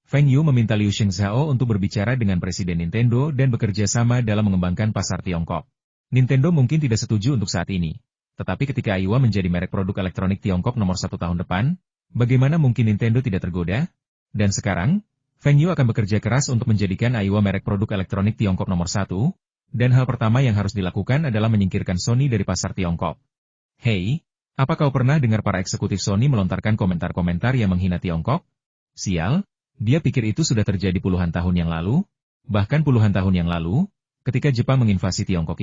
Feng Yu meminta Liu Shengzhao untuk berbicara dengan Presiden Nintendo dan bekerja sama dalam mengembangkan pasar Tiongkok. Nintendo mungkin tidak setuju untuk saat ini. Tetapi ketika Aiwa menjadi merek produk elektronik Tiongkok nomor 1 tahun depan, bagaimana mungkin Nintendo tidak tergoda? Dan sekarang, Feng Yu akan bekerja keras untuk menjadikan Aiwa merek produk elektronik Tiongkok nomor 1, dan hal pertama yang harus dilakukan adalah menyingkirkan Sony dari pasar Tiongkok. Hei, apa kau pernah dengar para eksekutif Sony melontarkan komentar-komentar yang menghina Tiongkok? Sial, dia pikir itu sudah terjadi puluhan tahun yang lalu, bahkan puluhan tahun yang lalu, ketika Jepang menginvasi Tiongkok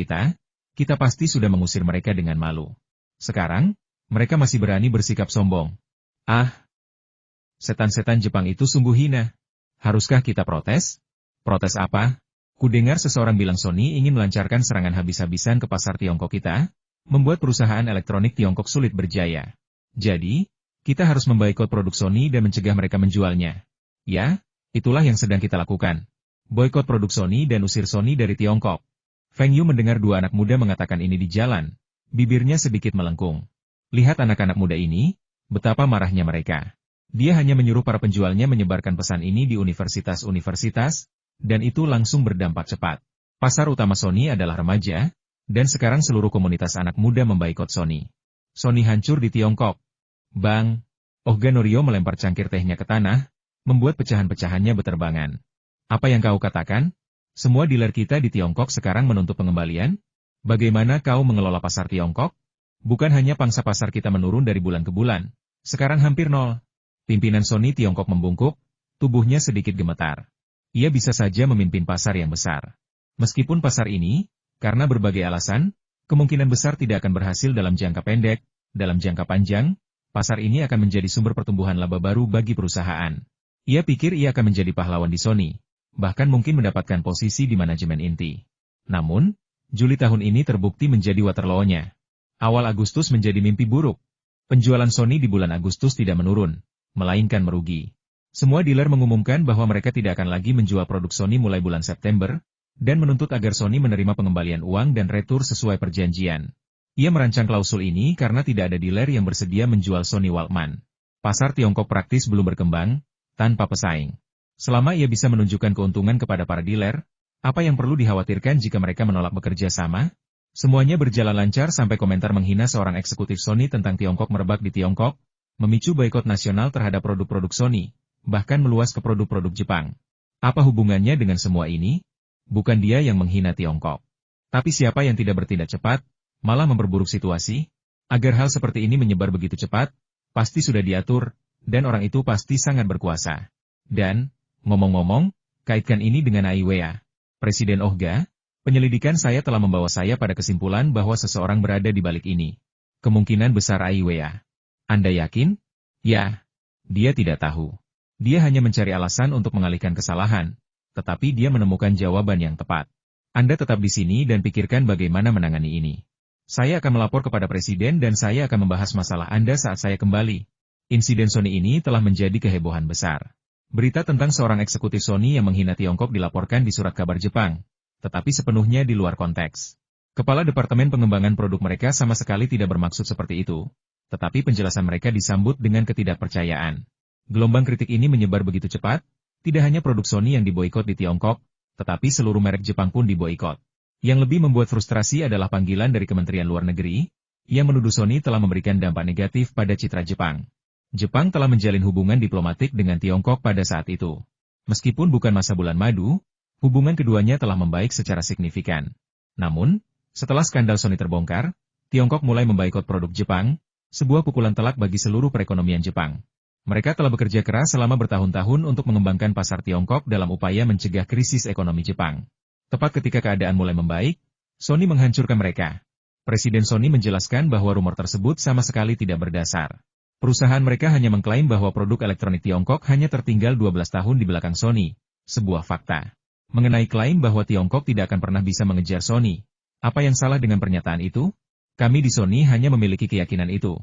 kita pasti sudah mengusir mereka dengan malu. Sekarang, mereka masih berani bersikap sombong. Ah, setan-setan Jepang itu sungguh hina. Haruskah kita protes? Protes apa? Kudengar seseorang bilang Sony ingin melancarkan serangan habis-habisan ke pasar Tiongkok kita, membuat perusahaan elektronik Tiongkok sulit berjaya. Jadi, kita harus memboikot produk Sony dan mencegah mereka menjualnya. Ya, itulah yang sedang kita lakukan. Boikot produk Sony dan usir Sony dari Tiongkok. Feng Yu mendengar dua anak muda mengatakan ini di jalan. Bibirnya sedikit melengkung. Lihat anak-anak muda ini, betapa marahnya mereka. Dia hanya menyuruh para penjualnya menyebarkan pesan ini di universitas-universitas, dan itu langsung berdampak cepat. Pasar utama Sony adalah remaja, dan sekarang seluruh komunitas anak muda memboikot Sony. Sony hancur di Tiongkok. Bang! Ohga Norio melempar cangkir tehnya ke tanah, membuat pecahan-pecahannya beterbangan. Apa yang kau katakan? Semua dealer kita di Tiongkok sekarang menuntut pengembalian? Bagaimana kau mengelola pasar Tiongkok? Bukan hanya pangsa pasar kita menurun dari bulan ke bulan, sekarang hampir nol. Pimpinan Sony Tiongkok membungkuk, tubuhnya sedikit gemetar. Ia bisa saja memimpin pasar yang besar. Meskipun pasar ini, karena berbagai alasan, kemungkinan besar tidak akan berhasil dalam jangka pendek, dalam jangka panjang, pasar ini akan menjadi sumber pertumbuhan laba baru bagi perusahaan. Ia pikir ia akan menjadi pahlawan di Sony, bahkan mungkin mendapatkan posisi di manajemen inti. Namun, Juli tahun ini terbukti menjadi Waterloo-nya. Awal Agustus menjadi mimpi buruk. Penjualan Sony di bulan Agustus tidak menurun, melainkan merugi. Semua dealer mengumumkan bahwa mereka tidak akan lagi menjual produk Sony mulai bulan September, dan menuntut agar Sony menerima pengembalian uang dan retur sesuai perjanjian. Ia merancang klausul ini karena tidak ada dealer yang bersedia menjual Sony Walkman. Pasar Tiongkok praktis belum berkembang, tanpa pesaing. Selama ia bisa menunjukkan keuntungan kepada para dealer, apa yang perlu dikhawatirkan jika mereka menolak bekerja sama? Semuanya berjalan lancar sampai komentar menghina seorang eksekutif Sony tentang Tiongkok merebak di Tiongkok, memicu boikot nasional terhadap produk-produk Sony, bahkan meluas ke produk-produk Jepang. Apa hubungannya dengan semua ini? Bukan dia yang menghina Tiongkok. Tapi siapa yang tidak bertindak cepat, malah memperburuk situasi? Agar hal seperti ini menyebar begitu cepat, pasti sudah diatur, dan orang itu pasti sangat berkuasa. Dan, ngomong-ngomong, kaitkan ini dengan Aiwa. Presiden Ohga, penyelidikan saya telah membawa saya pada kesimpulan bahwa seseorang berada di balik ini. Kemungkinan besar Aiwa. Anda yakin? Ya. Dia tidak tahu. Dia hanya mencari alasan untuk mengalihkan kesalahan, tetapi dia menemukan jawaban yang tepat. Anda tetap di sini dan pikirkan bagaimana menangani ini. Saya akan melapor kepada Presiden dan saya akan membahas masalah Anda saat saya kembali. Insiden Sony ini telah menjadi kehebohan besar. Berita tentang seorang eksekutif Sony yang menghina Tiongkok dilaporkan di surat kabar Jepang, tetapi sepenuhnya di luar konteks. Kepala Departemen Pengembangan Produk mereka sama sekali tidak bermaksud seperti itu, tetapi penjelasan mereka disambut dengan ketidakpercayaan. Gelombang kritik ini menyebar begitu cepat, tidak hanya produk Sony yang diboikot di Tiongkok, tetapi seluruh merek Jepang pun diboikot. Yang lebih membuat frustrasi adalah panggilan dari Kementerian Luar Negeri, yang menuduh Sony telah memberikan dampak negatif pada citra Jepang. Jepang telah menjalin hubungan diplomatik dengan Tiongkok pada saat itu. Meskipun bukan masa bulan madu, hubungan keduanya telah membaik secara signifikan. Namun, setelah skandal Sony terbongkar, Tiongkok mulai memboikot produk Jepang, sebuah pukulan telak bagi seluruh perekonomian Jepang. Mereka telah bekerja keras selama bertahun-tahun untuk mengembangkan pasar Tiongkok dalam upaya mencegah krisis ekonomi Jepang. Tepat ketika keadaan mulai membaik, Sony menghancurkan mereka. Presiden Sony menjelaskan bahwa rumor tersebut sama sekali tidak berdasar. Perusahaan mereka hanya mengklaim bahwa produk elektronik Tiongkok hanya tertinggal 12 tahun di belakang Sony, sebuah fakta. Mengenai klaim bahwa Tiongkok tidak akan pernah bisa mengejar Sony, apa yang salah dengan pernyataan itu? Kami di Sony hanya memiliki keyakinan itu.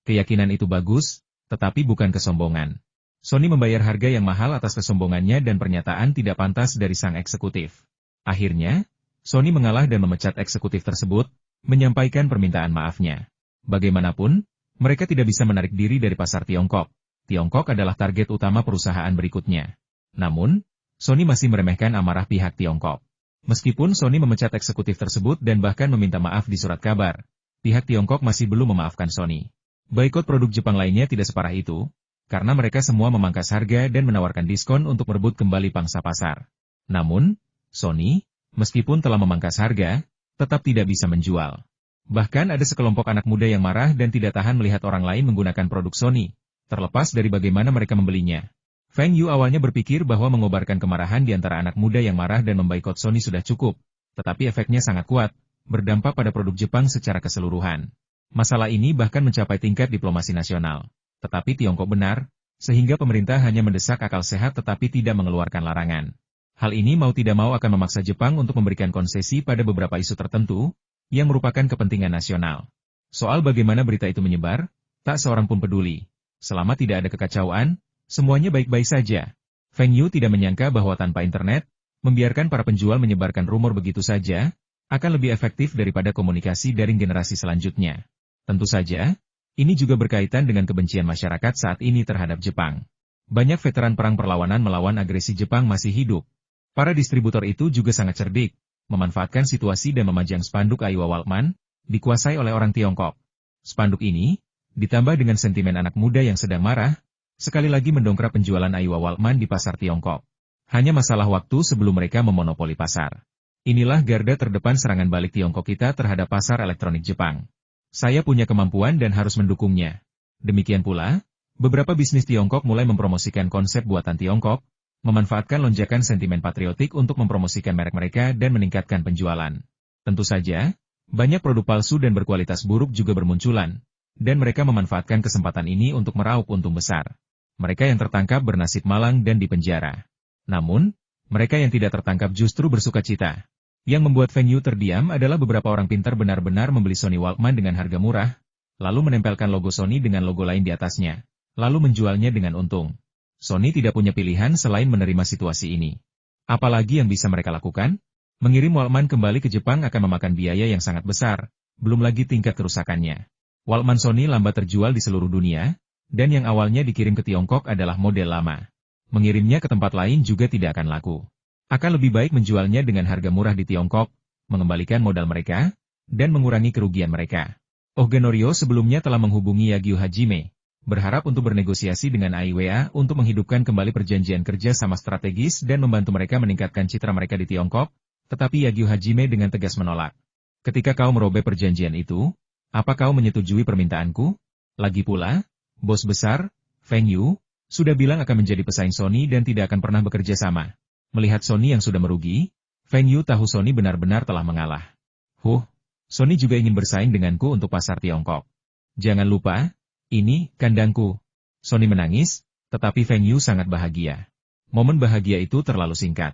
Keyakinan itu bagus, tetapi bukan kesombongan. Sony membayar harga yang mahal atas kesombongannya dan pernyataan tidak pantas dari sang eksekutif. Akhirnya, Sony mengalah dan memecat eksekutif tersebut, menyampaikan permintaan maafnya. Bagaimanapun, mereka tidak bisa menarik diri dari pasar Tiongkok. Tiongkok adalah target utama perusahaan berikutnya. Namun, Sony masih meremehkan amarah pihak Tiongkok. Meskipun Sony memecat eksekutif tersebut dan bahkan meminta maaf di surat kabar, pihak Tiongkok masih belum memaafkan Sony. Boikot produk Jepang lainnya tidak separah itu, karena mereka semua memangkas harga dan menawarkan diskon untuk merebut kembali pangsa pasar. Namun, Sony, meskipun telah memangkas harga, tetap tidak bisa menjual. Bahkan ada sekelompok anak muda yang marah dan tidak tahan melihat orang lain menggunakan produk Sony, terlepas dari bagaimana mereka membelinya. Feng Yu awalnya berpikir bahwa mengobarkan kemarahan di antara anak muda yang marah dan memboikot Sony sudah cukup, tetapi efeknya sangat kuat, berdampak pada produk Jepang secara keseluruhan. Masalah ini bahkan mencapai tingkat diplomasi nasional. Tetapi Tiongkok benar, sehingga pemerintah hanya mendesak akal sehat tetapi tidak mengeluarkan larangan. Hal ini mau tidak mau akan memaksa Jepang untuk memberikan konsesi pada beberapa isu tertentu, yang merupakan kepentingan nasional. Soal bagaimana berita itu menyebar, tak seorang pun peduli. Selama tidak ada kekacauan, semuanya baik-baik saja. Feng Yu tidak menyangka bahwa tanpa internet, membiarkan para penjual menyebarkan rumor begitu saja, akan lebih efektif daripada komunikasi daring generasi selanjutnya. Tentu saja, ini juga berkaitan dengan kebencian masyarakat saat ini terhadap Jepang. Banyak veteran perang perlawanan melawan agresi Jepang masih hidup. Para distributor itu juga sangat cerdik, memanfaatkan situasi dan memajang spanduk Aiwa Walkman, dikuasai oleh orang Tiongkok. Spanduk ini, ditambah dengan sentimen anak muda yang sedang marah, sekali lagi mendongkrak penjualan Aiwa Walkman di pasar Tiongkok. Hanya masalah waktu sebelum mereka memonopoli pasar. Inilah garda terdepan serangan balik Tiongkok kita terhadap pasar elektronik Jepang. Saya punya kemampuan dan harus mendukungnya. Demikian pula, beberapa bisnis Tiongkok mulai mempromosikan konsep buatan Tiongkok, memanfaatkan lonjakan sentimen patriotik untuk mempromosikan merek mereka dan meningkatkan penjualan. Tentu saja, banyak produk palsu dan berkualitas buruk juga bermunculan, dan mereka memanfaatkan kesempatan ini untuk meraup untung besar. Mereka yang tertangkap bernasib malang dan dipenjara. Namun, mereka yang tidak tertangkap justru bersuka cita. Yang membuat Feng Yu terdiam adalah beberapa orang pintar benar-benar membeli Sony Walkman dengan harga murah, lalu menempelkan logo Sony dengan logo lain di atasnya, lalu menjualnya dengan untung. Sony tidak punya pilihan selain menerima situasi ini. Apalagi yang bisa mereka lakukan? Mengirim Walkman kembali ke Jepang akan memakan biaya yang sangat besar, belum lagi tingkat kerusakannya. Walkman Sony lambat terjual di seluruh dunia, dan yang awalnya dikirim ke Tiongkok adalah model lama. Mengirimnya ke tempat lain juga tidak akan laku. Akan lebih baik menjualnya dengan harga murah di Tiongkok, mengembalikan modal mereka, dan mengurangi kerugian mereka. Oh Genorio sebelumnya telah menghubungi Yagyu Hajime, berharap untuk bernegosiasi dengan AIWA untuk menghidupkan kembali perjanjian kerja sama strategis dan membantu mereka meningkatkan citra mereka di Tiongkok, tetapi Yagyu Hajime dengan tegas menolak. Ketika kau merobek perjanjian itu, apa kau menyetujui permintaanku? Lagi pula, bos besar, Feng Yu, sudah bilang akan menjadi pesaing Sony dan tidak akan pernah bekerja sama. Melihat Sony yang sudah merugi, Feng Yu tahu Sony benar-benar telah mengalah. Sony juga ingin bersaing denganku untuk pasar Tiongkok. Jangan lupa, ini kandangku. Sony menangis, tetapi Feng Yu sangat bahagia. Momen bahagia itu terlalu singkat.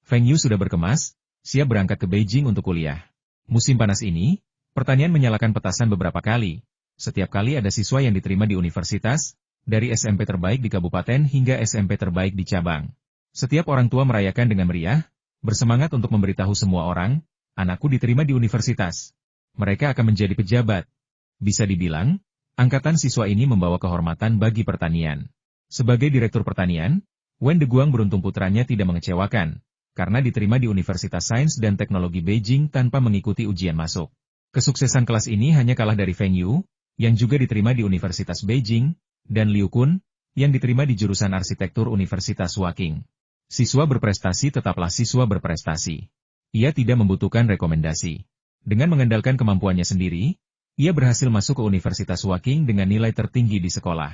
Feng Yu sudah berkemas, siap berangkat ke Beijing untuk kuliah. Musim panas ini, pertanian menyalakan petasan beberapa kali. Setiap kali ada siswa yang diterima di universitas, dari SMP terbaik di kabupaten hingga SMP terbaik di cabang. Setiap orang tua merayakan dengan meriah, bersemangat untuk memberitahu semua orang, anakku diterima di universitas. Mereka akan menjadi pejabat. Bisa dibilang, angkatan siswa ini membawa kehormatan bagi pertanian. Sebagai direktur pertanian, Wen Deguang beruntung putranya tidak mengecewakan, karena diterima di Universitas Sains dan Teknologi Beijing tanpa mengikuti ujian masuk. Kesuksesan kelas ini hanya kalah dari Feng Yu, yang juga diterima di Universitas Beijing, dan Liu Kun, yang diterima di jurusan arsitektur Universitas Waking. Siswa berprestasi tetaplah siswa berprestasi. Ia tidak membutuhkan rekomendasi. Dengan mengandalkan kemampuannya sendiri, ia berhasil masuk ke Universitas Waking dengan nilai tertinggi di sekolah.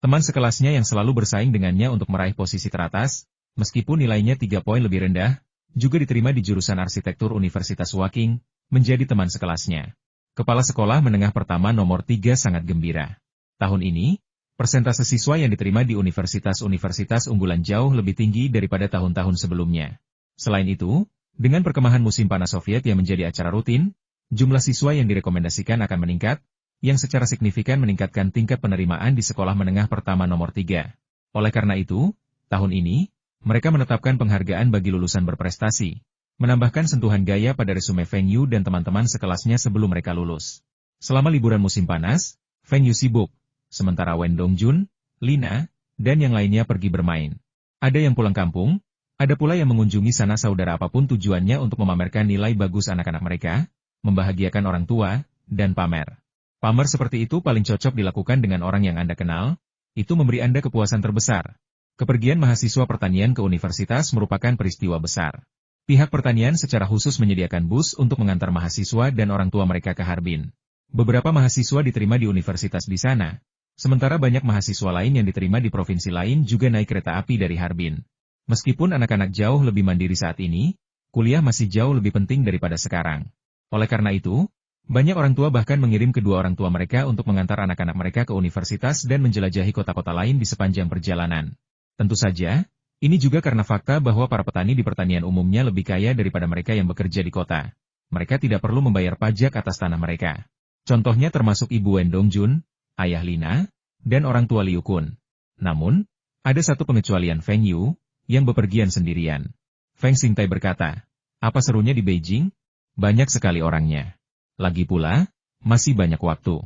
Teman sekelasnya yang selalu bersaing dengannya untuk meraih posisi teratas, meskipun nilainya 3 poin lebih rendah, juga diterima di jurusan arsitektur Universitas Waking, menjadi teman sekelasnya. Kepala Sekolah Menengah Pertama nomor 3 sangat gembira. Tahun ini, persentase siswa yang diterima di universitas-universitas unggulan jauh lebih tinggi daripada tahun-tahun sebelumnya. Selain itu, dengan perkemahan musim panas Soviet yang menjadi acara rutin, jumlah siswa yang direkomendasikan akan meningkat, yang secara signifikan meningkatkan tingkat penerimaan di Sekolah Menengah Pertama nomor 3. Oleh karena itu, tahun ini, mereka menetapkan penghargaan bagi lulusan berprestasi, menambahkan sentuhan gaya pada resume Feng Yu dan teman-teman sekelasnya sebelum mereka lulus. Selama liburan musim panas, Feng Yu sibuk, sementara Wen Dongjun, Lina, dan yang lainnya pergi bermain. Ada yang pulang kampung, ada pula yang mengunjungi sana saudara apapun tujuannya untuk memamerkan nilai bagus anak-anak mereka, membahagiakan orang tua, dan pamer. Pamer seperti itu paling cocok dilakukan dengan orang yang Anda kenal, itu memberi Anda kepuasan terbesar. Kepergian mahasiswa pertanian ke universitas merupakan peristiwa besar. Pihak pertanian secara khusus menyediakan bus untuk mengantar mahasiswa dan orang tua mereka ke Harbin. Beberapa mahasiswa diterima di universitas di sana, sementara banyak mahasiswa lain yang diterima di provinsi lain juga naik kereta api dari Harbin. Meskipun anak-anak jauh lebih mandiri saat ini, kuliah masih jauh lebih penting daripada sekarang. Oleh karena itu, banyak orang tua bahkan mengirim kedua orang tua mereka untuk mengantar anak-anak mereka ke universitas dan menjelajahi kota-kota lain di sepanjang perjalanan. Tentu saja, ini juga karena fakta bahwa para petani di pertanian umumnya lebih kaya daripada mereka yang bekerja di kota. Mereka tidak perlu membayar pajak atas tanah mereka. Contohnya termasuk Ibu Wen Dongjun, Ayah Lina, dan orang tua Liu Kun. Namun, ada satu pengecualian Feng Yu, yang bepergian sendirian. Feng Xingtai berkata, apa serunya di Beijing? Banyak sekali orangnya. Lagi pula, masih banyak waktu.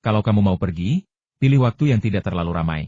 Kalau kamu mau pergi, pilih waktu yang tidak terlalu ramai.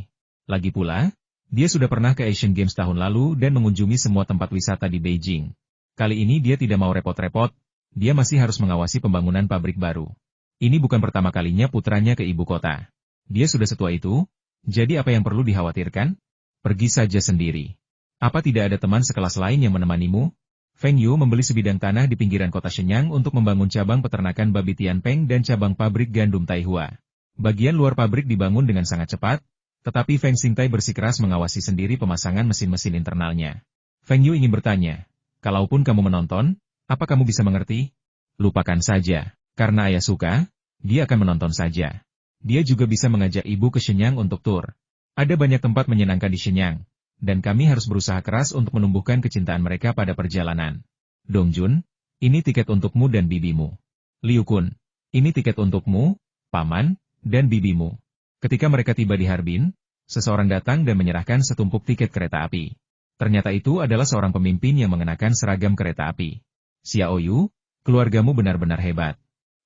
Lagi pula, dia sudah pernah ke Asian Games tahun lalu dan mengunjungi semua tempat wisata di Beijing. Kali ini dia tidak mau repot-repot, dia masih harus mengawasi pembangunan pabrik baru. Ini bukan pertama kalinya putranya ke ibu kota. Dia sudah setua itu, jadi apa yang perlu dikhawatirkan? Pergi saja sendiri. Apa tidak ada teman sekelas lain yang menemanimu? Feng Yu membeli sebidang tanah di pinggiran kota Shenyang untuk membangun cabang peternakan babi Tianpeng dan cabang pabrik gandum Taihua. Bagian luar pabrik dibangun dengan sangat cepat, tetapi Feng Xingtai bersikeras mengawasi sendiri pemasangan mesin-mesin internalnya. Feng Yu ingin bertanya, kalaupun kamu menonton, apa kamu bisa mengerti? Lupakan saja, karena ayah suka, dia akan menonton saja. Dia juga bisa mengajak ibu ke Shenyang untuk tur. Ada banyak tempat menyenangkan di Shenyang, dan kami harus berusaha keras untuk menumbuhkan kecintaan mereka pada perjalanan. Dongjun, ini tiket untukmu dan bibimu. Liu Kun, ini tiket untukmu, paman, dan bibimu. Ketika mereka tiba di Harbin, seseorang datang dan menyerahkan setumpuk tiket kereta api. Ternyata itu adalah seorang pemimpin yang mengenakan seragam kereta api. Xiao Yu, keluargamu benar-benar hebat.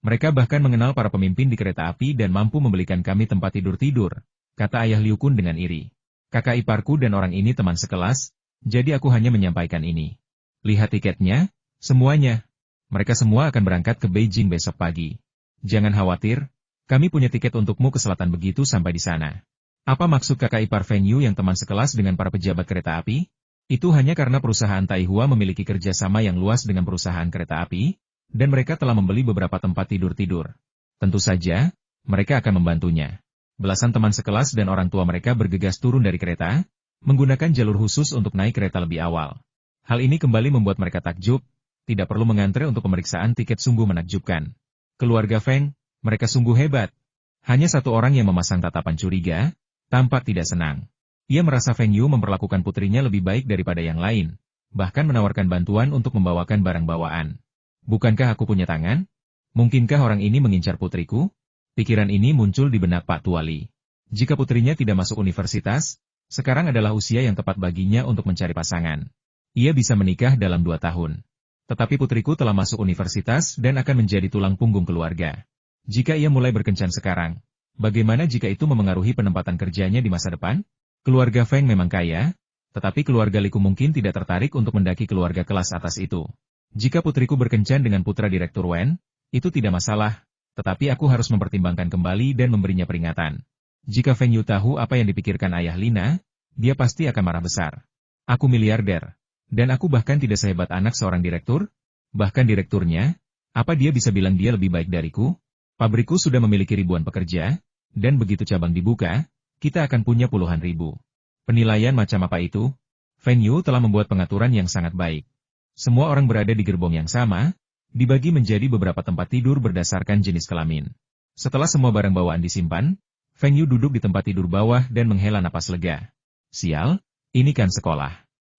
Mereka bahkan mengenal para pemimpin di kereta api dan mampu membelikan kami tempat tidur-tidur, kata ayah Liu Kun dengan iri. Kakak iparku dan orang ini teman sekelas, jadi aku hanya menyampaikan ini. Lihat tiketnya, semuanya. Mereka semua akan berangkat ke Beijing besok pagi. Jangan khawatir. Kami punya tiket untukmu ke selatan begitu sampai di sana. Apa maksud kakak ipar Feng Yu yang teman sekelas dengan para pejabat kereta api? Itu hanya karena perusahaan Taihua memiliki kerjasama yang luas dengan perusahaan kereta api, dan mereka telah membeli beberapa tempat tidur-tidur. Tentu saja, mereka akan membantunya. Belasan teman sekelas dan orang tua mereka bergegas turun dari kereta, menggunakan jalur khusus untuk naik kereta lebih awal. Hal ini kembali membuat mereka takjub, tidak perlu mengantre untuk pemeriksaan tiket sungguh menakjubkan. Keluarga Feng, mereka sungguh hebat. Hanya satu orang yang memasang tatapan curiga, tampak tidak senang. Ia merasa Feng Yu memperlakukan putrinya lebih baik daripada yang lain, bahkan menawarkan bantuan untuk membawakan barang bawaan. Bukankah aku punya tangan? Mungkinkah orang ini mengincar putriku? Pikiran ini muncul di benak Pak Tuali. Jika putrinya tidak masuk universitas, sekarang adalah usia yang tepat baginya untuk mencari pasangan. Ia bisa menikah dalam 2 tahun. Tetapi putriku telah masuk universitas dan akan menjadi tulang punggung keluarga. Jika ia mulai berkencan sekarang, bagaimana jika itu memengaruhi penempatan kerjanya di masa depan? Keluarga Feng memang kaya, tetapi keluarga Liku mungkin tidak tertarik untuk mendaki keluarga kelas atas itu. Jika putriku berkencan dengan putra Direktur Wen, itu tidak masalah, tetapi aku harus mempertimbangkan kembali dan memberinya peringatan. Jika Feng Yu tahu apa yang dipikirkan ayah Lina, dia pasti akan marah besar. Aku miliarder, dan aku bahkan tidak sehebat anak seorang direktur. Bahkan direkturnya, apa dia bisa bilang dia lebih baik dariku? Pabrikku sudah memiliki ribuan pekerja, dan begitu cabang dibuka, kita akan punya puluhan ribu. Penilaian macam apa itu? Feng Yu telah membuat pengaturan yang sangat baik. Semua orang berada di gerbong yang sama, dibagi menjadi beberapa tempat tidur berdasarkan jenis kelamin. Setelah semua barang bawaan disimpan, Feng Yu duduk di tempat tidur bawah dan menghela napas lega. Sial, ini kan sekolah.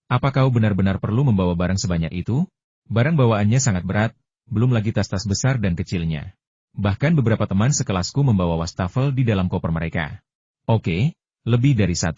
Apa kau benar-benar perlu membawa barang sebanyak itu? Barang bawaannya sangat berat, belum lagi tas-tas besar dan kecilnya. Bahkan beberapa teman sekelasku membawa wastafel di dalam koper mereka. Oke, lebih dari 1.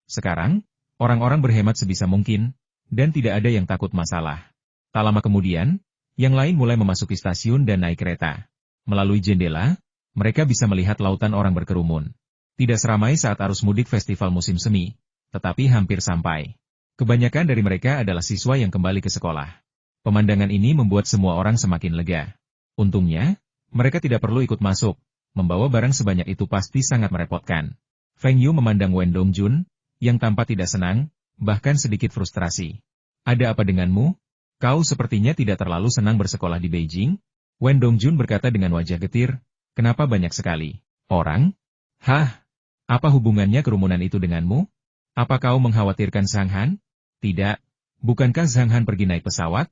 Sekarang, orang-orang berhemat sebisa mungkin, dan tidak ada yang takut masalah. Tak lama kemudian, yang lain mulai memasuki stasiun dan naik kereta. Melalui jendela, mereka bisa melihat lautan orang berkerumun. Tidak seramai saat arus mudik festival musim semi, tetapi hampir sampai. Kebanyakan dari mereka adalah siswa yang kembali ke sekolah. Pemandangan ini membuat semua orang semakin lega. Untungnya, mereka tidak perlu ikut masuk. Membawa barang sebanyak itu pasti sangat merepotkan. Feng Yu memandang Wen Dongjun, yang tampak tidak senang, bahkan sedikit frustrasi. Ada apa denganmu? Kau sepertinya tidak terlalu senang bersekolah di Beijing? Wen Dongjun berkata dengan wajah getir, kenapa banyak sekali orang? Hah? Apa hubungannya kerumunan itu denganmu? Apa kau mengkhawatirkan Zhang Han? Tidak. Bukankah Zhang Han pergi naik pesawat?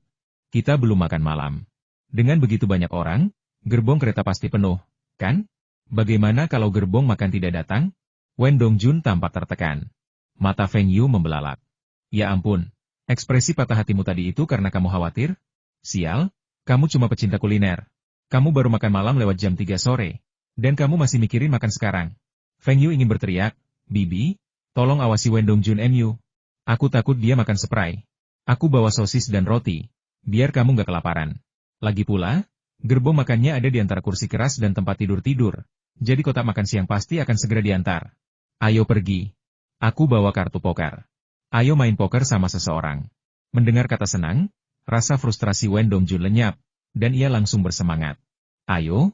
Kita belum makan malam. Dengan begitu banyak orang, gerbong kereta pasti penuh, kan? Bagaimana kalau gerbong makan tidak datang? Wen Dongjun tampak tertekan. Mata Feng Yu membelalak. Ya ampun, ekspresi patah hatimu tadi itu karena kamu khawatir? Sial, kamu cuma pecinta kuliner. Kamu baru makan malam lewat jam 3 sore. Dan kamu masih mikirin makan sekarang. Feng Yu ingin berteriak, Bibi, tolong awasi Wen Dongjun MU. Aku takut dia makan spray. Aku bawa sosis dan roti. Biar kamu nggak kelaparan. Lagi pula, gerbong makannya ada di antara kursi keras dan tempat tidur-tidur. Jadi kotak makan siang pasti akan segera diantar. Ayo pergi. Aku bawa kartu poker. Ayo main poker sama seseorang. Mendengar kata senang, rasa frustrasi Wen Dongjun lenyap, dan ia langsung bersemangat. Ayo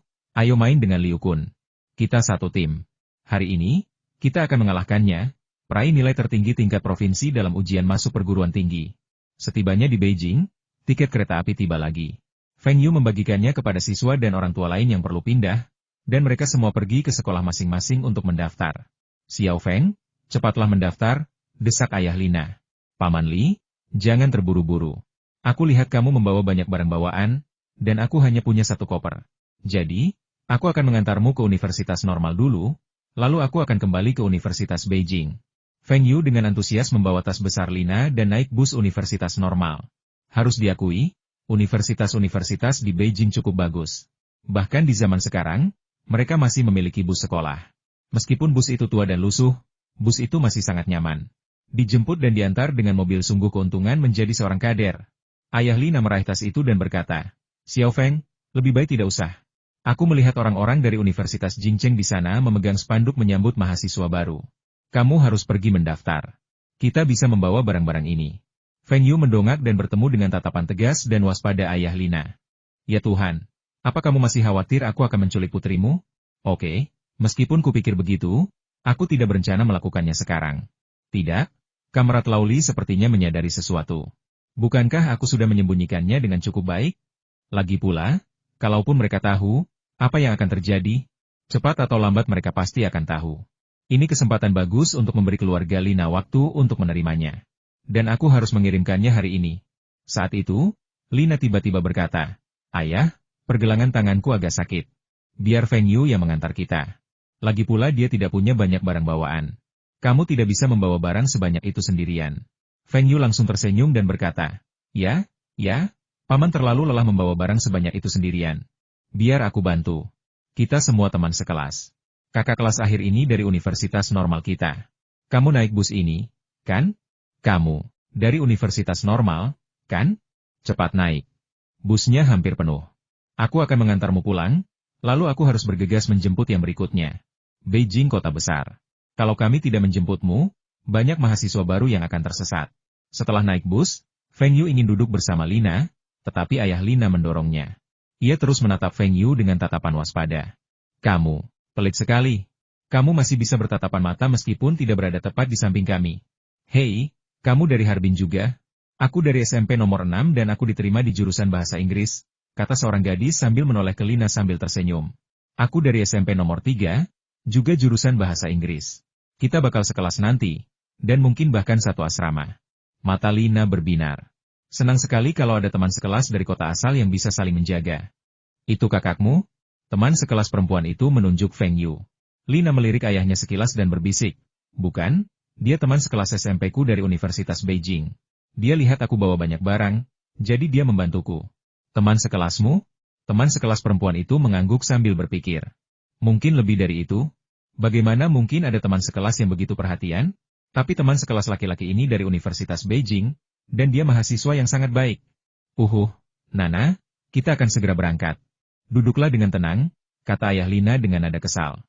main dengan Liu Kun. Kita satu tim. Hari ini, kita akan mengalahkannya, peraih nilai tertinggi tingkat provinsi dalam ujian masuk perguruan tinggi. Setibanya di Beijing, tiket kereta api tiba lagi. Feng Yu membagikannya kepada siswa dan orang tua lain yang perlu pindah, dan mereka semua pergi ke sekolah masing-masing untuk mendaftar. Xiao Feng, cepatlah mendaftar, desak ayah Lina. Paman Li, jangan terburu-buru. Aku lihat kamu membawa banyak barang bawaan, dan aku hanya punya satu koper. Jadi, aku akan mengantarmu ke Universitas Normal dulu, lalu aku akan kembali ke Universitas Beijing. Feng Yu dengan antusias membawa tas besar Lina dan naik bus Universitas Normal. Harus diakui, universitas-universitas di Beijing cukup bagus. Bahkan di zaman sekarang, mereka masih memiliki bus sekolah. Meskipun bus itu tua dan lusuh, bus itu masih sangat nyaman. Dijemput dan diantar dengan mobil sungguh keuntungan menjadi seorang kader. Ayah Lina meraih tas itu dan berkata, Xiao Feng, lebih baik tidak usah. Aku melihat orang-orang dari Universitas Jingcheng di sana memegang spanduk menyambut mahasiswa baru. Kamu harus pergi mendaftar. Kita bisa membawa barang-barang ini. Feng Yu mendongak dan bertemu dengan tatapan tegas dan waspada ayah Lina. Ya Tuhan, apa kamu masih khawatir aku akan menculik putrimu? Oke, meskipun kupikir begitu, aku tidak berencana melakukannya sekarang. Tidak, Kamrat Lauli sepertinya menyadari sesuatu. Bukankah aku sudah menyembunyikannya dengan cukup baik? Lagi pula, kalaupun mereka tahu, apa yang akan terjadi? Cepat atau lambat mereka pasti akan tahu. Ini kesempatan bagus untuk memberi keluarga Lina waktu untuk menerimanya. Dan aku harus mengirimkannya hari ini. Saat itu, Lina tiba-tiba berkata, Ayah, pergelangan tanganku agak sakit. Biar Feng Yu yang mengantar kita. Lagi pula dia tidak punya banyak barang bawaan. Kamu tidak bisa membawa barang sebanyak itu sendirian. Feng Yu langsung tersenyum dan berkata, Ya, Paman terlalu lelah membawa barang sebanyak itu sendirian. Biar aku bantu. Kita semua teman sekelas. Kakak kelas akhir ini dari Universitas Normal kita. Kamu naik bus ini, kan? Kamu, dari Universitas Normal, kan? Cepat naik. Busnya hampir penuh. Aku akan mengantarmu pulang, lalu aku harus bergegas menjemput yang berikutnya. Beijing kota besar. Kalau kami tidak menjemputmu, banyak mahasiswa baru yang akan tersesat. Setelah naik bus, Feng Yu ingin duduk bersama Lina, tetapi ayah Lina mendorongnya. Ia terus menatap Feng Yu dengan tatapan waspada. Kamu, pelit sekali. Kamu masih bisa bertatapan mata meskipun tidak berada tepat di samping kami. Hei, kamu dari Harbin juga? Aku dari SMP nomor 6 dan aku diterima di jurusan bahasa Inggris, kata seorang gadis sambil menoleh ke Lina sambil tersenyum. Aku dari SMP nomor 3, juga jurusan bahasa Inggris. Kita bakal sekelas nanti, dan mungkin bahkan satu asrama. Mata Lina berbinar. Senang sekali kalau ada teman sekelas dari kota asal yang bisa saling menjaga. Itu kakakmu? Teman sekelas perempuan itu menunjuk Feng Yu. Lina melirik ayahnya sekilas dan berbisik. Bukan, dia teman sekelas SMP-ku dari Universitas Beijing. Dia lihat aku bawa banyak barang, jadi dia membantuku. Teman sekelasmu? Teman sekelas perempuan itu mengangguk sambil berpikir. Mungkin lebih dari itu? Bagaimana mungkin ada teman sekelas yang begitu perhatian? Tapi teman sekelas laki-laki ini dari Universitas Beijing, dan dia mahasiswa yang sangat baik. Nana, kita akan segera berangkat. Duduklah dengan tenang, kata ayah Lina dengan nada kesal.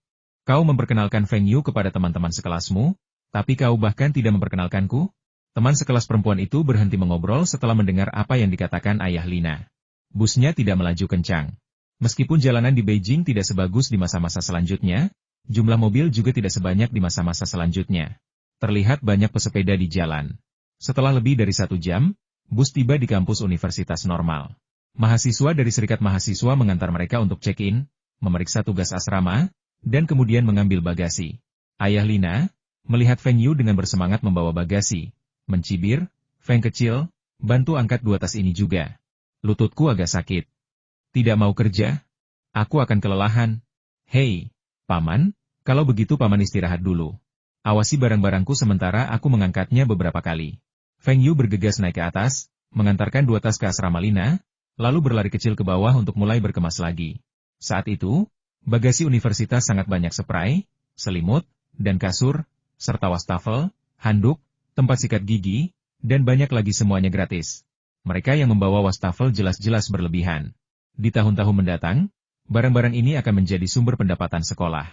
Kau memperkenalkan Feng Yu kepada teman-teman sekelasmu, tapi kau bahkan tidak memperkenalkanku? Teman sekelas perempuan itu berhenti mengobrol setelah mendengar apa yang dikatakan ayah Lina. Busnya tidak melaju kencang. Meskipun jalanan di Beijing tidak sebagus di masa-masa selanjutnya, jumlah mobil juga tidak sebanyak di masa-masa selanjutnya. Terlihat banyak pesepeda di jalan. Setelah lebih dari 1 jam, bus tiba di kampus Universitas Normal. Mahasiswa dari Serikat Mahasiswa mengantar mereka untuk check-in, memeriksa tugas asrama, dan kemudian mengambil bagasi. Ayah Lina, melihat Feng Yu dengan bersemangat membawa bagasi, mencibir, "Feng kecil, bantu angkat 2 tas ini juga. Lututku agak sakit. Tidak mau kerja? Aku akan kelelahan." "Hei, Paman, kalau begitu Paman istirahat dulu. Awasi barang-barangku sementara aku mengangkatnya beberapa kali." Feng Yu bergegas naik ke atas, mengantarkan 2 tas ke asrama Lina, lalu berlari kecil ke bawah untuk mulai berkemas lagi. Saat itu, bagasi universitas sangat banyak spray, selimut, dan kasur, serta wastafel, handuk, tempat sikat gigi, dan banyak lagi semuanya gratis. Mereka yang membawa wastafel jelas-jelas berlebihan. Di tahun-tahun mendatang, barang-barang ini akan menjadi sumber pendapatan sekolah.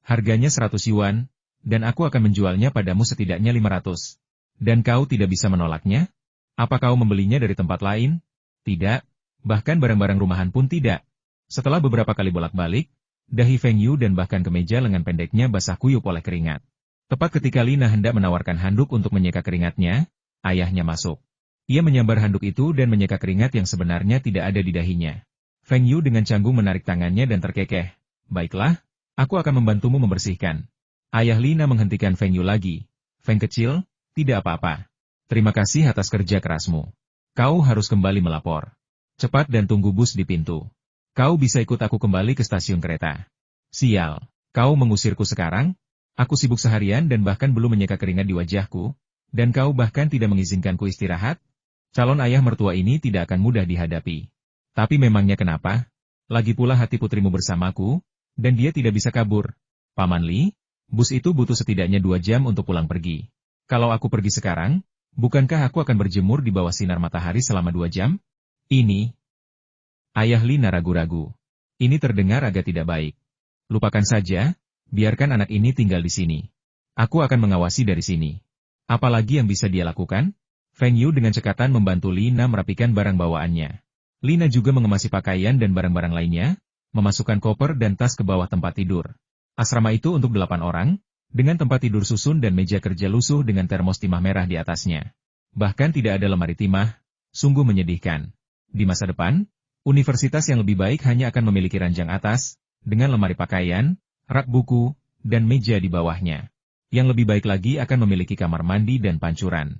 Harganya 100 yuan, dan aku akan menjualnya padamu setidaknya 500. Dan kau tidak bisa menolaknya? Apa kau membelinya dari tempat lain? Tidak, bahkan barang-barang rumahan pun tidak. Setelah beberapa kali bolak-balik, dahi Feng Yu dan bahkan kemeja lengan pendeknya basah kuyup oleh keringat. Tepat ketika Lina hendak menawarkan handuk untuk menyeka keringatnya, ayahnya masuk. Ia menyambar handuk itu dan menyeka keringat yang sebenarnya tidak ada di dahinya. Feng Yu dengan canggung menarik tangannya dan terkekeh. "Baiklah, aku akan membantumu membersihkan." Ayah Lina menghentikan Feng Yu lagi. "Feng kecil, tidak apa-apa. Terima kasih atas kerja kerasmu. Kau harus kembali melapor. Cepat dan tunggu bus di pintu. Kau bisa ikut aku kembali ke stasiun kereta." "Sial, kau mengusirku sekarang? Aku sibuk seharian dan bahkan belum menyeka keringat di wajahku, dan kau bahkan tidak mengizinkanku istirahat?" Calon ayah mertua ini tidak akan mudah dihadapi. Tapi memangnya kenapa? Lagi pula hati putrimu bersamaku, dan dia tidak bisa kabur. "Paman Li, bus itu butuh setidaknya 2 jam untuk pulang pergi. Kalau aku pergi sekarang, bukankah aku akan berjemur di bawah sinar matahari selama 2 jam? Ini..." Ayah Lina ragu-ragu. Ini terdengar agak tidak baik. "Lupakan saja, biarkan anak ini tinggal di sini. Aku akan mengawasi dari sini." Apalagi yang bisa dia lakukan? Feng Yu dengan cekatan membantu Lina merapikan barang bawaannya. Lina juga mengemasi pakaian dan barang-barang lainnya, memasukkan koper dan tas ke bawah tempat tidur. Asrama itu untuk 8 orang, dengan tempat tidur susun dan meja kerja lusuh dengan termos timah merah di atasnya. Bahkan tidak ada lemari timah, sungguh menyedihkan. Di masa depan, universitas yang lebih baik hanya akan memiliki ranjang atas, dengan lemari pakaian, rak buku, dan meja di bawahnya. Yang lebih baik lagi akan memiliki kamar mandi dan pancuran.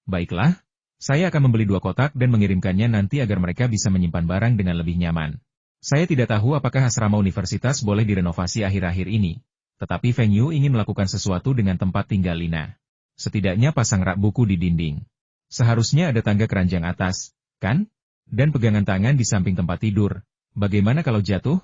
Baiklah, saya akan membeli 2 kotak dan mengirimkannya nanti agar mereka bisa menyimpan barang dengan lebih nyaman. Saya tidak tahu apakah asrama universitas boleh direnovasi akhir-akhir ini, tetapi Feng Yu ingin melakukan sesuatu dengan tempat tinggal Lina. Setidaknya pasang rak buku di dinding. Seharusnya ada tangga keranjang atas, kan? Dan pegangan tangan di samping tempat tidur. Bagaimana kalau jatuh?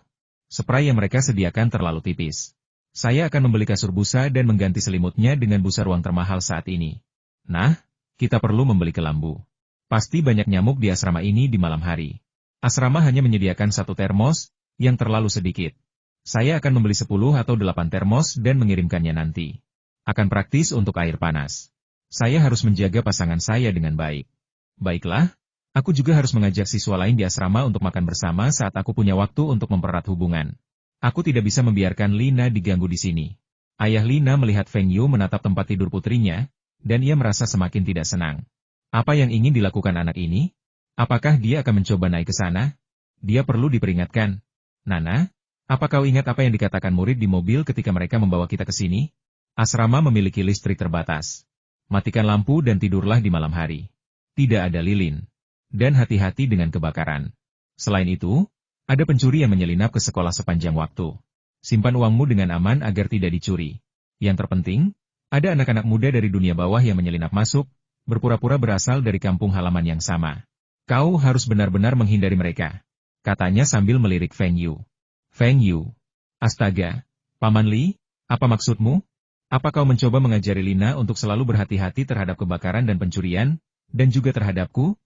Spray yang mereka sediakan terlalu tipis. Saya akan membeli kasur busa dan mengganti selimutnya dengan busa ruang termahal saat ini. Nah, kita perlu membeli kelambu. Pasti banyak nyamuk di asrama ini di malam hari. Asrama hanya menyediakan 1 termos, yang terlalu sedikit. Saya akan membeli 10 atau 8 termos dan mengirimkannya nanti. Akan praktis untuk air panas. Saya harus menjaga pasangan saya dengan baik. Baiklah, aku juga harus mengajak siswa lain di asrama untuk makan bersama saat aku punya waktu untuk mempererat hubungan. Aku tidak bisa membiarkan Lina diganggu di sini. Ayah Lina melihat Feng Yu menatap tempat tidur putrinya, dan ia merasa semakin tidak senang. Apa yang ingin dilakukan anak ini? Apakah dia akan mencoba naik ke sana? Dia perlu diperingatkan. "Nana, apa kau ingat apa yang dikatakan murid di mobil ketika mereka membawa kita ke sini? Asrama memiliki listrik terbatas. Matikan lampu dan tidurlah di malam hari. Tidak ada lilin. Dan hati-hati dengan kebakaran. Selain itu, ada pencuri yang menyelinap ke sekolah sepanjang waktu. Simpan uangmu dengan aman agar tidak dicuri. Yang terpenting, ada anak-anak muda dari dunia bawah yang menyelinap masuk, berpura-pura berasal dari kampung halaman yang sama. Kau harus benar-benar menghindari mereka," katanya sambil melirik Feng Yu. "Feng Yu. Astaga, Paman Li, apa maksudmu? Apa kau mencoba mengajari Lina untuk selalu berhati-hati terhadap kebakaran dan pencurian, dan juga terhadapku?"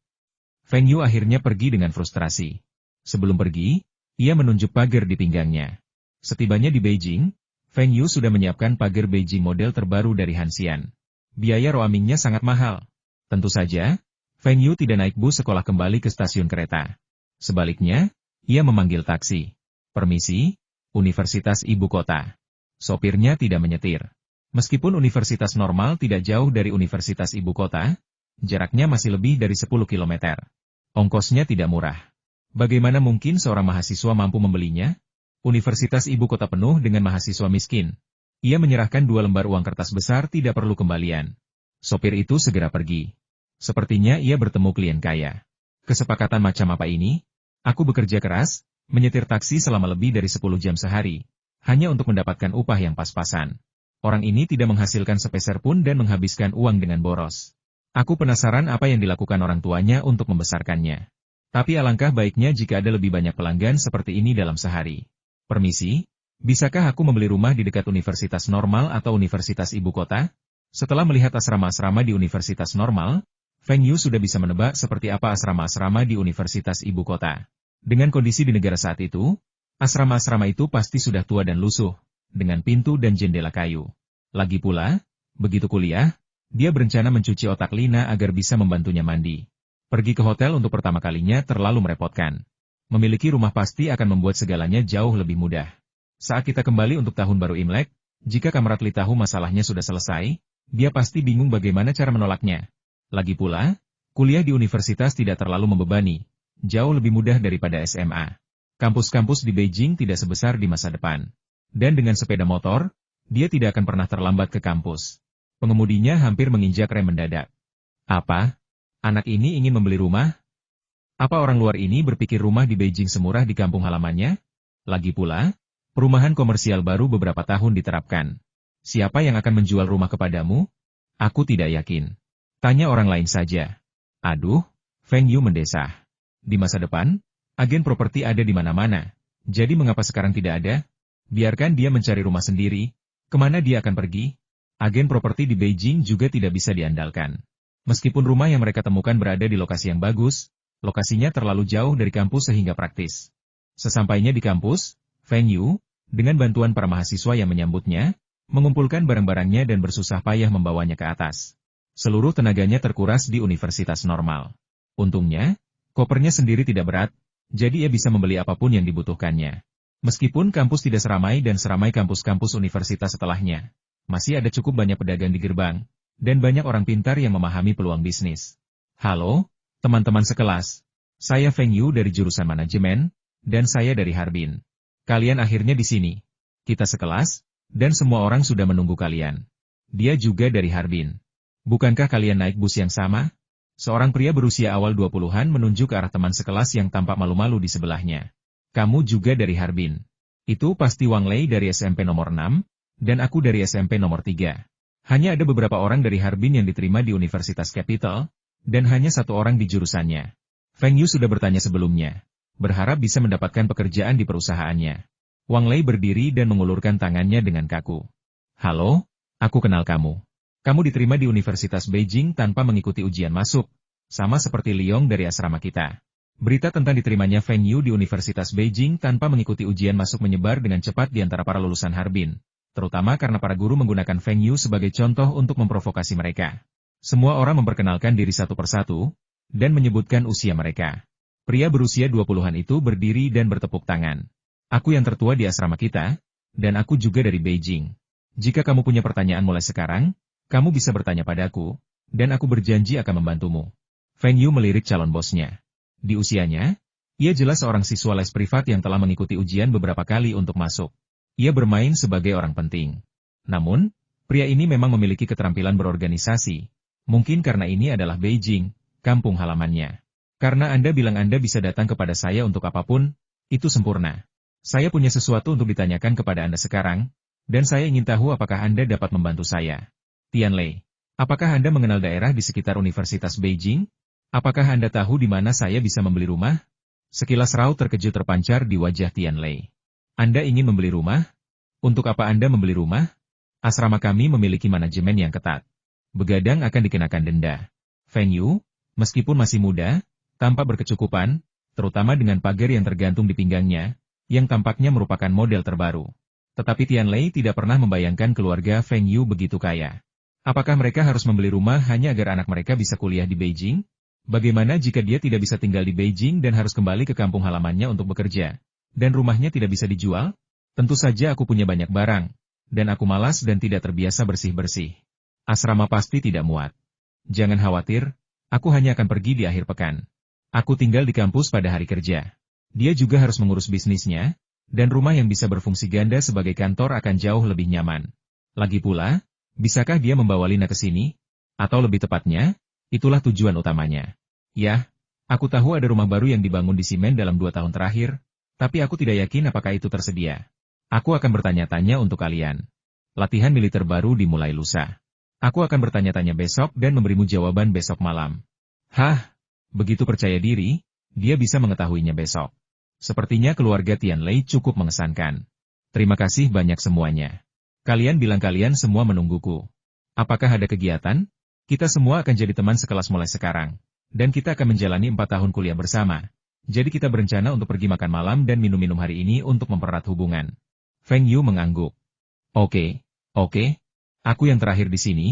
Feng Yu akhirnya pergi dengan frustrasi. Sebelum pergi, ia menunjuk pagar di pinggangnya. Setibanya di Beijing, Feng Yu sudah menyiapkan pagar Beijing model terbaru dari Hanxian. Biaya roamingnya sangat mahal. Tentu saja, Feng Yu tidak naik bus sekolah kembali ke stasiun kereta. Sebaliknya, ia memanggil taksi. Permisi, Universitas Ibu Kota. Sopirnya tidak menyetir. Meskipun universitas normal tidak jauh dari Universitas Ibu Kota, jaraknya masih lebih dari 10 kilometer. Ongkosnya tidak murah. Bagaimana mungkin seorang mahasiswa mampu membelinya? Universitas Ibu Kota penuh dengan mahasiswa miskin. Ia menyerahkan 2 lembar uang kertas besar tidak perlu kembalian. Sopir itu segera pergi. Sepertinya ia bertemu klien kaya. Kesepakatan macam apa ini? Aku bekerja keras, menyetir taksi selama lebih dari 10 jam sehari, hanya untuk mendapatkan upah yang pas-pasan. Orang ini tidak menghasilkan sepeser pun dan menghabiskan uang dengan boros. Aku penasaran apa yang dilakukan orang tuanya untuk membesarkannya. Tapi alangkah baiknya jika ada lebih banyak pelanggan seperti ini dalam sehari. Permisi, bisakah aku membeli rumah di dekat Universitas Normal atau Universitas Ibu Kota? Setelah melihat asrama-asrama di Universitas Normal, Feng Yu sudah bisa menebak seperti apa asrama-asrama di Universitas Ibu Kota. Dengan kondisi di negara saat itu, asrama-asrama itu pasti sudah tua dan lusuh, dengan pintu dan jendela kayu. Lagi pula, begitu kuliah, dia berencana mencuci otak Lina agar bisa membantunya mandi. Pergi ke hotel untuk pertama kalinya terlalu merepotkan. Memiliki rumah pasti akan membuat segalanya jauh lebih mudah. Saat kita kembali untuk tahun baru Imlek, jika Kamratli tahu masalahnya sudah selesai, dia pasti bingung bagaimana cara menolaknya. Lagi pula, kuliah di universitas tidak terlalu membebani, jauh lebih mudah daripada SMA. Kampus-kampus di Beijing tidak sebesar di masa depan. Dan dengan sepeda motor, dia tidak akan pernah terlambat ke kampus. Pengemudinya hampir menginjak rem mendadak. Apa? Anak ini ingin membeli rumah? Apa orang luar ini berpikir rumah di Beijing semurah di kampung halamannya? Lagi pula, perumahan komersial baru beberapa tahun diterapkan. Siapa yang akan menjual rumah kepadamu? Aku tidak yakin. Tanya orang lain saja. Aduh, Feng Yu mendesah. Di masa depan, agen properti ada di mana-mana. Jadi mengapa sekarang tidak ada? Biarkan dia mencari rumah sendiri. Kemana dia akan pergi? Agen properti di Beijing juga tidak bisa diandalkan. Meskipun rumah yang mereka temukan berada di lokasi yang bagus, lokasinya terlalu jauh dari kampus sehingga praktis. Sesampainya di kampus, Feng Yu, dengan bantuan para mahasiswa yang menyambutnya, mengumpulkan barang-barangnya dan bersusah payah membawanya ke atas. Seluruh tenaganya terkuras di Universitas Normal. Untungnya, kopernya sendiri tidak berat, jadi ia bisa membeli apapun yang dibutuhkannya. Meskipun kampus tidak seramai dan seramai kampus-kampus universitas setelahnya, masih ada cukup banyak pedagang di gerbang, dan banyak orang pintar yang memahami peluang bisnis. Halo, teman-teman sekelas. Saya Feng Yu dari jurusan manajemen, dan saya dari Harbin. Kalian akhirnya di sini. Kita sekelas, dan semua orang sudah menunggu kalian. Dia juga dari Harbin. Bukankah kalian naik bus yang sama? Seorang pria berusia awal 20-an menunjuk ke arah teman sekelas yang tampak malu-malu di sebelahnya. Kamu juga dari Harbin. Itu pasti Wang Lei dari SMP nomor 6, dan aku dari SMP nomor 3. Hanya ada beberapa orang dari Harbin yang diterima di Universitas Capital, dan hanya satu orang di jurusannya. Feng Yu sudah bertanya sebelumnya, berharap bisa mendapatkan pekerjaan di perusahaannya. Wang Lei berdiri dan mengulurkan tangannya dengan kaku. Halo, aku kenal kamu. Kamu diterima di Universitas Beijing tanpa mengikuti ujian masuk, sama seperti Liong dari asrama kita. Berita tentang diterimanya Feng Yu di Universitas Beijing tanpa mengikuti ujian masuk menyebar dengan cepat di antara para lulusan Harbin, terutama karena para guru menggunakan Feng Yu sebagai contoh untuk memprovokasi mereka. Semua orang memperkenalkan diri satu persatu, dan menyebutkan usia mereka. Pria berusia 20-an itu berdiri dan bertepuk tangan. Aku yang tertua di asrama kita, dan aku juga dari Beijing. Jika kamu punya pertanyaan mulai sekarang, kamu bisa bertanya padaku, dan aku berjanji akan membantumu. Feng Yu melirik calon bosnya. Di usianya, ia jelas seorang siswa les privat yang telah mengikuti ujian beberapa kali untuk masuk. Ia bermain sebagai orang penting. Namun, pria ini memang memiliki keterampilan berorganisasi. Mungkin karena ini adalah Beijing, kampung halamannya. Karena Anda bilang Anda bisa datang kepada saya untuk apapun, itu sempurna. Saya punya sesuatu untuk ditanyakan kepada Anda sekarang, dan saya ingin tahu apakah Anda dapat membantu saya. Tianlei, apakah Anda mengenal daerah di sekitar Universitas Beijing? Apakah Anda tahu di mana saya bisa membeli rumah? Sekilas raut terkejut terpancar di wajah Tianlei. Anda ingin membeli rumah? Untuk apa Anda membeli rumah? Asrama kami memiliki manajemen yang ketat. Begadang akan dikenakan denda. Feng Yu, meskipun masih muda, tampak berkecukupan, terutama dengan pagar yang tergantung di pinggangnya, yang tampaknya merupakan model terbaru. Tetapi Tianlei tidak pernah membayangkan keluarga Feng Yu begitu kaya. Apakah mereka harus membeli rumah hanya agar anak mereka bisa kuliah di Beijing? Bagaimana jika dia tidak bisa tinggal di Beijing dan harus kembali ke kampung halamannya untuk bekerja? Dan rumahnya tidak bisa dijual? Tentu saja aku punya banyak barang. Dan aku malas dan tidak terbiasa bersih-bersih. Asrama pasti tidak muat. Jangan khawatir, aku hanya akan pergi di akhir pekan. Aku tinggal di kampus pada hari kerja. Dia juga harus mengurus bisnisnya, dan rumah yang bisa berfungsi ganda sebagai kantor akan jauh lebih nyaman. Lagi pula, bisakah dia membawa Lina ke sini? Atau lebih tepatnya, itulah tujuan utamanya. Yah, aku tahu ada rumah baru yang dibangun di Simen dalam 2 tahun terakhir, tapi aku tidak yakin apakah itu tersedia. Aku akan bertanya-tanya untuk kalian. Latihan militer baru dimulai lusa. Aku akan bertanya-tanya besok dan memberimu jawaban besok malam. Hah, begitu percaya diri, dia bisa mengetahuinya besok. Sepertinya keluarga Tian Lei cukup mengesankan. Terima kasih banyak semuanya. Kalian bilang kalian semua menungguku. Apakah ada kegiatan? Kita semua akan jadi teman sekelas mulai sekarang. Dan kita akan menjalani 4 tahun kuliah bersama. Jadi kita berencana untuk pergi makan malam dan minum-minum hari ini untuk mempererat hubungan. Feng Yu mengangguk. Oke. Aku yang terakhir di sini,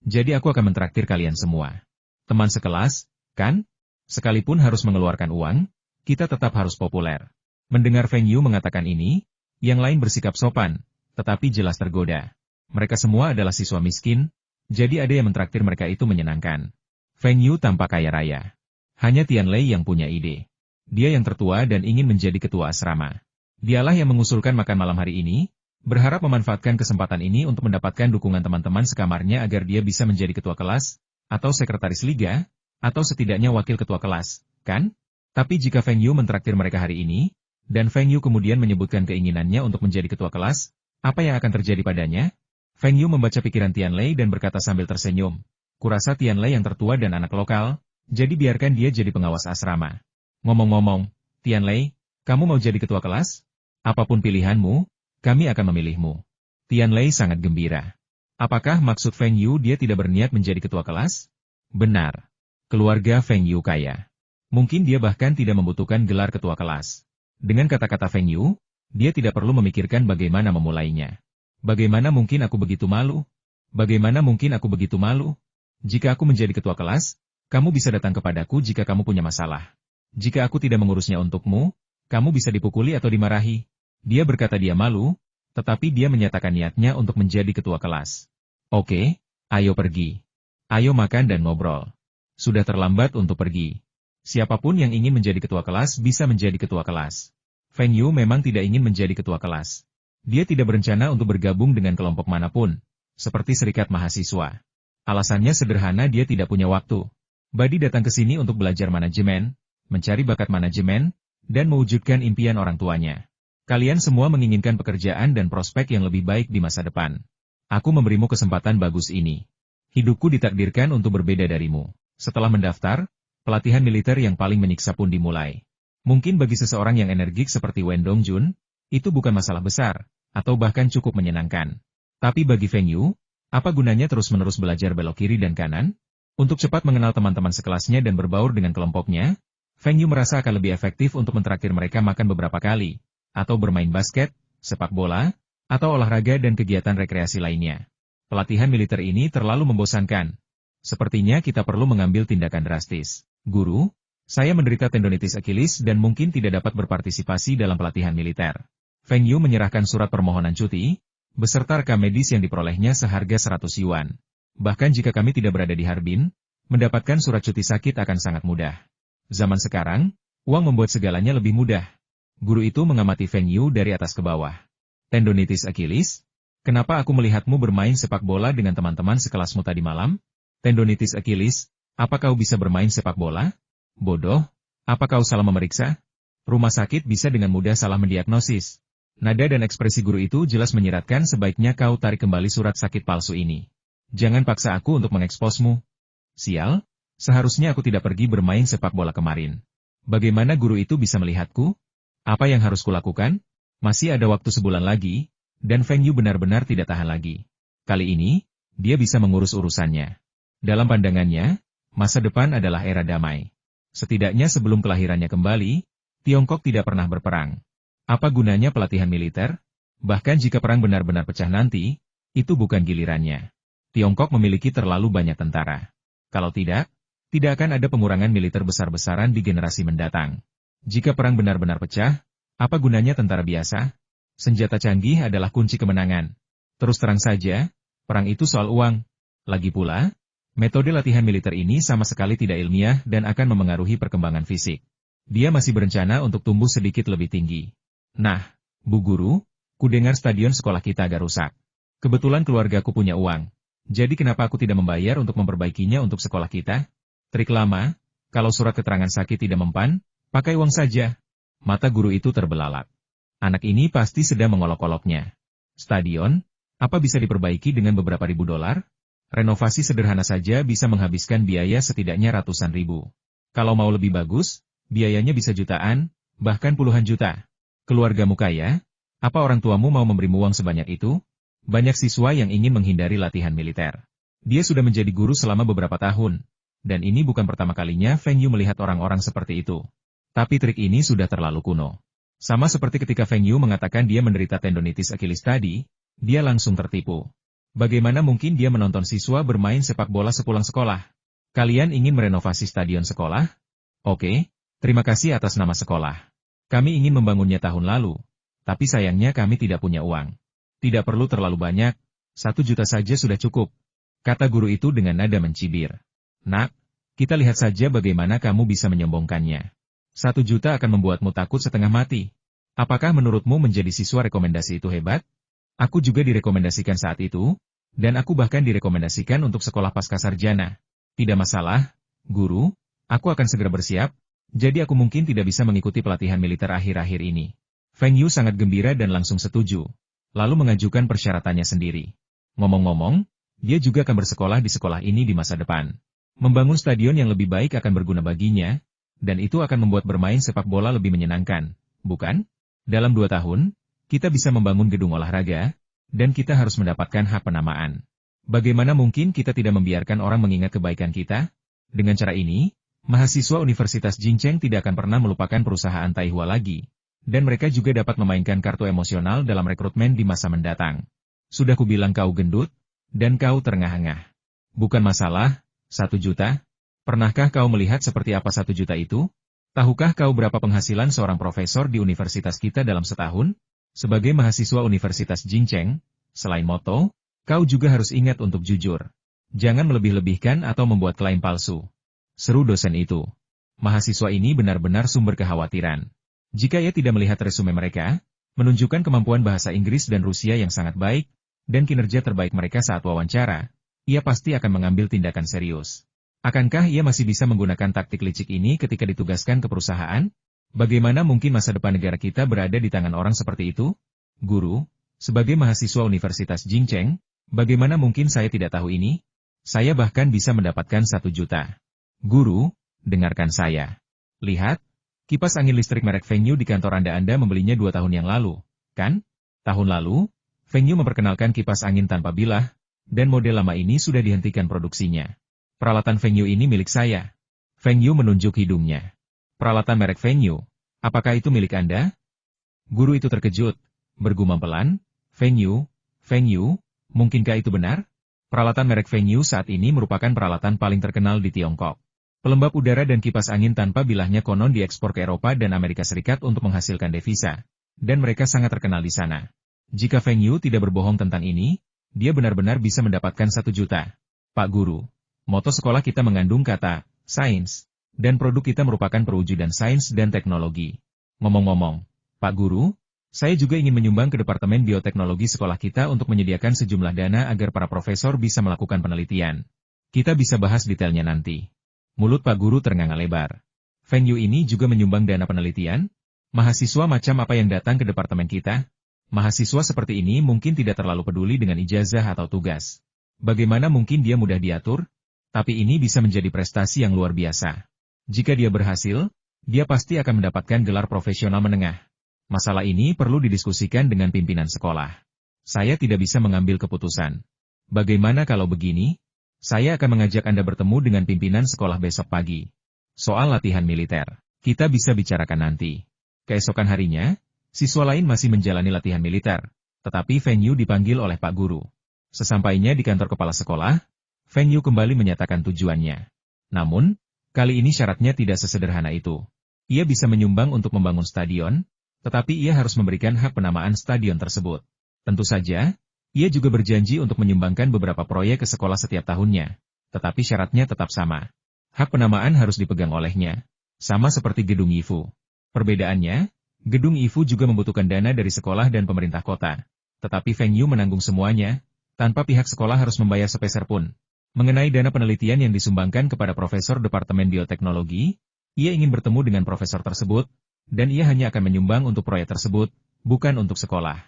jadi aku akan mentraktir kalian semua. Teman sekelas, kan? Sekalipun harus mengeluarkan uang, kita tetap harus populer. Mendengar Feng Yu mengatakan ini, yang lain bersikap sopan, tetapi jelas tergoda. Mereka semua adalah siswa miskin, jadi ada yang mentraktir mereka itu menyenangkan. Feng Yu tampak kaya raya. Hanya Tian Lei yang punya ide. Dia yang tertua dan ingin menjadi ketua asrama. Dialah yang mengusulkan makan malam hari ini, berharap memanfaatkan kesempatan ini untuk mendapatkan dukungan teman-teman sekamarnya agar dia bisa menjadi ketua kelas, atau sekretaris liga, atau setidaknya wakil ketua kelas, kan? Tapi jika Feng Yu mentraktir mereka hari ini, dan Feng Yu kemudian menyebutkan keinginannya untuk menjadi ketua kelas, apa yang akan terjadi padanya? Feng Yu membaca pikiran Tian Lei dan berkata sambil tersenyum, kurasa Tian Lei yang tertua dan anak lokal, jadi biarkan dia jadi pengawas asrama. Ngomong-ngomong, Tian Lei, kamu mau jadi ketua kelas? Apapun pilihanmu, kami akan memilihmu. Tian Lei sangat gembira. Apakah maksud Feng Yu dia tidak berniat menjadi ketua kelas? Benar. Keluarga Feng Yu kaya. Mungkin dia bahkan tidak membutuhkan gelar ketua kelas. Dengan kata-kata Feng Yu, dia tidak perlu memikirkan bagaimana memulainya. Bagaimana mungkin aku begitu malu? Bagaimana mungkin aku begitu malu? Jika aku menjadi ketua kelas, kamu bisa datang kepadaku jika kamu punya masalah. Jika aku tidak mengurusnya untukmu, kamu bisa dipukuli atau dimarahi. Dia berkata dia malu, tetapi dia menyatakan niatnya untuk menjadi ketua kelas. Oke, ayo pergi. Ayo makan dan ngobrol. Sudah terlambat untuk pergi. Siapapun yang ingin menjadi ketua kelas bisa menjadi ketua kelas. Feng Yu memang tidak ingin menjadi ketua kelas. Dia tidak berencana untuk bergabung dengan kelompok manapun, seperti serikat mahasiswa. Alasannya sederhana, dia tidak punya waktu. Badi datang ke sini untuk belajar manajemen, mencari bakat manajemen, dan mewujudkan impian orang tuanya. Kalian semua menginginkan pekerjaan dan prospek yang lebih baik di masa depan. Aku memberimu kesempatan bagus ini. Hidupku ditakdirkan untuk berbeda darimu. Setelah mendaftar, pelatihan militer yang paling menyiksa pun dimulai. Mungkin bagi seseorang yang energik seperti Wen Dongjun, itu bukan masalah besar, atau bahkan cukup menyenangkan. Tapi bagi Feng Yu, apa gunanya terus-menerus belajar belok kiri dan kanan? Untuk cepat mengenal teman-teman sekelasnya dan berbaur dengan kelompoknya, Feng Yu merasa akan lebih efektif untuk mentraktir mereka makan beberapa kali, atau bermain basket, sepak bola, atau olahraga dan kegiatan rekreasi lainnya. Pelatihan militer ini terlalu membosankan. Sepertinya kita perlu mengambil tindakan drastis. Guru, saya menderita tendonitis Achilles dan mungkin tidak dapat berpartisipasi dalam pelatihan militer. Feng Yu menyerahkan surat permohonan cuti, beserta rekam medis yang diperolehnya seharga 100 yuan. Bahkan jika kami tidak berada di Harbin, mendapatkan surat cuti sakit akan sangat mudah. Zaman sekarang, uang membuat segalanya lebih mudah. Guru itu mengamati Feng Yu dari atas ke bawah. Tendonitis Achilles? Kenapa aku melihatmu bermain sepak bola dengan teman-teman sekelasmu tadi malam? Tendonitis Achilles, apa kau bisa bermain sepak bola? Bodoh, apa kau salah memeriksa? Rumah sakit bisa dengan mudah salah mendiagnosis. Nada dan ekspresi guru itu jelas menyiratkan sebaiknya kau tarik kembali surat sakit palsu ini. Jangan paksa aku untuk mengeksposmu. Sial, seharusnya aku tidak pergi bermain sepak bola kemarin. Bagaimana guru itu bisa melihatku? Apa yang harus kulakukan? Masih ada waktu sebulan lagi, dan Feng Yu benar-benar tidak tahan lagi. Kali ini, dia bisa mengurus urusannya. Dalam pandangannya, masa depan adalah era damai. Setidaknya sebelum kelahirannya kembali, Tiongkok tidak pernah berperang. Apa gunanya pelatihan militer? Bahkan jika perang benar-benar pecah nanti, itu bukan gilirannya. Tiongkok memiliki terlalu banyak tentara. Kalau tidak akan ada pengurangan militer besar-besaran di generasi mendatang. Jika perang benar-benar pecah, apa gunanya tentara biasa? Senjata canggih adalah kunci kemenangan. Terus terang saja, perang itu soal uang. Lagi pula, metode latihan militer ini sama sekali tidak ilmiah dan akan memengaruhi perkembangan fisik. Dia masih berencana untuk tumbuh sedikit lebih tinggi. Nah, Bu Guru, ku dengar stadion sekolah kita agak rusak. Kebetulan keluargaku punya uang. Jadi kenapa aku tidak membayar untuk memperbaikinya untuk sekolah kita? Trik lama, kalau surat keterangan sakit tidak mempan, pakai uang saja. Mata guru itu terbelalak. Anak ini pasti sedang mengolok-oloknya. Stadion, apa bisa diperbaiki dengan beberapa ribu dolar? Renovasi sederhana saja bisa menghabiskan biaya setidaknya ratusan ribu. Kalau mau lebih bagus, biayanya bisa jutaan, bahkan puluhan juta. Keluargamu kaya? Apa orang tuamu mau memberimu uang sebanyak itu? Banyak siswa yang ingin menghindari latihan militer. Dia sudah menjadi guru selama beberapa tahun. Dan ini bukan pertama kalinya Feng Yu melihat orang-orang seperti itu. Tapi trik ini sudah terlalu kuno. Sama seperti ketika Feng Yu mengatakan dia menderita tendonitis Achilles tadi, dia langsung tertipu. Bagaimana mungkin dia menonton siswa bermain sepak bola sepulang sekolah? Kalian ingin merenovasi stadion sekolah? Oke, terima kasih atas nama sekolah. Kami ingin membangunnya tahun lalu. Tapi sayangnya kami tidak punya uang. Tidak perlu terlalu banyak, 1 juta saja sudah cukup. Kata guru itu dengan nada mencibir. Nak, kita lihat saja bagaimana kamu bisa menyombongkannya. 1 juta akan membuatmu takut setengah mati. Apakah menurutmu menjadi siswa rekomendasi itu hebat? Aku juga direkomendasikan saat itu, dan aku bahkan direkomendasikan untuk sekolah pasca sarjana. Tidak masalah, guru, aku akan segera bersiap, jadi aku mungkin tidak bisa mengikuti pelatihan militer akhir-akhir ini. Feng Yu sangat gembira dan langsung setuju. Lalu mengajukan persyaratannya sendiri. Ngomong-ngomong, dia juga akan bersekolah di sekolah ini di masa depan. Membangun stadion yang lebih baik akan berguna baginya, dan itu akan membuat bermain sepak bola lebih menyenangkan, bukan? Dalam 2 tahun, kita bisa membangun gedung olahraga, dan kita harus mendapatkan hak penamaan. Bagaimana mungkin kita tidak membiarkan orang mengingat kebaikan kita? Dengan cara ini, mahasiswa Universitas Jingcheng tidak akan pernah melupakan perusahaan Taihua lagi. Dan mereka juga dapat memainkan kartu emosional dalam rekrutmen di masa mendatang. Sudah kubilang kau gendut, dan kau terengah-engah. Bukan masalah, 1 juta? Pernahkah kau melihat seperti apa 1 juta itu? Tahukah kau berapa penghasilan seorang profesor di universitas kita dalam setahun? Sebagai mahasiswa Universitas Jingcheng, selain moto, kau juga harus ingat untuk jujur. Jangan melebih-lebihkan atau membuat klaim palsu. Seru dosen itu. Mahasiswa ini benar-benar sumber kekhawatiran. Jika ia tidak melihat resume mereka, menunjukkan kemampuan bahasa Inggris dan Rusia yang sangat baik, dan kinerja terbaik mereka saat wawancara, ia pasti akan mengambil tindakan serius. Akankah ia masih bisa menggunakan taktik licik ini ketika ditugaskan ke perusahaan? Bagaimana mungkin masa depan negara kita berada di tangan orang seperti itu? Guru, sebagai mahasiswa Universitas Jingcheng, bagaimana mungkin saya tidak tahu ini? Saya bahkan bisa mendapatkan 1 juta. Guru, dengarkan saya. Lihat. Kipas angin listrik merek Feng Yu di kantor Anda membelinya 2 tahun yang lalu, kan? Tahun lalu, Feng Yu memperkenalkan kipas angin tanpa bilah, dan model lama ini sudah dihentikan produksinya. Peralatan Feng Yu ini milik saya. Feng Yu menunjuk hidungnya. Peralatan merek Feng Yu, apakah itu milik Anda? Guru itu terkejut, bergumam pelan, Feng Yu, mungkinkah itu benar? Peralatan merek Feng Yu saat ini merupakan peralatan paling terkenal di Tiongkok. Pelembab udara dan kipas angin tanpa bilahnya konon diekspor ke Eropa dan Amerika Serikat untuk menghasilkan devisa, dan mereka sangat terkenal di sana. Jika Feng Yu tidak berbohong tentang ini, dia benar-benar bisa mendapatkan 1 juta. Pak Guru, moto sekolah kita mengandung kata, sains, dan produk kita merupakan perwujudan sains dan teknologi. Ngomong-ngomong, Pak Guru, saya juga ingin menyumbang ke Departemen Bioteknologi sekolah kita untuk menyediakan sejumlah dana agar para profesor bisa melakukan penelitian. Kita bisa bahas detailnya nanti. Mulut Pak Guru ternganga lebar. Feng Yu ini juga menyumbang dana penelitian? Mahasiswa macam apa yang datang ke departemen kita? Mahasiswa seperti ini mungkin tidak terlalu peduli dengan ijazah atau tugas. Bagaimana mungkin dia mudah diatur? Tapi ini bisa menjadi prestasi yang luar biasa. Jika dia berhasil, dia pasti akan mendapatkan gelar profesional menengah. Masalah ini perlu didiskusikan dengan pimpinan sekolah. Saya tidak bisa mengambil keputusan. Bagaimana kalau begini? Saya akan mengajak Anda bertemu dengan pimpinan sekolah besok pagi. Soal latihan militer, kita bisa bicarakan nanti. Keesokan harinya, siswa lain masih menjalani latihan militer, tetapi Feng Yu dipanggil oleh Pak Guru. Sesampainya di kantor kepala sekolah, Feng Yu kembali menyatakan tujuannya. Namun, kali ini syaratnya tidak sesederhana itu. Ia bisa menyumbang untuk membangun stadion, tetapi ia harus memberikan hak penamaan stadion tersebut. Tentu saja, ia juga berjanji untuk menyumbangkan beberapa proyek ke sekolah setiap tahunnya, tetapi syaratnya tetap sama. Hak penamaan harus dipegang olehnya, sama seperti gedung Yifu. Perbedaannya, gedung Yifu juga membutuhkan dana dari sekolah dan pemerintah kota. Tetapi Feng Yu menanggung semuanya, tanpa pihak sekolah harus membayar sepeser pun. Mengenai dana penelitian yang disumbangkan kepada Profesor Departemen Bioteknologi, ia ingin bertemu dengan profesor tersebut, dan ia hanya akan menyumbang untuk proyek tersebut, bukan untuk sekolah.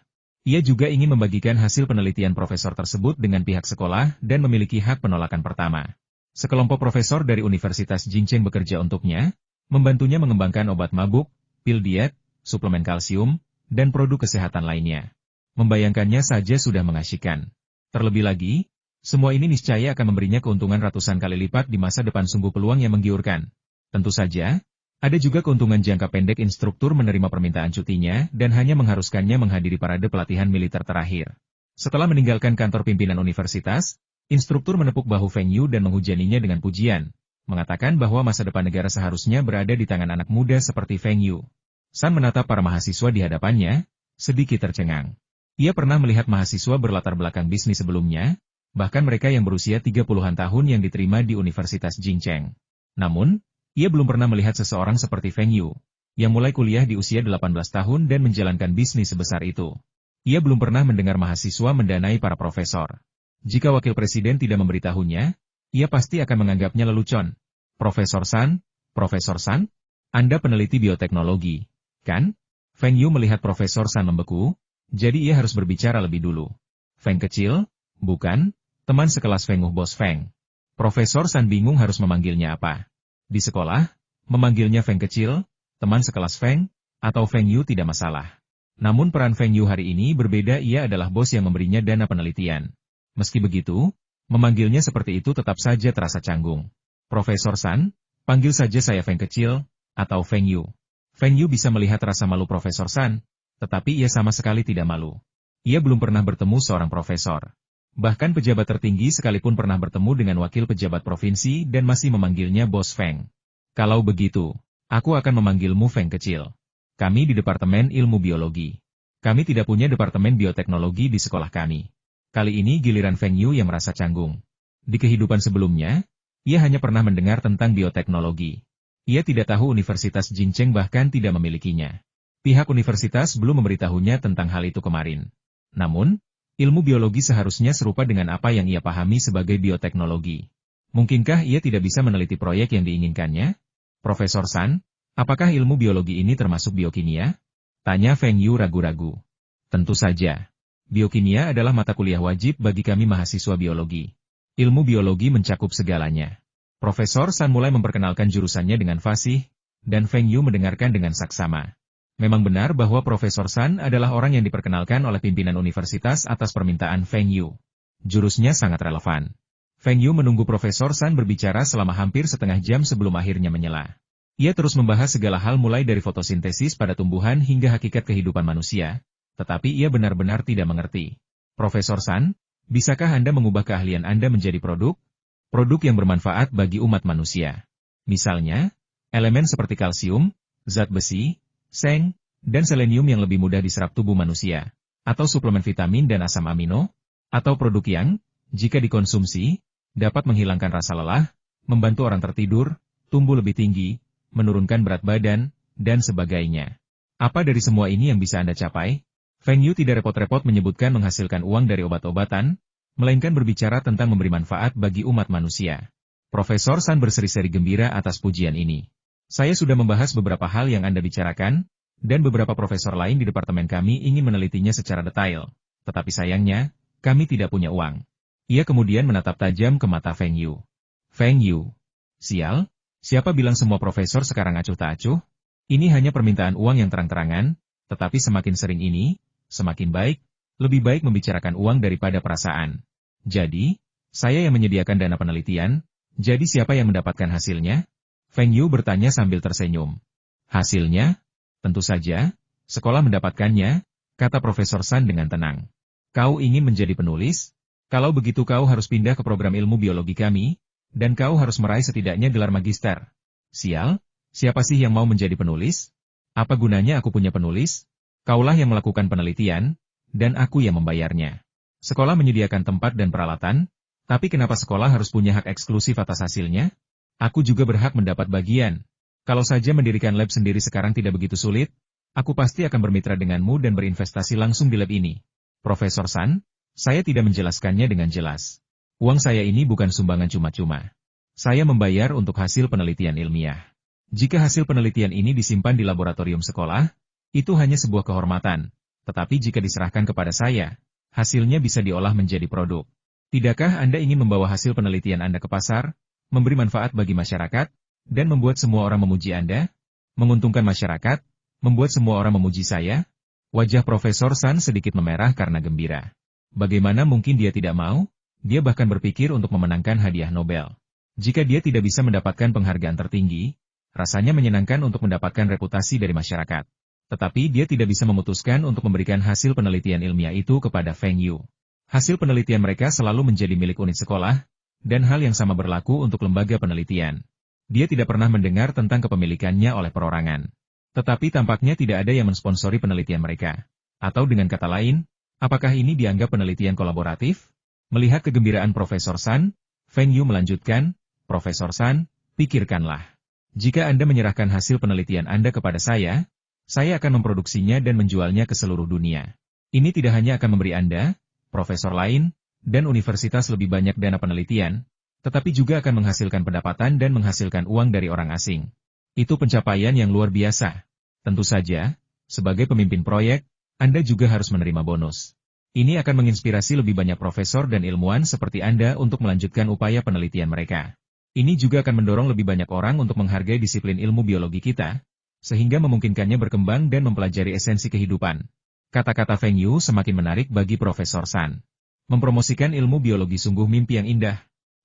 Ia juga ingin membagikan hasil penelitian profesor tersebut dengan pihak sekolah dan memiliki hak penolakan pertama. Sekelompok profesor dari Universitas Jingcheng bekerja untuknya, membantunya mengembangkan obat mabuk, pil diet, suplemen kalsium, dan produk kesehatan lainnya. Membayangkannya saja sudah mengasyikkan. Terlebih lagi, semua ini niscaya akan memberinya keuntungan ratusan kali lipat di masa depan, sungguh peluang yang menggiurkan. Tentu saja, ada juga keuntungan jangka pendek. Instruktur menerima permintaan cutinya dan hanya mengharuskannya menghadiri parade pelatihan militer terakhir. Setelah meninggalkan kantor pimpinan universitas, instruktur menepuk bahu Feng Yu dan menghujaninya dengan pujian, mengatakan bahwa masa depan negara seharusnya berada di tangan anak muda seperti Feng Yu. San menatap para mahasiswa di hadapannya, sedikit tercengang. Ia pernah melihat mahasiswa berlatar belakang bisnis sebelumnya, bahkan mereka yang berusia 30-an tahun yang diterima di Universitas Jingcheng. Namun, ia belum pernah melihat seseorang seperti Feng Yu, yang mulai kuliah di usia 18 tahun dan menjalankan bisnis sebesar itu. Ia belum pernah mendengar mahasiswa mendanai para profesor. Jika wakil presiden tidak memberitahunya, ia pasti akan menganggapnya lelucon. Profesor San, Anda peneliti bioteknologi, kan? Feng Yu melihat Profesor San membeku, jadi ia harus berbicara lebih dulu. Feng kecil, bukan, teman sekelas Feng Bos Feng. Profesor San bingung harus memanggilnya apa. Di sekolah, memanggilnya Feng kecil, teman sekelas Feng, atau Feng Yu tidak masalah. Namun peran Feng Yu hari ini berbeda, ia adalah bos yang memberinya dana penelitian. Meski begitu, memanggilnya seperti itu tetap saja terasa canggung. Profesor San, panggil saja saya Feng kecil, atau Feng Yu. Feng Yu bisa melihat rasa malu Profesor San, tetapi ia sama sekali tidak malu. Ia belum pernah bertemu seorang profesor. Bahkan pejabat tertinggi sekalipun pernah bertemu dengan wakil pejabat provinsi dan masih memanggilnya Bos Feng. Kalau begitu, aku akan memanggilmu Feng kecil. Kami di Departemen Ilmu Biologi. Kami tidak punya Departemen Bioteknologi di sekolah kami. Kali ini giliran Feng Yu yang merasa canggung. Di kehidupan sebelumnya, ia hanya pernah mendengar tentang bioteknologi. Ia tidak tahu Universitas Jingcheng bahkan tidak memilikinya. Pihak universitas belum memberitahunya tentang hal itu kemarin. Namun, ilmu biologi seharusnya serupa dengan apa yang ia pahami sebagai bioteknologi. Mungkinkah ia tidak bisa meneliti proyek yang diinginkannya? Profesor San, apakah ilmu biologi ini termasuk biokimia? Tanya Feng Yu ragu-ragu. Tentu saja. Biokimia adalah mata kuliah wajib bagi kami mahasiswa biologi. Ilmu biologi mencakup segalanya. Profesor San mulai memperkenalkan jurusannya dengan fasih, dan Feng Yu mendengarkan dengan saksama. Memang benar bahwa Profesor San adalah orang yang diperkenalkan oleh pimpinan universitas atas permintaan Feng Yu. Jurusnya sangat relevan. Feng Yu menunggu Profesor San berbicara selama hampir setengah jam sebelum akhirnya menyela. Ia terus membahas segala hal mulai dari fotosintesis pada tumbuhan hingga hakikat kehidupan manusia, tetapi ia benar-benar tidak mengerti. Profesor San, bisakah Anda mengubah keahlian Anda menjadi produk? Produk yang bermanfaat bagi umat manusia. Misalnya, elemen seperti kalsium, zat besi, seng, dan selenium yang lebih mudah diserap tubuh manusia, atau suplemen vitamin dan asam amino, atau produk yang, jika dikonsumsi, dapat menghilangkan rasa lelah, membantu orang tertidur, tumbuh lebih tinggi, menurunkan berat badan, dan sebagainya. Apa dari semua ini yang bisa Anda capai? Feng Yu tidak repot-repot menyebutkan menghasilkan uang dari obat-obatan, melainkan berbicara tentang memberi manfaat bagi umat manusia. Profesor San berseri-seri gembira atas pujian ini. Saya sudah membahas beberapa hal yang Anda bicarakan, dan beberapa profesor lain di departemen kami ingin menelitinya secara detail. Tetapi sayangnya, kami tidak punya uang. Ia kemudian menatap tajam ke mata Feng Yu. Feng Yu. Sial, siapa bilang semua profesor sekarang acuh tak acuh? Ini hanya permintaan uang yang terang-terangan, tetapi semakin sering ini, semakin baik, lebih baik membicarakan uang daripada perasaan. Jadi, saya yang menyediakan dana penelitian, jadi siapa yang mendapatkan hasilnya? Feng Yu bertanya sambil tersenyum. Hasilnya? Tentu saja, sekolah mendapatkannya, kata Profesor San dengan tenang. Kau ingin menjadi penulis? Kalau begitu kau harus pindah ke program ilmu biologi kami, dan kau harus meraih setidaknya gelar magister. Sial, siapa sih yang mau menjadi penulis? Apa gunanya aku punya penulis? Kaulah yang melakukan penelitian, dan aku yang membayarnya. Sekolah menyediakan tempat dan peralatan, tapi kenapa sekolah harus punya hak eksklusif atas hasilnya? Aku juga berhak mendapat bagian. Kalau saja mendirikan lab sendiri sekarang tidak begitu sulit, aku pasti akan bermitra denganmu dan berinvestasi langsung di lab ini. Profesor San, saya tidak menjelaskannya dengan jelas. Uang saya ini bukan sumbangan cuma-cuma. Saya membayar untuk hasil penelitian ilmiah. Jika hasil penelitian ini disimpan di laboratorium sekolah, itu hanya sebuah kehormatan. Tetapi jika diserahkan kepada saya, hasilnya bisa diolah menjadi produk. Tidakkah Anda ingin membawa hasil penelitian Anda ke pasar, memberi manfaat bagi masyarakat, dan membuat semua orang memuji Anda? Menguntungkan masyarakat, membuat semua orang memuji saya? Wajah Profesor San sedikit memerah karena gembira. Bagaimana mungkin dia tidak mau? Dia bahkan berpikir untuk memenangkan hadiah Nobel. Jika dia tidak bisa mendapatkan penghargaan tertinggi, rasanya menyenangkan untuk mendapatkan reputasi dari masyarakat. Tetapi dia tidak bisa memutuskan untuk memberikan hasil penelitian ilmiah itu kepada Feng Yu. Hasil penelitian mereka selalu menjadi milik unit sekolah, dan hal yang sama berlaku untuk lembaga penelitian. Dia tidak pernah mendengar tentang kepemilikannya oleh perorangan. Tetapi tampaknya tidak ada yang mensponsori penelitian mereka. Atau dengan kata lain, apakah ini dianggap penelitian kolaboratif? Melihat kegembiraan Profesor San, Feng Yu melanjutkan, Profesor San, pikirkanlah. Jika Anda menyerahkan hasil penelitian Anda kepada saya akan memproduksinya dan menjualnya ke seluruh dunia. Ini tidak hanya akan memberi Anda, profesor lain, dan universitas lebih banyak dana penelitian, tetapi juga akan menghasilkan pendapatan dan menghasilkan uang dari orang asing. Itu pencapaian yang luar biasa. Tentu saja, sebagai pemimpin proyek, Anda juga harus menerima bonus. Ini akan menginspirasi lebih banyak profesor dan ilmuwan seperti Anda untuk melanjutkan upaya penelitian mereka. Ini juga akan mendorong lebih banyak orang untuk menghargai disiplin ilmu biologi kita, sehingga memungkinkannya berkembang dan mempelajari esensi kehidupan. Kata-kata Feng Yu semakin menarik bagi Profesor San. Mempromosikan ilmu biologi sungguh mimpi yang indah.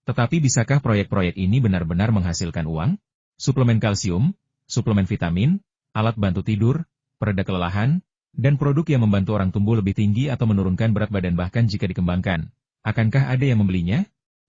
Tetapi bisakah proyek-proyek ini benar-benar menghasilkan uang? Suplemen kalsium, suplemen vitamin, alat bantu tidur, pereda kelelahan, dan produk yang membantu orang tumbuh lebih tinggi atau menurunkan berat badan bahkan jika dikembangkan. Akankah ada yang membelinya?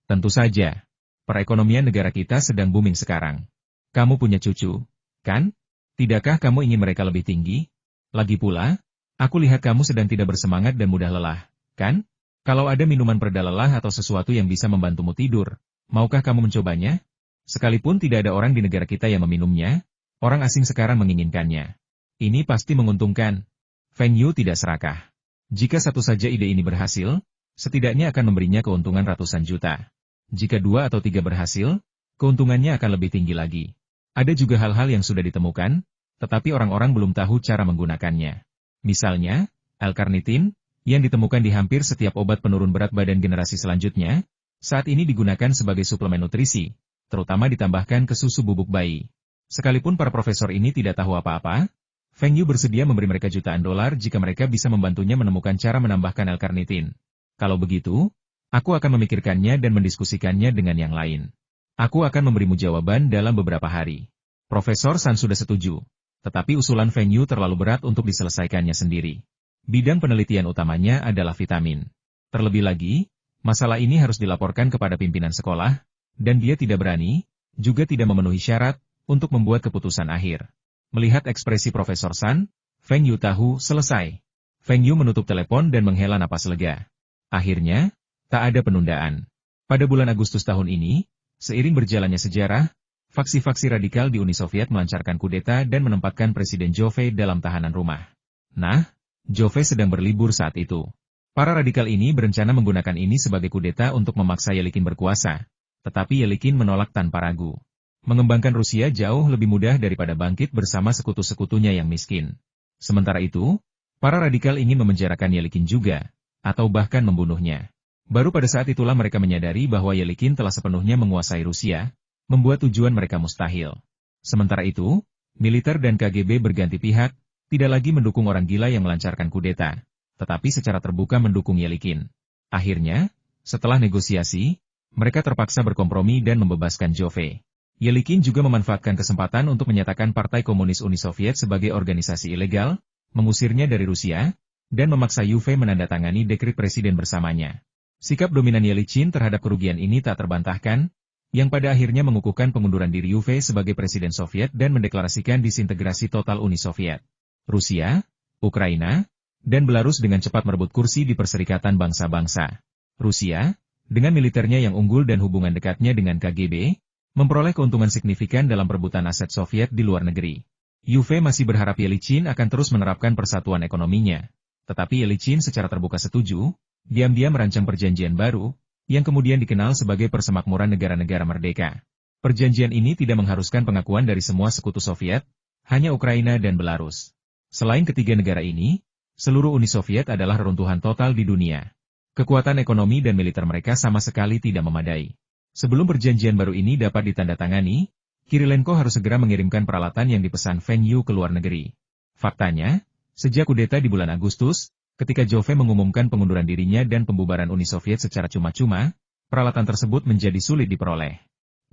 Tentu saja. Perekonomian negara kita sedang booming sekarang. Kamu punya cucu, kan? Tidakkah kamu ingin mereka lebih tinggi? Lagi pula, aku lihat kamu sedang tidak bersemangat dan mudah lelah, kan? Kalau ada minuman pereda lelah atau sesuatu yang bisa membantumu tidur, maukah kamu mencobanya? Sekalipun tidak ada orang di negara kita yang meminumnya, orang asing sekarang menginginkannya. Ini pasti menguntungkan. Feng Yu tidak serakah. Jika satu saja ide ini berhasil, setidaknya akan memberinya keuntungan ratusan juta. Jika 2 atau 3 berhasil, keuntungannya akan lebih tinggi lagi. Ada juga hal-hal yang sudah ditemukan, tetapi orang-orang belum tahu cara menggunakannya. Misalnya, L-carnitin, yang ditemukan di hampir setiap obat penurun berat badan generasi selanjutnya, saat ini digunakan sebagai suplemen nutrisi, terutama ditambahkan ke susu bubuk bayi. Sekalipun para profesor ini tidak tahu apa-apa, Feng Yu bersedia memberi mereka jutaan dolar jika mereka bisa membantunya menemukan cara menambahkan L-carnitin. Kalau begitu, aku akan memikirkannya dan mendiskusikannya dengan yang lain. Aku akan memberimu jawaban dalam beberapa hari. Profesor San sudah setuju, tetapi usulan Feng Yu terlalu berat untuk diselesaikannya sendiri. Bidang penelitian utamanya adalah vitamin. Terlebih lagi, masalah ini harus dilaporkan kepada pimpinan sekolah, dan dia tidak berani, juga tidak memenuhi syarat, untuk membuat keputusan akhir. Melihat ekspresi Profesor San, Feng Yu tahu selesai. Feng Yu menutup telepon dan menghela napas lega. Akhirnya, tak ada penundaan. Pada bulan Agustus tahun ini, seiring berjalannya sejarah, faksi-faksi radikal di Uni Soviet melancarkan kudeta dan menempatkan Presiden Jove dalam tahanan rumah. Nah, Jove sedang berlibur saat itu. Para radikal ini berencana menggunakan ini sebagai kudeta untuk memaksa Yeltsin berkuasa. Tetapi Yeltsin menolak tanpa ragu. Mengembangkan Rusia jauh lebih mudah daripada bangkit bersama sekutu-sekutunya yang miskin. Sementara itu, para radikal ingin memenjarakan Yeltsin juga, atau bahkan membunuhnya. Baru pada saat itulah mereka menyadari bahwa Yeltsin telah sepenuhnya menguasai Rusia, membuat tujuan mereka mustahil. Sementara itu, militer dan KGB berganti pihak, tidak lagi mendukung orang gila yang melancarkan kudeta, tetapi secara terbuka mendukung Yeltsin. Akhirnya, setelah negosiasi, mereka terpaksa berkompromi dan membebaskan Jove. Yeltsin juga memanfaatkan kesempatan untuk menyatakan Partai Komunis Uni Soviet sebagai organisasi ilegal, mengusirnya dari Rusia, dan memaksa Juve menandatangani dekret presiden bersamanya. Sikap dominan Yeltsin terhadap kerugian ini tak terbantahkan, yang pada akhirnya mengukuhkan pengunduran diri Juve sebagai Presiden Soviet dan mendeklarasikan disintegrasi total Uni Soviet. Rusia, Ukraina, dan Belarus dengan cepat merebut kursi di Perserikatan Bangsa-Bangsa. Rusia, dengan militernya yang unggul dan hubungan dekatnya dengan KGB, memperoleh keuntungan signifikan dalam perebutan aset Soviet di luar negeri. Juve masih berharap Yeltsin akan terus menerapkan persatuan ekonominya. Tetapi Yeltsin secara terbuka setuju, diam-diam merancang perjanjian baru, yang kemudian dikenal sebagai Persemakmuran Negara-Negara Merdeka. Perjanjian ini tidak mengharuskan pengakuan dari semua sekutu Soviet, hanya Ukraina dan Belarus. Selain ketiga negara ini, seluruh Uni Soviet adalah reruntuhan total di dunia. Kekuatan ekonomi dan militer mereka sama sekali tidak memadai. Sebelum perjanjian baru ini dapat ditandatangani, Kirilenko harus segera mengirimkan peralatan yang dipesan Feng Yu ke luar negeri. Faktanya, sejak kudeta di bulan Agustus, ketika Jove mengumumkan pengunduran dirinya dan pembubaran Uni Soviet secara cuma-cuma, peralatan tersebut menjadi sulit diperoleh.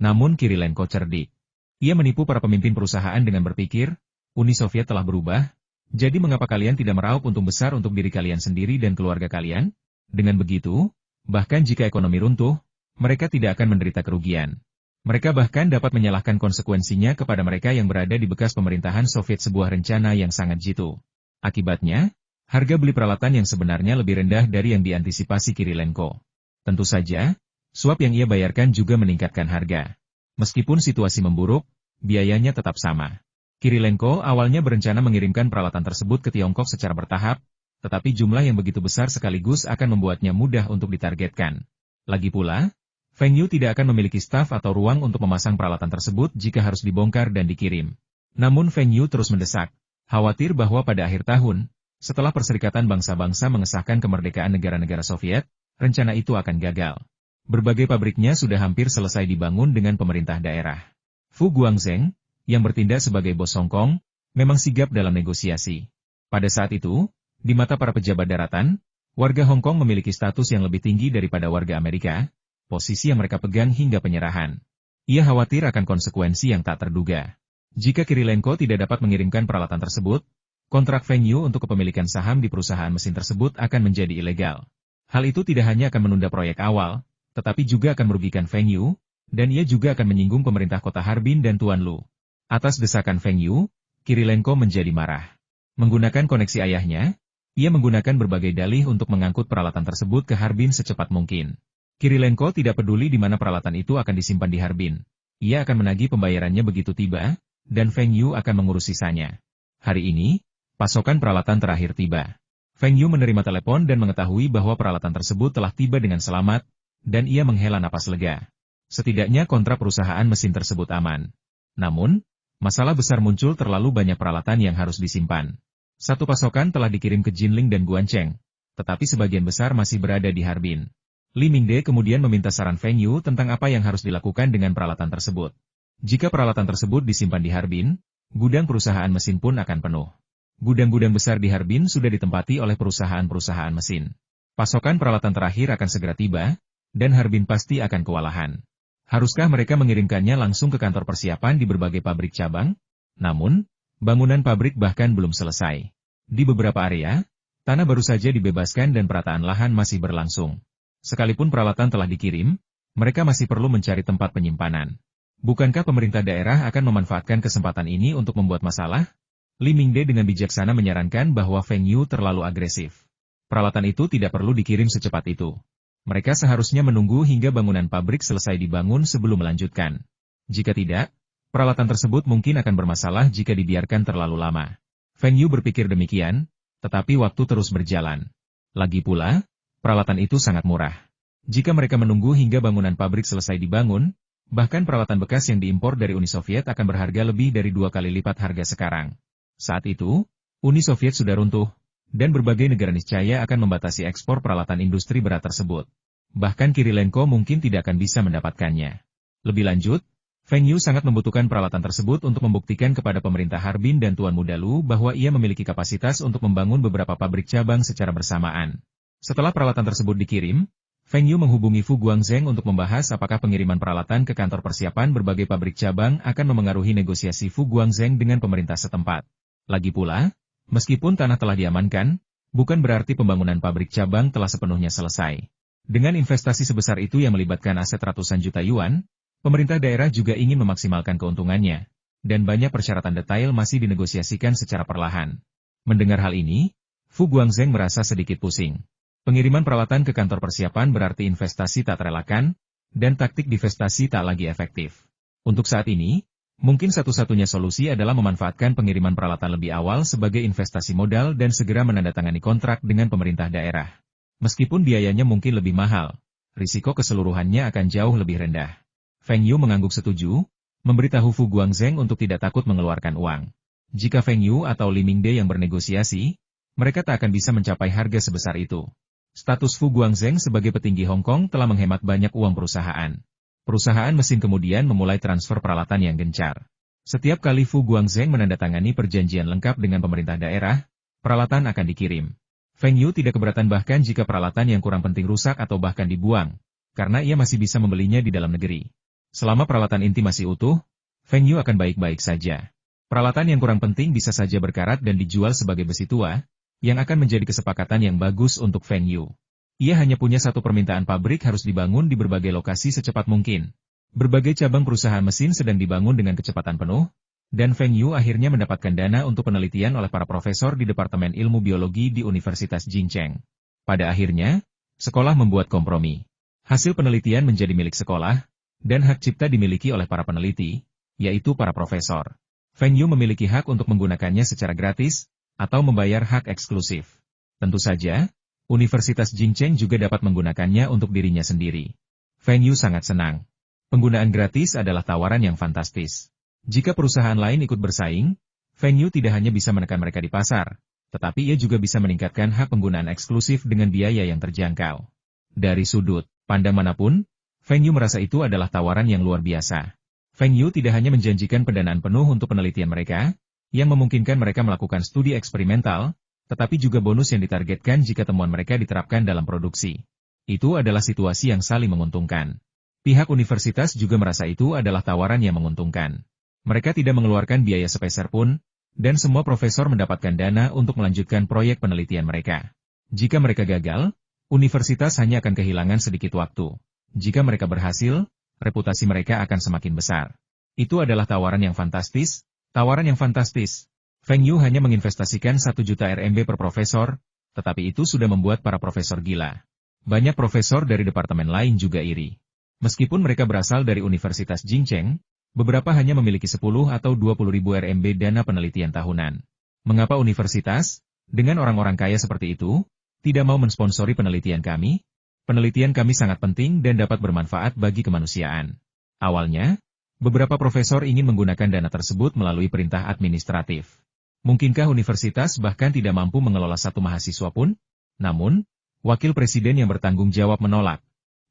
Namun Kirilenko cerdik. Ia menipu para pemimpin perusahaan dengan berpikir, Uni Soviet telah berubah, jadi mengapa kalian tidak meraup untung besar untuk diri kalian sendiri dan keluarga kalian? Dengan begitu, bahkan jika ekonomi runtuh, mereka tidak akan menderita kerugian. Mereka bahkan dapat menyalahkan konsekuensinya kepada mereka yang berada di bekas pemerintahan Soviet, sebuah rencana yang sangat jitu. Akibatnya, harga beli peralatan yang sebenarnya lebih rendah dari yang diantisipasi Kirilenko. Tentu saja, suap yang ia bayarkan juga meningkatkan harga. Meskipun situasi memburuk, biayanya tetap sama. Kirilenko awalnya berencana mengirimkan peralatan tersebut ke Tiongkok secara bertahap, tetapi jumlah yang begitu besar sekaligus akan membuatnya mudah untuk ditargetkan. Lagi pula, Feng Yu tidak akan memiliki staf atau ruang untuk memasang peralatan tersebut jika harus dibongkar dan dikirim. Namun Feng Yu terus mendesak, khawatir bahwa pada akhir tahun, setelah Perserikatan Bangsa-Bangsa mengesahkan kemerdekaan negara-negara Soviet, rencana itu akan gagal. Berbagai pabriknya sudah hampir selesai dibangun dengan pemerintah daerah. Fu Guangzheng, yang bertindak sebagai bos Hong Kong, memang sigap dalam negosiasi. Pada saat itu, di mata para pejabat daratan, warga Hong Kong memiliki status yang lebih tinggi daripada warga Amerika, posisi yang mereka pegang hingga penyerahan. Ia khawatir akan konsekuensi yang tak terduga. Jika Kirilenko tidak dapat mengirimkan peralatan tersebut, kontrak Feng Yu untuk kepemilikan saham di perusahaan mesin tersebut akan menjadi ilegal. Hal itu tidak hanya akan menunda proyek awal, tetapi juga akan merugikan Feng Yu, dan ia juga akan menyinggung pemerintah kota Harbin dan Tuan Lu. Atas desakan Feng Yu, Kirilenko menjadi marah. Menggunakan koneksi ayahnya, ia menggunakan berbagai dalih untuk mengangkut peralatan tersebut ke Harbin secepat mungkin. Kirilenko tidak peduli di mana peralatan itu akan disimpan di Harbin. Ia akan menagih pembayarannya begitu tiba, dan Feng Yu akan mengurus sisanya. Hari ini, pasokan peralatan terakhir tiba. Feng Yu menerima telepon dan mengetahui bahwa peralatan tersebut telah tiba dengan selamat, dan ia menghela napas lega. Setidaknya kontrak perusahaan mesin tersebut aman. Namun, masalah besar muncul, terlalu banyak peralatan yang harus disimpan. Satu pasokan telah dikirim ke Jinling dan Guancheng, tetapi sebagian besar masih berada di Harbin. Li Mingde kemudian meminta saran Feng Yu tentang apa yang harus dilakukan dengan peralatan tersebut. Jika peralatan tersebut disimpan di Harbin, gudang perusahaan mesin pun akan penuh. Gudang-gudang besar di Harbin sudah ditempati oleh perusahaan-perusahaan mesin. Pasokan peralatan terakhir akan segera tiba, dan Harbin pasti akan kewalahan. Haruskah mereka mengirimkannya langsung ke kantor persiapan di berbagai pabrik cabang? Namun, bangunan pabrik bahkan belum selesai. Di beberapa area, tanah baru saja dibebaskan dan perataan lahan masih berlangsung. Sekalipun peralatan telah dikirim, mereka masih perlu mencari tempat penyimpanan. Bukankah pemerintah daerah akan memanfaatkan kesempatan ini untuk membuat masalah? Li Mingde dengan bijaksana menyarankan bahwa Feng Yu terlalu agresif. Peralatan itu tidak perlu dikirim secepat itu. Mereka seharusnya menunggu hingga bangunan pabrik selesai dibangun sebelum melanjutkan. Jika tidak, peralatan tersebut mungkin akan bermasalah jika dibiarkan terlalu lama. Feng Yu berpikir demikian, tetapi waktu terus berjalan. Lagi pula, peralatan itu sangat murah. Jika mereka menunggu hingga bangunan pabrik selesai dibangun, bahkan peralatan bekas yang diimpor dari Uni Soviet akan berharga lebih dari 2 kali lipat harga sekarang. Saat itu, Uni Soviet sudah runtuh, dan berbagai negara niscaya akan membatasi ekspor peralatan industri berat tersebut. Bahkan Kirilenko mungkin tidak akan bisa mendapatkannya. Lebih lanjut, Feng Yu sangat membutuhkan peralatan tersebut untuk membuktikan kepada pemerintah Harbin dan Tuan Muda Lu bahwa ia memiliki kapasitas untuk membangun beberapa pabrik cabang secara bersamaan. Setelah peralatan tersebut dikirim, Feng Yu menghubungi Fu Guangzheng untuk membahas apakah pengiriman peralatan ke kantor persiapan berbagai pabrik cabang akan memengaruhi negosiasi Fu Guangzheng dengan pemerintah setempat. Lagi pula, meskipun tanah telah diamankan, bukan berarti pembangunan pabrik cabang telah sepenuhnya selesai. Dengan investasi sebesar itu yang melibatkan aset ratusan juta yuan, pemerintah daerah juga ingin memaksimalkan keuntungannya, dan banyak persyaratan detail masih dinegosiasikan secara perlahan. Mendengar hal ini, Fu Guangzheng merasa sedikit pusing. Pengiriman peralatan ke kantor persiapan berarti investasi tak terelakkan, dan taktik divestasi tak lagi efektif. Untuk saat ini, mungkin satu-satunya solusi adalah memanfaatkan pengiriman peralatan lebih awal sebagai investasi modal dan segera menandatangani kontrak dengan pemerintah daerah. Meskipun biayanya mungkin lebih mahal, risiko keseluruhannya akan jauh lebih rendah. Feng Yu mengangguk setuju, memberitahu Fu Guangzheng untuk tidak takut mengeluarkan uang. Jika Feng Yu atau Li Mingde yang bernegosiasi, mereka tak akan bisa mencapai harga sebesar itu. Status Fu Guangzheng sebagai petinggi Hong Kong telah menghemat banyak uang perusahaan. Perusahaan mesin kemudian memulai transfer peralatan yang gencar. Setiap kali Fu Guangzheng menandatangani perjanjian lengkap dengan pemerintah daerah, peralatan akan dikirim. Feng Yu tidak keberatan bahkan jika peralatan yang kurang penting rusak atau bahkan dibuang, karena ia masih bisa membelinya di dalam negeri. Selama peralatan inti masih utuh, Feng Yu akan baik-baik saja. Peralatan yang kurang penting bisa saja berkarat dan dijual sebagai besi tua, yang akan menjadi kesepakatan yang bagus untuk Feng Yu. Ia hanya punya satu permintaan pabrik harus dibangun di berbagai lokasi secepat mungkin. Berbagai cabang perusahaan mesin sedang dibangun dengan kecepatan penuh, dan Feng Yu akhirnya mendapatkan dana untuk penelitian oleh para profesor di Departemen Ilmu Biologi di Universitas Jingcheng. Pada akhirnya, sekolah membuat kompromi. Hasil penelitian menjadi milik sekolah, dan hak cipta dimiliki oleh para peneliti, yaitu para profesor. Feng Yu memiliki hak untuk menggunakannya secara gratis, atau membayar hak eksklusif. Tentu saja, Universitas Jingcheng juga dapat menggunakannya untuk dirinya sendiri. Feng Yu sangat senang. Penggunaan gratis adalah tawaran yang fantastis. Jika perusahaan lain ikut bersaing, Feng Yu tidak hanya bisa menekan mereka di pasar, tetapi ia juga bisa meningkatkan hak penggunaan eksklusif dengan biaya yang terjangkau. Dari sudut pandang manapun, Feng Yu merasa itu adalah tawaran yang luar biasa. Feng Yu tidak hanya menjanjikan pendanaan penuh untuk penelitian mereka, yang memungkinkan mereka melakukan studi eksperimental, tetapi juga bonus yang ditargetkan jika temuan mereka diterapkan dalam produksi. Itu adalah situasi yang saling menguntungkan. Pihak universitas juga merasa itu adalah tawaran yang menguntungkan. Mereka tidak mengeluarkan biaya sepeser pun, dan semua profesor mendapatkan dana untuk melanjutkan proyek penelitian mereka. Jika mereka gagal, universitas hanya akan kehilangan sedikit waktu. Jika mereka berhasil, reputasi mereka akan semakin besar. Itu adalah tawaran yang fantastis. Tawaran yang fantastis. Feng Yu hanya menginvestasikan 1 juta RMB per profesor, tetapi itu sudah membuat para profesor gila. Banyak profesor dari departemen lain juga iri. Meskipun mereka berasal dari Universitas Jingcheng, beberapa hanya memiliki 10 atau 20 ribu RMB dana penelitian tahunan. Mengapa universitas, dengan orang-orang kaya seperti itu, tidak mau mensponsori penelitian kami? Penelitian kami sangat penting dan dapat bermanfaat bagi kemanusiaan. Awalnya, beberapa profesor ingin menggunakan dana tersebut melalui perintah administratif. Mungkinkah universitas bahkan tidak mampu mengelola satu mahasiswa pun? Namun, wakil presiden yang bertanggung jawab menolak.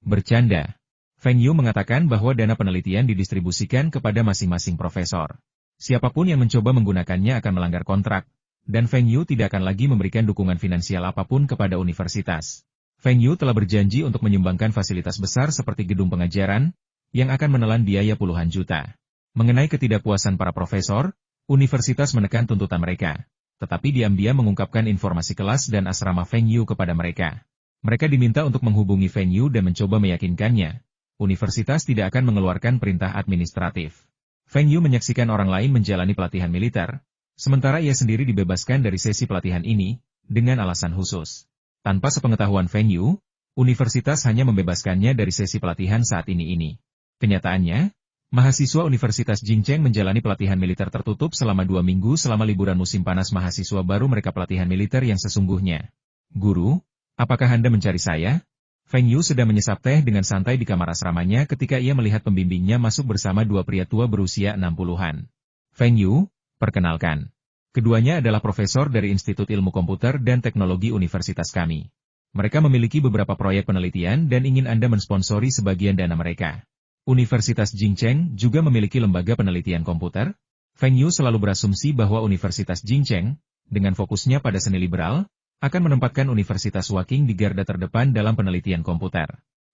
Bercanda. Feng Yu mengatakan bahwa dana penelitian didistribusikan kepada masing-masing profesor. Siapapun yang mencoba menggunakannya akan melanggar kontrak, dan Feng Yu tidak akan lagi memberikan dukungan finansial apapun kepada universitas. Feng Yu telah berjanji untuk menyumbangkan fasilitas besar seperti gedung pengajaran, yang akan menelan biaya puluhan juta. Mengenai ketidakpuasan para profesor, universitas menekan tuntutan mereka, tetapi diam-diam mengungkapkan informasi kelas dan asrama Feng Yu kepada mereka. Mereka diminta untuk menghubungi Feng Yu dan mencoba meyakinkannya. Universitas tidak akan mengeluarkan perintah administratif. Feng Yu menyaksikan orang lain menjalani pelatihan militer, sementara ia sendiri dibebaskan dari sesi pelatihan ini, dengan alasan khusus. Tanpa sepengetahuan Feng Yu, universitas hanya membebaskannya dari sesi pelatihan saat ini. Kenyataannya, mahasiswa Universitas Jingcheng menjalani pelatihan militer tertutup selama 2 minggu selama liburan musim panas mahasiswa baru mereka pelatihan militer yang sesungguhnya. Guru, apakah Anda mencari saya? Feng Yu sedang menyesap teh dengan santai di kamar asramanya ketika ia melihat pembimbingnya masuk bersama 2 pria tua berusia 60-an. Feng Yu, perkenalkan. Keduanya adalah profesor dari Institut Ilmu Komputer dan Teknologi Universitas kami. Mereka memiliki beberapa proyek penelitian dan ingin Anda mensponsori sebagian dana mereka. Universitas Jingcheng juga memiliki lembaga penelitian komputer. Feng Yu selalu berasumsi bahwa Universitas Jingcheng, dengan fokusnya pada seni liberal, akan menempatkan Universitas Waking di garda terdepan dalam penelitian komputer.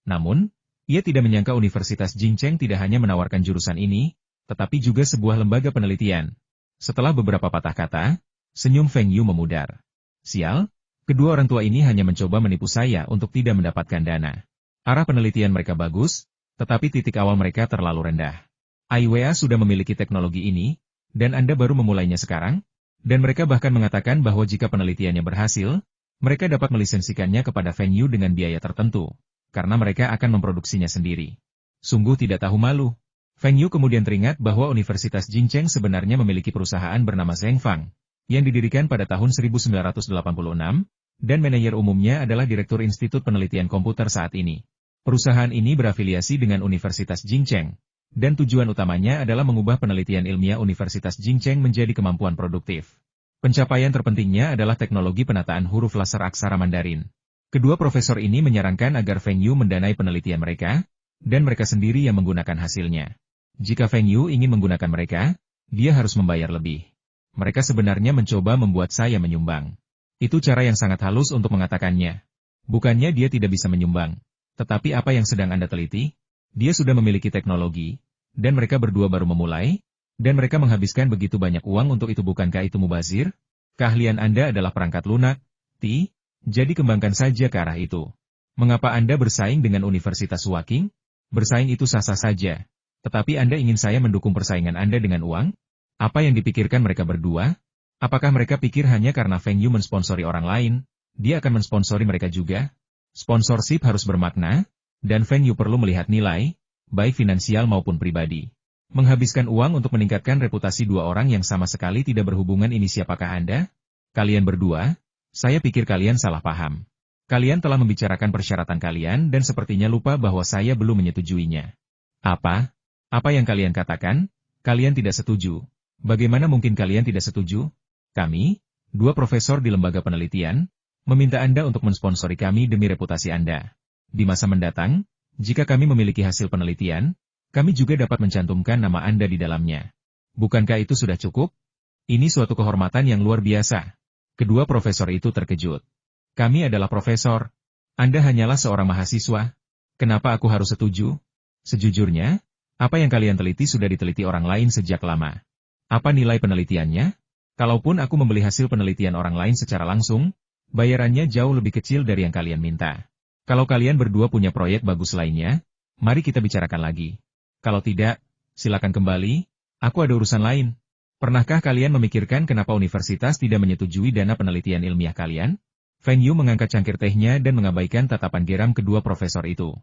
Namun, ia tidak menyangka Universitas Jingcheng tidak hanya menawarkan jurusan ini, tetapi juga sebuah lembaga penelitian. Setelah beberapa patah kata, senyum Feng Yu memudar. Sial, kedua orang tua ini hanya mencoba menipu saya untuk tidak mendapatkan dana. Arah penelitian mereka bagus, tetapi titik awal mereka terlalu rendah. IWA sudah memiliki teknologi ini, dan Anda baru memulainya sekarang? Dan mereka bahkan mengatakan bahwa jika penelitiannya berhasil, mereka dapat melisensikannya kepada venue dengan biaya tertentu, karena mereka akan memproduksinya sendiri. Sungguh tidak tahu malu. Venue kemudian teringat bahwa Universitas Jingcheng sebenarnya memiliki perusahaan bernama Zhengfang, yang didirikan pada tahun 1986, dan manajer umumnya adalah Direktur Institut Penelitian Komputer saat ini. Perusahaan ini berafiliasi dengan Universitas Jingcheng, dan tujuan utamanya adalah mengubah penelitian ilmiah Universitas Jingcheng menjadi kemampuan produktif. Pencapaian terpentingnya adalah teknologi penataan huruf laser aksara Mandarin. Kedua profesor ini menyarankan agar venue mendanai penelitian mereka, dan mereka sendiri yang menggunakan hasilnya. Jika venue ingin menggunakan mereka, dia harus membayar lebih. Mereka sebenarnya mencoba membuat saya menyumbang. Itu cara yang sangat halus untuk mengatakannya. Bukannya dia tidak bisa menyumbang. Tetapi apa yang sedang Anda teliti? Dia sudah memiliki teknologi, dan mereka berdua baru memulai, dan mereka menghabiskan begitu banyak uang untuk itu. Bukankah itu mubazir? Keahlian Anda adalah perangkat lunak, jadi kembangkan saja ke arah itu. Mengapa Anda bersaing dengan Universitas Woking? Bersaing itu sah-sah saja. Tetapi Anda ingin saya mendukung persaingan Anda dengan uang? Apa yang dipikirkan mereka berdua? Apakah mereka pikir hanya karena venue mensponsori orang lain, dia akan mensponsori mereka juga? Sponsorship harus bermakna, dan venue perlu melihat nilai, baik finansial maupun pribadi. Menghabiskan uang untuk meningkatkan reputasi dua orang yang sama sekali tidak berhubungan. Ini siapakah Anda? Kalian berdua? Saya pikir kalian salah paham. Kalian telah membicarakan persyaratan kalian dan sepertinya lupa bahwa saya belum menyetujuinya. Apa? Apa yang kalian katakan? Kalian tidak setuju. Bagaimana mungkin kalian tidak setuju? Kami, dua profesor di lembaga penelitian, meminta Anda untuk mensponsori kami demi reputasi Anda. Di masa mendatang, jika kami memiliki hasil penelitian, kami juga dapat mencantumkan nama Anda di dalamnya. Bukankah itu sudah cukup? Ini suatu kehormatan yang luar biasa. Kedua profesor itu terkejut. Kami adalah profesor. Anda hanyalah seorang mahasiswa. Kenapa aku harus setuju? Sejujurnya, apa yang kalian teliti sudah diteliti orang lain sejak lama. Apa nilai penelitiannya? Kalaupun aku membeli hasil penelitian orang lain secara langsung, bayarannya jauh lebih kecil dari yang kalian minta. Kalau kalian berdua punya proyek bagus lainnya, mari kita bicarakan lagi. Kalau tidak, silakan kembali, aku ada urusan lain. Pernahkah kalian memikirkan kenapa universitas tidak menyetujui dana penelitian ilmiah kalian? Feng Yu mengangkat cangkir tehnya dan mengabaikan tatapan geram kedua profesor itu.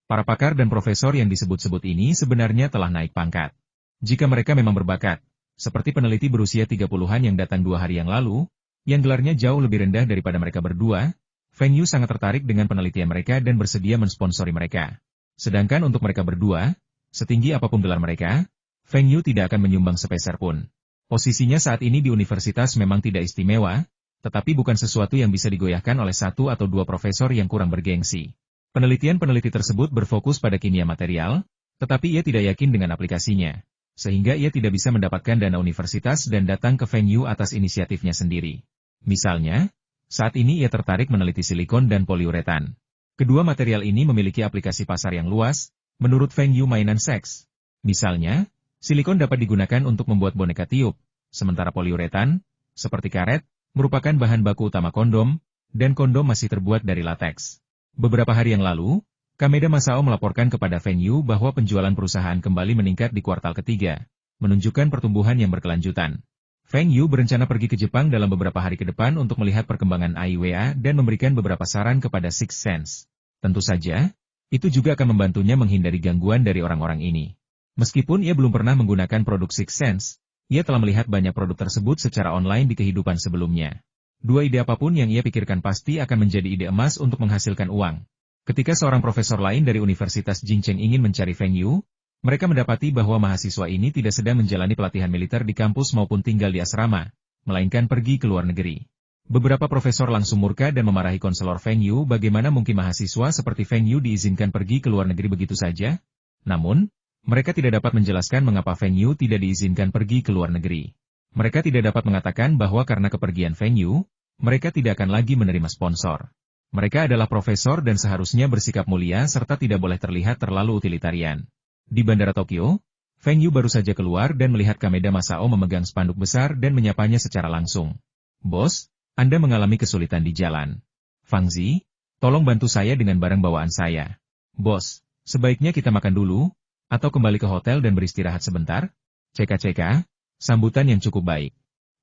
Para pakar dan profesor yang disebut-sebut ini sebenarnya telah naik pangkat. Jika mereka memang berbakat, seperti peneliti berusia 30-an yang datang 2 hari yang lalu, yang gelarnya jauh lebih rendah daripada mereka berdua, Feng Yu sangat tertarik dengan penelitian mereka dan bersedia mensponsori mereka. Sedangkan untuk mereka berdua, setinggi apapun gelar mereka, Feng Yu tidak akan menyumbang sepeser pun. Posisinya saat ini di universitas memang tidak istimewa, tetapi bukan sesuatu yang bisa digoyahkan oleh 1 atau 2 profesor yang kurang bergengsi. Peneliti tersebut berfokus pada kimia material, tetapi ia tidak yakin dengan aplikasinya, sehingga ia tidak bisa mendapatkan dana universitas dan datang ke Feng Yu atas inisiatifnya sendiri. Misalnya, saat ini ia tertarik meneliti silikon dan poliuretan. Kedua material ini memiliki aplikasi pasar yang luas, menurut Feng Yu mainan seks. Misalnya, silikon dapat digunakan untuk membuat boneka tiup, sementara poliuretan, seperti karet, merupakan bahan baku utama kondom, dan kondom masih terbuat dari lateks. Beberapa hari yang lalu, Kameda Masao melaporkan kepada Feng Yu bahwa penjualan perusahaan kembali meningkat di kuartal ketiga, menunjukkan pertumbuhan yang berkelanjutan. Feng Yu berencana pergi ke Jepang dalam beberapa hari ke depan untuk melihat perkembangan IWA dan memberikan beberapa saran kepada Sixth Sense. Tentu saja, itu juga akan membantunya menghindari gangguan dari orang-orang ini. Meskipun ia belum pernah menggunakan produk Sixth Sense, ia telah melihat banyak produk tersebut secara online di kehidupan sebelumnya. 2 ide apapun yang ia pikirkan pasti akan menjadi ide emas untuk menghasilkan uang. Ketika seorang profesor lain dari Universitas Jingcheng ingin mencari Feng Yu, mereka mendapati bahwa mahasiswa ini tidak sedang menjalani pelatihan militer di kampus maupun tinggal di asrama, melainkan pergi ke luar negeri. Beberapa profesor langsung murka dan memarahi konselor Feng Yu. Bagaimana mungkin mahasiswa seperti Feng Yu diizinkan pergi ke luar negeri begitu saja? Namun, mereka tidak dapat menjelaskan mengapa Feng Yu tidak diizinkan pergi ke luar negeri. Mereka tidak dapat mengatakan bahwa karena kepergian Feng Yu, mereka tidak akan lagi menerima sponsor. Mereka adalah profesor dan seharusnya bersikap mulia serta tidak boleh terlihat terlalu utilitarian. Di Bandara Tokyo, Feng Yu baru saja keluar dan melihat Kameda Masao memegang spanduk besar dan menyapanya secara langsung. Bos, Anda mengalami kesulitan di jalan. Fang Zi, tolong bantu saya dengan barang bawaan saya. Bos, sebaiknya kita makan dulu, atau kembali ke hotel dan beristirahat sebentar? CK, sambutan yang cukup baik.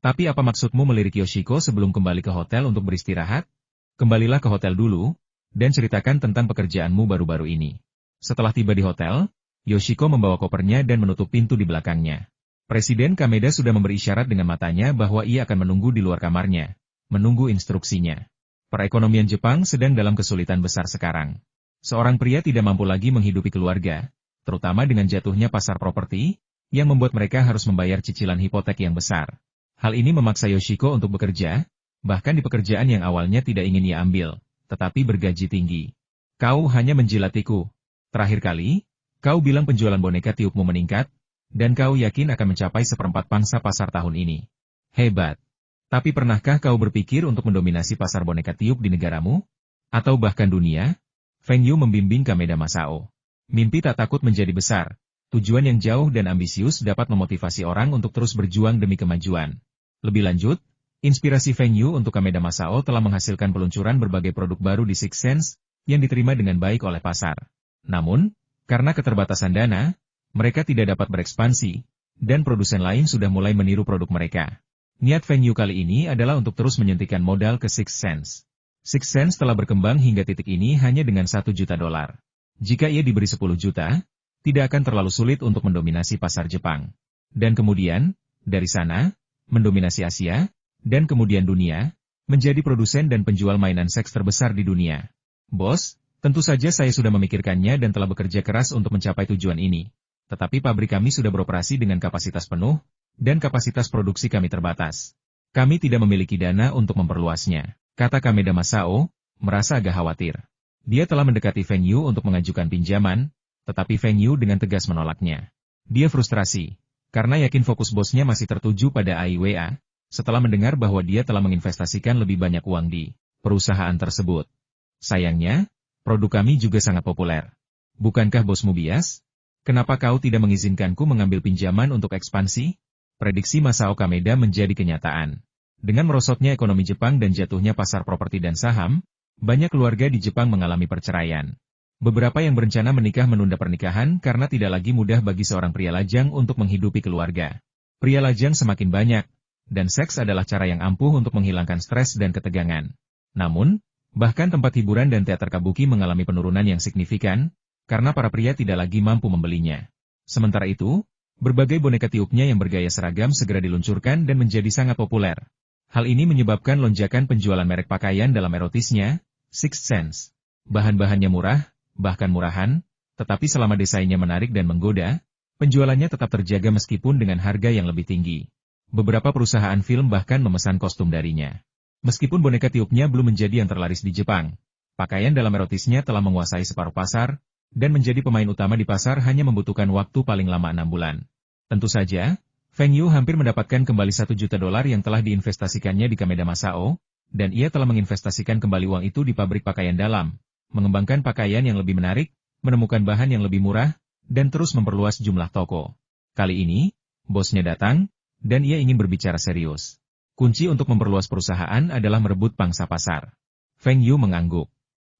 Tapi apa maksudmu melirik Yoshiko sebelum kembali ke hotel untuk beristirahat? Kembalilah ke hotel dulu, dan ceritakan tentang pekerjaanmu baru-baru ini. Setelah tiba di hotel, Yoshiko membawa kopernya dan menutup pintu di belakangnya. Presiden Kameda sudah memberi isyarat dengan matanya bahwa ia akan menunggu di luar kamarnya, menunggu instruksinya. Perekonomian Jepang sedang dalam kesulitan besar sekarang. Seorang pria tidak mampu lagi menghidupi keluarga, terutama dengan jatuhnya pasar properti, yang membuat mereka harus membayar cicilan hipotek yang besar. Hal ini memaksa Yoshiko untuk bekerja, bahkan di pekerjaan yang awalnya tidak ingin ia ambil, tetapi bergaji tinggi. Kau hanya menjilatiku. Terakhir kali, kau bilang penjualan boneka tiupmu meningkat, dan kau yakin akan mencapai seperempat pangsa pasar tahun ini. Hebat. Tapi pernahkah kau berpikir untuk mendominasi pasar boneka tiup di negaramu? Atau bahkan dunia? Feng Yu membimbing Kameda Masao. Mimpi tak takut menjadi besar. Tujuan yang jauh dan ambisius dapat memotivasi orang untuk terus berjuang demi kemajuan. Lebih lanjut, inspirasi Feng Yu untuk Kameda Masao telah menghasilkan peluncuran berbagai produk baru di Six Sense, yang diterima dengan baik oleh pasar. Namun, karena keterbatasan dana, mereka tidak dapat berekspansi, dan produsen lain sudah mulai meniru produk mereka. Niat Feng Yu kali ini adalah untuk terus menyuntikkan modal ke Six Sense. Six Sense telah berkembang hingga titik ini hanya dengan $1 juta. Jika ia diberi 10 juta, tidak akan terlalu sulit untuk mendominasi pasar Jepang. Dan kemudian, dari sana, mendominasi Asia, dan kemudian dunia, menjadi produsen dan penjual mainan seks terbesar di dunia. Bos, tentu saja saya sudah memikirkannya dan telah bekerja keras untuk mencapai tujuan ini. Tetapi pabrik kami sudah beroperasi dengan kapasitas penuh, dan kapasitas produksi kami terbatas. Kami tidak memiliki dana untuk memperluasnya. Kata Kameda Masao, merasa agak khawatir. Dia telah mendekati Feng Yu untuk mengajukan pinjaman, tetapi Feng Yu dengan tegas menolaknya. Dia frustrasi, karena yakin fokus bosnya masih tertuju pada AIWA, setelah mendengar bahwa dia telah menginvestasikan lebih banyak uang di perusahaan tersebut. Sayangnya, produk kami juga sangat populer. Bukankah bosmu bias? Kenapa kau tidak mengizinkanku mengambil pinjaman untuk ekspansi? Prediksi Masao Kameda menjadi kenyataan. Dengan merosotnya ekonomi Jepang dan jatuhnya pasar properti dan saham, banyak keluarga di Jepang mengalami perceraian. Beberapa yang berencana menikah menunda pernikahan karena tidak lagi mudah bagi seorang pria lajang untuk menghidupi keluarga. Pria lajang semakin banyak, dan seks adalah cara yang ampuh untuk menghilangkan stres dan ketegangan. Namun, bahkan tempat hiburan dan teater kabuki mengalami penurunan yang signifikan, karena para pria tidak lagi mampu membelinya. Sementara itu, berbagai boneka tiupnya yang bergaya seragam segera diluncurkan dan menjadi sangat populer. Hal ini menyebabkan lonjakan penjualan merek pakaian dalam erotisnya, Six Sense. Bahan-bahannya murah, bahkan murahan, tetapi selama desainnya menarik dan menggoda, penjualannya tetap terjaga meskipun dengan harga yang lebih tinggi. Beberapa perusahaan film bahkan memesan kostum darinya. Meskipun boneka tiupnya belum menjadi yang terlaris di Jepang, pakaian dalam erotisnya telah menguasai separuh pasar, dan menjadi pemain utama di pasar hanya membutuhkan waktu paling lama 6 bulan. Tentu saja, Feng Yu hampir mendapatkan kembali $1 juta yang telah diinvestasikannya di Kameda Masao, dan ia telah menginvestasikan kembali uang itu di pabrik pakaian dalam, mengembangkan pakaian yang lebih menarik, menemukan bahan yang lebih murah, dan terus memperluas jumlah toko. Kali ini, bosnya datang, dan ia ingin berbicara serius. Kunci untuk memperluas perusahaan adalah merebut pangsa pasar. Feng Yu mengangguk.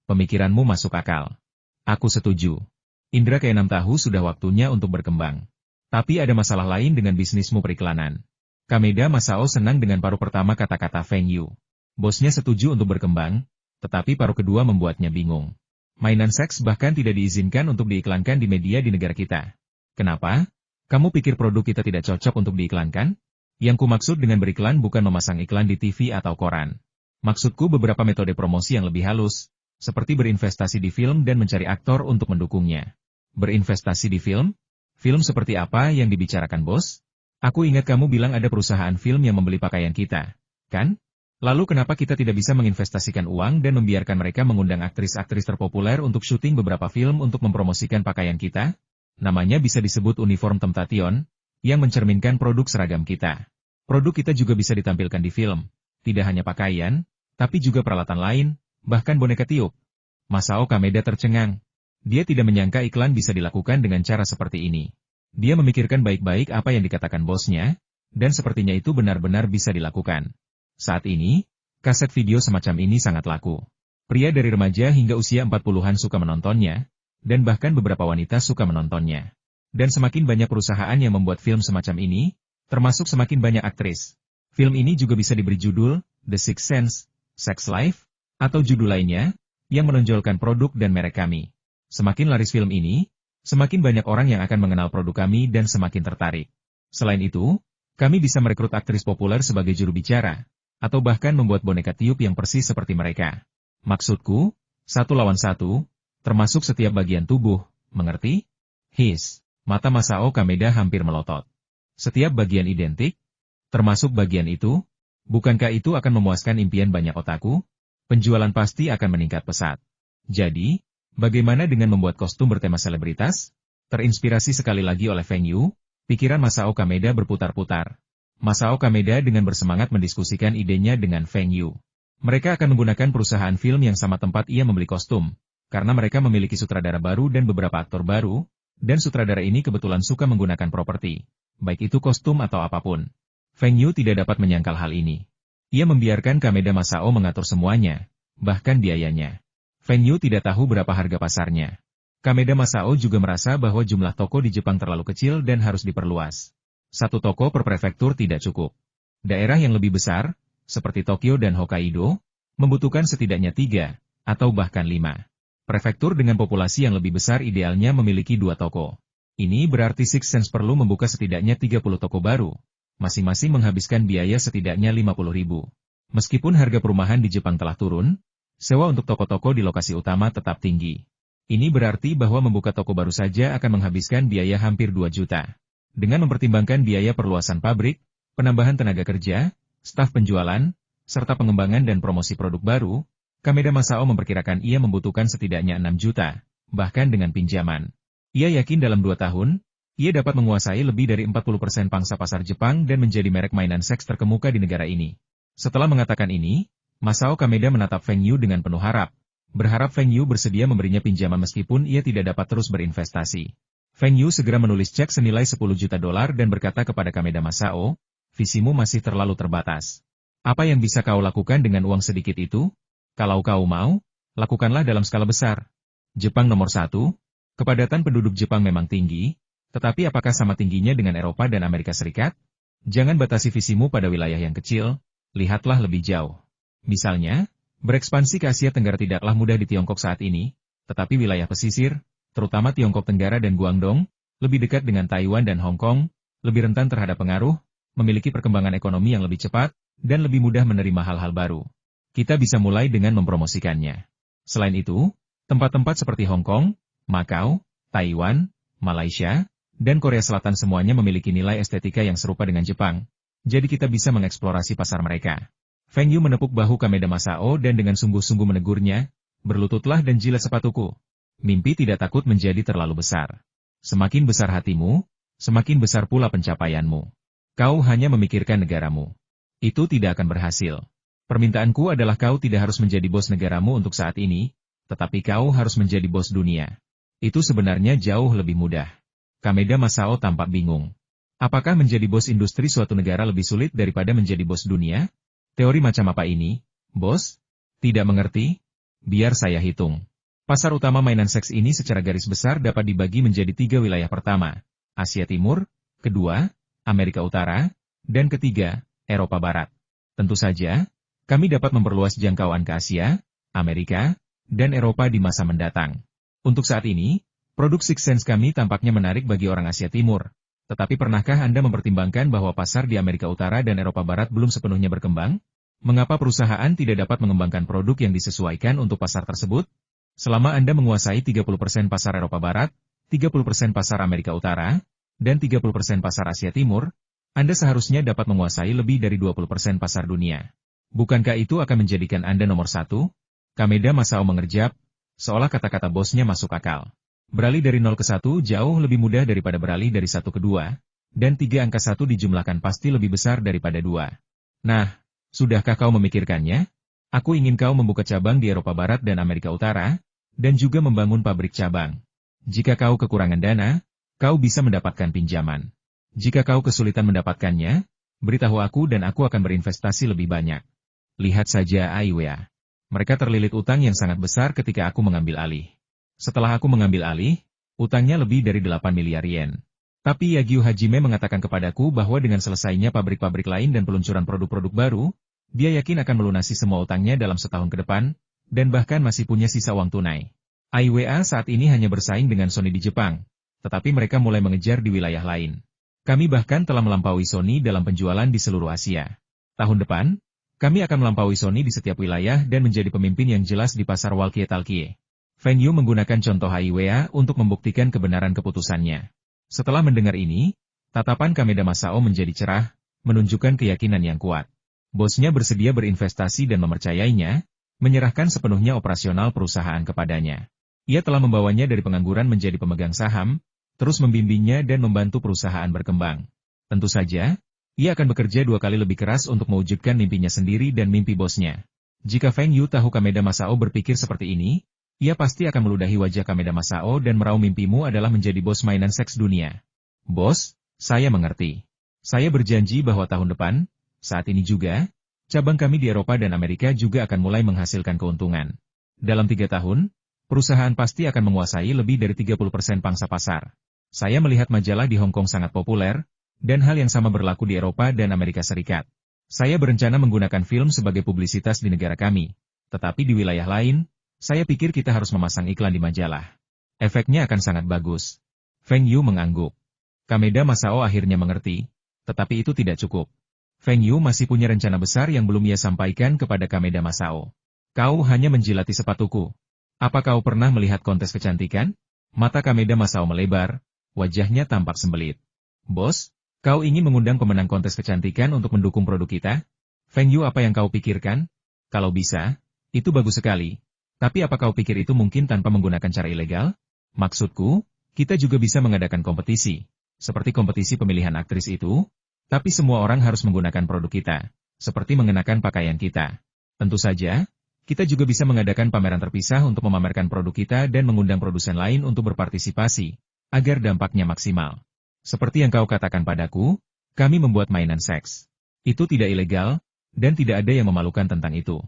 Pemikiranmu masuk akal. Aku setuju. Indra keenam tahu sudah waktunya untuk berkembang. Tapi ada masalah lain dengan bisnismu periklanan. Kameda Masao senang dengan paruh pertama kata-kata Feng Yu. Bosnya setuju untuk berkembang, tetapi paruh kedua membuatnya bingung. Mainan seks bahkan tidak diizinkan untuk diiklankan di media di negara kita. Kenapa? Kamu pikir produk kita tidak cocok untuk diiklankan? Yang kumaksud dengan beriklan bukan memasang iklan di TV atau koran. Maksudku beberapa metode promosi yang lebih halus, seperti berinvestasi di film dan mencari aktor untuk mendukungnya. Berinvestasi di film? Film seperti apa yang dibicarakan bos? Aku ingat kamu bilang ada perusahaan film yang membeli pakaian kita, kan? Lalu kenapa kita tidak bisa menginvestasikan uang dan membiarkan mereka mengundang aktris-aktris terpopuler untuk syuting beberapa film untuk mempromosikan pakaian kita? Namanya bisa disebut uniform temptation, yang mencerminkan produk seragam kita. Produk kita juga bisa ditampilkan di film, tidak hanya pakaian, tapi juga peralatan lain, bahkan boneka tiup. Masao Kameda tercengang. Dia tidak menyangka iklan bisa dilakukan dengan cara seperti ini. Dia memikirkan baik-baik apa yang dikatakan bosnya, dan sepertinya itu benar-benar bisa dilakukan. Saat ini, kaset video semacam ini sangat laku. Pria dari remaja hingga usia 40-an suka menontonnya, dan bahkan beberapa wanita suka menontonnya. Dan semakin banyak perusahaan yang membuat film semacam ini, termasuk semakin banyak aktris. Film ini juga bisa diberi judul The Sixth Sense, Sex Life, atau judul lainnya, yang menonjolkan produk dan merek kami. Semakin laris film ini, semakin banyak orang yang akan mengenal produk kami dan semakin tertarik. Selain itu, kami bisa merekrut aktris populer sebagai juru bicara, atau bahkan membuat boneka tiup yang persis seperti mereka. Maksudku, 1 lawan 1, termasuk setiap bagian tubuh, mengerti? Mata Masao Kameda hampir melotot. Setiap bagian identik, termasuk bagian itu, bukankah itu akan memuaskan impian banyak otaku? Penjualan pasti akan meningkat pesat. Jadi, bagaimana dengan membuat kostum bertema selebritas? Terinspirasi sekali lagi oleh Feng Yu, pikiran Masao Kameda berputar-putar. Masao Kameda dengan bersemangat mendiskusikan idenya dengan Feng Yu. Mereka akan menggunakan perusahaan film yang sama tempat ia membeli kostum, karena mereka memiliki sutradara baru dan beberapa aktor baru, dan sutradara ini kebetulan suka menggunakan properti, baik itu kostum atau apapun. Feng Yu tidak dapat menyangkal hal ini. Ia membiarkan Kameda Masao mengatur semuanya, bahkan biayanya. Feng Yu tidak tahu berapa harga pasarnya. Kameda Masao juga merasa bahwa jumlah toko di Jepang terlalu kecil dan harus diperluas. 1 toko per prefektur tidak cukup. Daerah yang lebih besar, seperti Tokyo dan Hokkaido, membutuhkan setidaknya 3, atau bahkan 5. Prefektur dengan populasi yang lebih besar idealnya memiliki 2 toko. Ini berarti Six Sense perlu membuka setidaknya 30 toko baru, masing-masing menghabiskan biaya setidaknya 50.000. Meskipun harga perumahan di Jepang telah turun, sewa untuk toko-toko di lokasi utama tetap tinggi. Ini berarti bahwa membuka toko baru saja akan menghabiskan biaya hampir 2 juta. Dengan mempertimbangkan biaya perluasan pabrik, penambahan tenaga kerja, staf penjualan, serta pengembangan dan promosi produk baru, Kameda Masao memperkirakan ia membutuhkan setidaknya 6 juta, bahkan dengan pinjaman. Ia yakin dalam 2 tahun, ia dapat menguasai lebih dari 40% pangsa pasar Jepang dan menjadi merek mainan seks terkemuka di negara ini. Setelah mengatakan ini, Masao Kameda menatap Feng Yu dengan penuh harap, berharap Feng Yu bersedia memberinya pinjaman meskipun ia tidak dapat terus berinvestasi. Feng Yu segera menulis cek senilai 10 juta dolar dan berkata kepada Kameda Masao, visimu masih terlalu terbatas. Apa yang bisa kau lakukan dengan uang sedikit itu? Kalau kau mau, lakukanlah dalam skala besar. Jepang nomor 1, kepadatan penduduk Jepang memang tinggi, tetapi apakah sama tingginya dengan Eropa dan Amerika Serikat? Jangan batasi visimu pada wilayah yang kecil, lihatlah lebih jauh. Misalnya, berekspansi ke Asia Tenggara tidaklah mudah di Tiongkok saat ini, tetapi wilayah pesisir, terutama Tiongkok Tenggara dan Guangdong, lebih dekat dengan Taiwan dan Hong Kong, lebih rentan terhadap pengaruh, memiliki perkembangan ekonomi yang lebih cepat, dan lebih mudah menerima hal-hal baru. Kita bisa mulai dengan mempromosikannya. Selain itu, tempat-tempat seperti Hong Kong, Makau, Taiwan, Malaysia, dan Korea Selatan semuanya memiliki nilai estetika yang serupa dengan Jepang, jadi kita bisa mengeksplorasi pasar mereka. Feng Yu menepuk bahu Kameda Masao dan dengan sungguh-sungguh menegurnya, berlututlah dan jilat sepatuku. Mimpi tidak takut menjadi terlalu besar. Semakin besar hatimu, semakin besar pula pencapaianmu. Kau hanya memikirkan negaramu. Itu tidak akan berhasil. Permintaanku adalah kau tidak harus menjadi bos negaramu untuk saat ini, tetapi kau harus menjadi bos dunia. Itu sebenarnya jauh lebih mudah. Kameda Masao tampak bingung. Apakah menjadi bos industri suatu negara lebih sulit daripada menjadi bos dunia? Teori macam apa ini, bos? Tidak mengerti? Biar saya hitung. Pasar utama mainan seks ini secara garis besar dapat dibagi menjadi 3 wilayah pertama, Asia Timur, kedua, Amerika Utara, dan ketiga, Eropa Barat. Tentu saja, kami dapat memperluas jangkauan ke Asia, Amerika, dan Eropa di masa mendatang. Untuk saat ini, produk Six Sense kami tampaknya menarik bagi orang Asia Timur. Tetapi pernahkah Anda mempertimbangkan bahwa pasar di Amerika Utara dan Eropa Barat belum sepenuhnya berkembang? Mengapa perusahaan tidak dapat mengembangkan produk yang disesuaikan untuk pasar tersebut? Selama Anda menguasai 30% pasar Eropa Barat, 30% pasar Amerika Utara, dan 30% pasar Asia Timur, Anda seharusnya dapat menguasai lebih dari 20% pasar dunia. Bukankah itu akan menjadikan Anda nomor 1? Kameda Masao mengerjap, seolah kata-kata bosnya masuk akal. Beralih dari 0 ke 1 jauh lebih mudah daripada beralih dari 1 ke 2, dan 3 angka 1 dijumlahkan pasti lebih besar daripada 2. Nah, sudahkah kau memikirkannya? Aku ingin kau membuka cabang di Eropa Barat dan Amerika Utara, dan juga membangun pabrik cabang. Jika kau kekurangan dana, kau bisa mendapatkan pinjaman. Jika kau kesulitan mendapatkannya, beritahu aku dan aku akan berinvestasi lebih banyak. Lihat saja Aiwea. Mereka terlilit utang yang sangat besar ketika aku mengambil alih. Setelah aku mengambil alih, utangnya lebih dari 8 miliar yen. Tapi Yagyu Hajime mengatakan kepadaku bahwa dengan selesainya pabrik-pabrik lain dan peluncuran produk-produk baru, dia yakin akan melunasi semua utangnya dalam setahun ke depan, dan bahkan masih punya sisa uang tunai. IWA saat ini hanya bersaing dengan Sony di Jepang, tetapi mereka mulai mengejar di wilayah lain. Kami bahkan telah melampaui Sony dalam penjualan di seluruh Asia. Tahun depan, kami akan melampaui Sony di setiap wilayah dan menjadi pemimpin yang jelas di pasar walkie-talkie. Feng Yu menggunakan contoh IWA untuk membuktikan kebenaran keputusannya. Setelah mendengar ini, tatapan Kameda Masao menjadi cerah, menunjukkan keyakinan yang kuat. Bosnya bersedia berinvestasi dan mempercayainya, menyerahkan sepenuhnya operasional perusahaan kepadanya. Ia telah membawanya dari pengangguran menjadi pemegang saham, terus membimbingnya dan membantu perusahaan berkembang. Tentu saja, ia akan bekerja 2 kali lebih keras untuk mewujudkan mimpinya sendiri dan mimpi bosnya. Jika Feng Yu tahu Kameda Masao berpikir seperti ini, ia pasti akan meludahi wajah Kameda Masao dan meraup mimpimu adalah menjadi bos mainan seks dunia. Bos, saya mengerti. Saya berjanji bahwa tahun depan, saat ini juga, cabang kami di Eropa dan Amerika juga akan mulai menghasilkan keuntungan. Dalam 3 tahun, perusahaan pasti akan menguasai lebih dari 30% pangsa pasar. Saya melihat majalah di Hong Kong sangat populer, dan hal yang sama berlaku di Eropa dan Amerika Serikat. Saya berencana menggunakan film sebagai publisitas di negara kami, tetapi di wilayah lain, saya pikir kita harus memasang iklan di majalah. Efeknya akan sangat bagus. Feng Yu mengangguk. Kameda Masao akhirnya mengerti, tetapi itu tidak cukup. Feng Yu masih punya rencana besar yang belum ia sampaikan kepada Kameda Masao. Kau hanya menjilati sepatuku. Apa kau pernah melihat kontes kecantikan? Mata Kameda Masao melebar, wajahnya tampak sembelit. Bos, kau ingin mengundang pemenang kontes kecantikan untuk mendukung produk kita? Feng Yu, apa yang kau pikirkan? Kalau bisa, itu bagus sekali. Tapi apa kau pikir itu mungkin tanpa menggunakan cara ilegal? Maksudku, kita juga bisa mengadakan kompetisi. Seperti kompetisi pemilihan aktris itu, tapi semua orang harus menggunakan produk kita. Seperti mengenakan pakaian kita. Tentu saja, kita juga bisa mengadakan pameran terpisah untuk memamerkan produk kita dan mengundang produsen lain untuk berpartisipasi, agar dampaknya maksimal. Seperti yang kau katakan padaku, kami membuat mainan seks. Itu tidak ilegal, dan tidak ada yang memalukan tentang itu.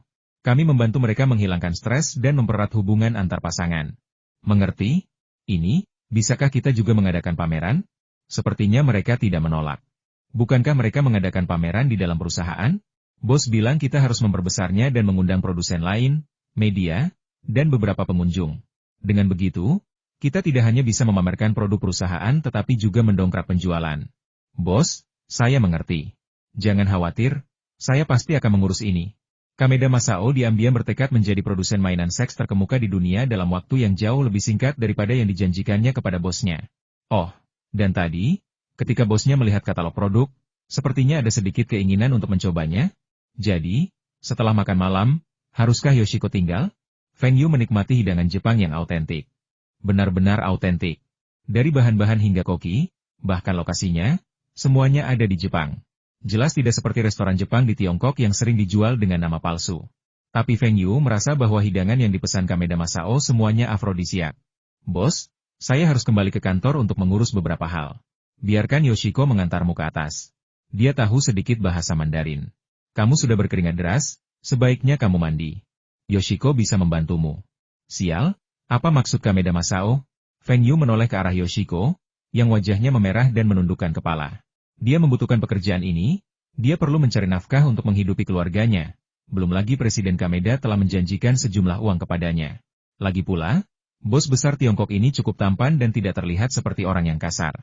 Kami membantu mereka menghilangkan stres dan mempererat hubungan antar pasangan. Mengerti? Ini, bisakah kita juga mengadakan pameran? Sepertinya mereka tidak menolak. Bukankah mereka mengadakan pameran di dalam perusahaan? Bos bilang kita harus memperbesarnya dan mengundang produsen lain, media, dan beberapa pengunjung. Dengan begitu, kita tidak hanya bisa memamerkan produk perusahaan tetapi juga mendongkrak penjualan. Bos, saya mengerti. Jangan khawatir, saya pasti akan mengurus ini. Kameda Masao diam-diam bertekad menjadi produsen mainan seks terkemuka di dunia dalam waktu yang jauh lebih singkat daripada yang dijanjikannya kepada bosnya. Oh, dan tadi, ketika bosnya melihat katalog produk, sepertinya ada sedikit keinginan untuk mencobanya. Jadi, setelah makan malam, haruskah Yoshiko tinggal? Feng Yu menikmati hidangan Jepang yang autentik. Benar-benar autentik. Dari bahan-bahan hingga koki, bahkan lokasinya, semuanya ada di Jepang. Jelas tidak seperti restoran Jepang di Tiongkok yang sering dijual dengan nama palsu. Tapi Feng Yu merasa bahwa hidangan yang dipesan Kameda Masao semuanya afrodisiak. Bos, saya harus kembali ke kantor untuk mengurus beberapa hal. Biarkan Yoshiko mengantarmu ke atas. Dia tahu sedikit bahasa Mandarin. Kamu sudah berkeringat deras, sebaiknya kamu mandi. Yoshiko bisa membantumu. Sial, apa maksud Kameda Masao? Feng Yu menoleh ke arah Yoshiko, yang wajahnya memerah dan menundukkan kepala. Dia membutuhkan pekerjaan ini, dia perlu mencari nafkah untuk menghidupi keluarganya. Belum lagi Presiden Kameda telah menjanjikan sejumlah uang kepadanya. Lagi pula, bos besar Tiongkok ini cukup tampan dan tidak terlihat seperti orang yang kasar.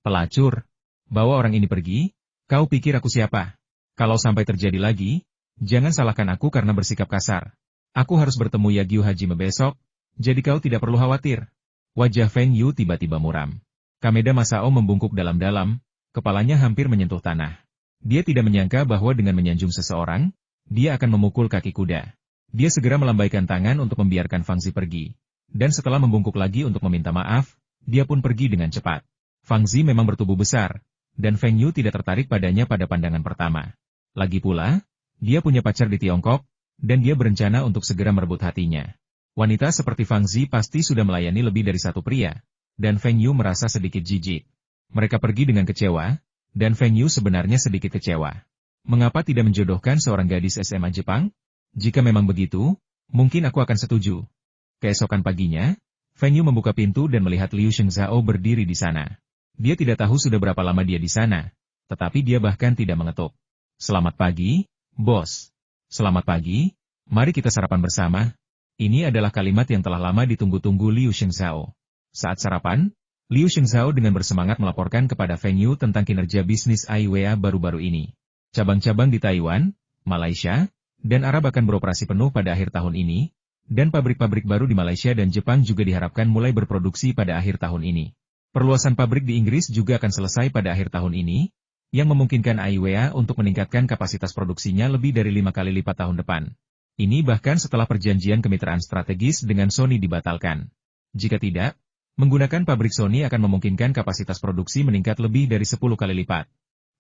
Pelacur, bawa orang ini pergi, kau pikir aku siapa? Kalau sampai terjadi lagi, jangan salahkan aku karena bersikap kasar. Aku harus bertemu Yagyu Hajime besok, jadi kau tidak perlu khawatir. Wajah Feng Yu tiba-tiba muram. Kameda Masao membungkuk dalam-dalam. Kepalanya hampir menyentuh tanah. Dia tidak menyangka bahwa dengan menyanjung seseorang, dia akan memukul kaki kuda. Dia segera melambaikan tangan untuk membiarkan Fang Zi pergi. Dan setelah membungkuk lagi untuk meminta maaf, dia pun pergi dengan cepat. Fang Zi memang bertubuh besar, dan Feng Yu tidak tertarik padanya pada pandangan pertama. Lagi pula, dia punya pacar di Tiongkok, dan dia berencana untuk segera merebut hatinya. Wanita seperti Fang Zi pasti sudah melayani lebih dari satu pria, dan Feng Yu merasa sedikit jijik. Mereka pergi dengan kecewa, dan Feng Yu sebenarnya sedikit kecewa. Mengapa tidak menjodohkan seorang gadis SMA Jepang? Jika memang begitu, mungkin aku akan setuju. Keesokan paginya, Feng Yu membuka pintu dan melihat Liu Shengzhao berdiri di sana. Dia tidak tahu sudah berapa lama dia di sana, tetapi dia bahkan tidak mengetuk. Selamat pagi, bos. Selamat pagi, mari kita sarapan bersama. Ini adalah kalimat yang telah lama ditunggu-tunggu Liu Shengzhao. Saat sarapan, Liu Shengzhao dengan bersemangat melaporkan kepada Feng Yu tentang kinerja bisnis Aiwea baru-baru ini. Cabang-cabang di Taiwan, Malaysia, dan Arab akan beroperasi penuh pada akhir tahun ini, dan pabrik-pabrik baru di Malaysia dan Jepang juga diharapkan mulai berproduksi pada akhir tahun ini. Perluasan pabrik di Inggris juga akan selesai pada akhir tahun ini, yang memungkinkan Aiwea untuk meningkatkan kapasitas produksinya lebih dari 5 kali lipat tahun depan. Ini bahkan setelah perjanjian kemitraan strategis dengan Sony dibatalkan. Jika tidak, menggunakan pabrik Sony akan memungkinkan kapasitas produksi meningkat lebih dari 10 kali lipat.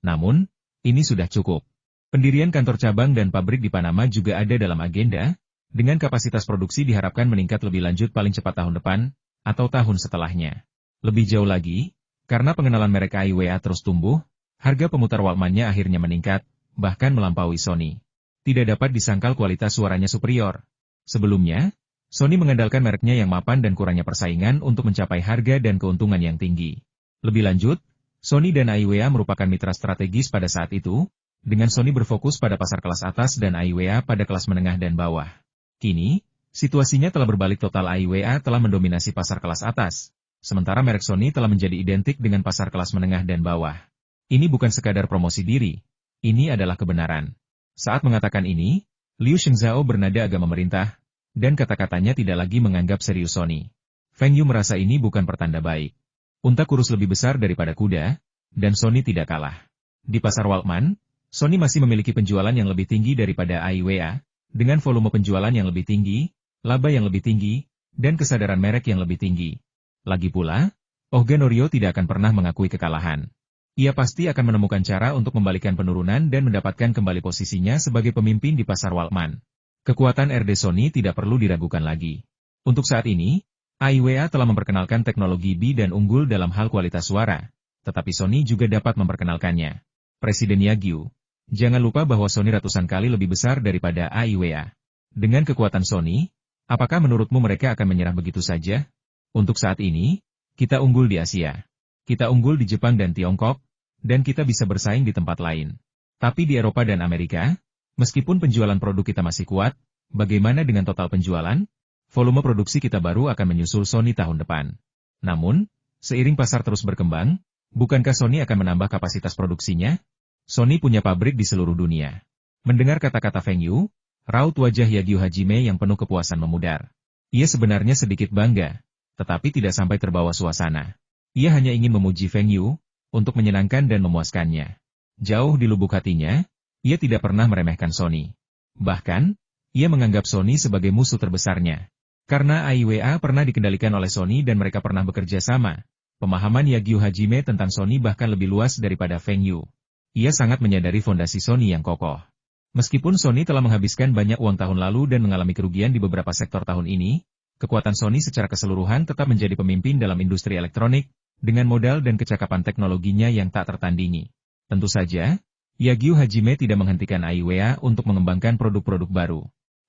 Namun, ini sudah cukup. Pendirian kantor cabang dan pabrik di Panama juga ada dalam agenda, dengan kapasitas produksi diharapkan meningkat lebih lanjut paling cepat tahun depan, atau tahun setelahnya. Lebih jauh lagi, karena pengenalan merek Aiwea terus tumbuh, harga pemutar Walkman-nya akhirnya meningkat, bahkan melampaui Sony. Tidak dapat disangkal kualitas suaranya superior. Sebelumnya, Sony mengandalkan mereknya yang mapan dan kurangnya persaingan untuk mencapai harga dan keuntungan yang tinggi. Lebih lanjut, Sony dan Aiwea merupakan mitra strategis pada saat itu, dengan Sony berfokus pada pasar kelas atas dan Aiwea pada kelas menengah dan bawah. Kini, situasinya telah berbalik total. Aiwea telah mendominasi pasar kelas atas, sementara merek Sony telah menjadi identik dengan pasar kelas menengah dan bawah. Ini bukan sekadar promosi diri, ini adalah kebenaran. Saat mengatakan ini, Liu Shengzhao bernada agak memerintah, dan kata-katanya tidak lagi menganggap serius Sony. Feng Yu merasa ini bukan pertanda baik. Unta kurus lebih besar daripada kuda, dan Sony tidak kalah. Di pasar Walkman, Sony masih memiliki penjualan yang lebih tinggi daripada Aiwea, dengan volume penjualan yang lebih tinggi, laba yang lebih tinggi, dan kesadaran merek yang lebih tinggi. Lagi pula, Olga Norio tidak akan pernah mengakui kekalahan. Ia pasti akan menemukan cara untuk membalikan penurunan dan mendapatkan kembali posisinya sebagai pemimpin di pasar Walkman. Kekuatan RD Sony tidak perlu diragukan lagi. Untuk saat ini, Aiwea telah memperkenalkan teknologi B dan unggul dalam hal kualitas suara, tetapi Sony juga dapat memperkenalkannya. Presiden Yagyu, jangan lupa bahwa Sony ratusan kali lebih besar daripada Aiwea. Dengan kekuatan Sony, apakah menurutmu mereka akan menyerah begitu saja? Untuk saat ini, kita unggul di Asia. Kita unggul di Jepang dan Tiongkok, dan kita bisa bersaing di tempat lain. Tapi di Eropa dan Amerika, meskipun penjualan produk kita masih kuat, bagaimana dengan total penjualan? Volume produksi kita baru akan menyusul Sony tahun depan. Namun, seiring pasar terus berkembang, bukankah Sony akan menambah kapasitas produksinya? Sony punya pabrik di seluruh dunia. Mendengar kata-kata Feng Yu, raut wajah Yagyu Hajime yang penuh kepuasan memudar. Ia sebenarnya sedikit bangga, tetapi tidak sampai terbawa suasana. Ia hanya ingin memuji Feng Yu, untuk menyenangkan dan memuaskannya. Jauh di lubuk hatinya, ia tidak pernah meremehkan Sony. Bahkan, ia menganggap Sony sebagai musuh terbesarnya. Karena Aiwea pernah dikendalikan oleh Sony dan mereka pernah bekerja sama, pemahaman Yagyu Hajime tentang Sony bahkan lebih luas daripada Feng Yu. Ia sangat menyadari fondasi Sony yang kokoh. Meskipun Sony telah menghabiskan banyak uang tahun lalu dan mengalami kerugian di beberapa sektor tahun ini, kekuatan Sony secara keseluruhan tetap menjadi pemimpin dalam industri elektronik, dengan modal dan kecakapan teknologinya yang tak tertandingi. Tentu saja, Yagyu Hajime tidak menghentikan Aiwea untuk mengembangkan produk-produk baru.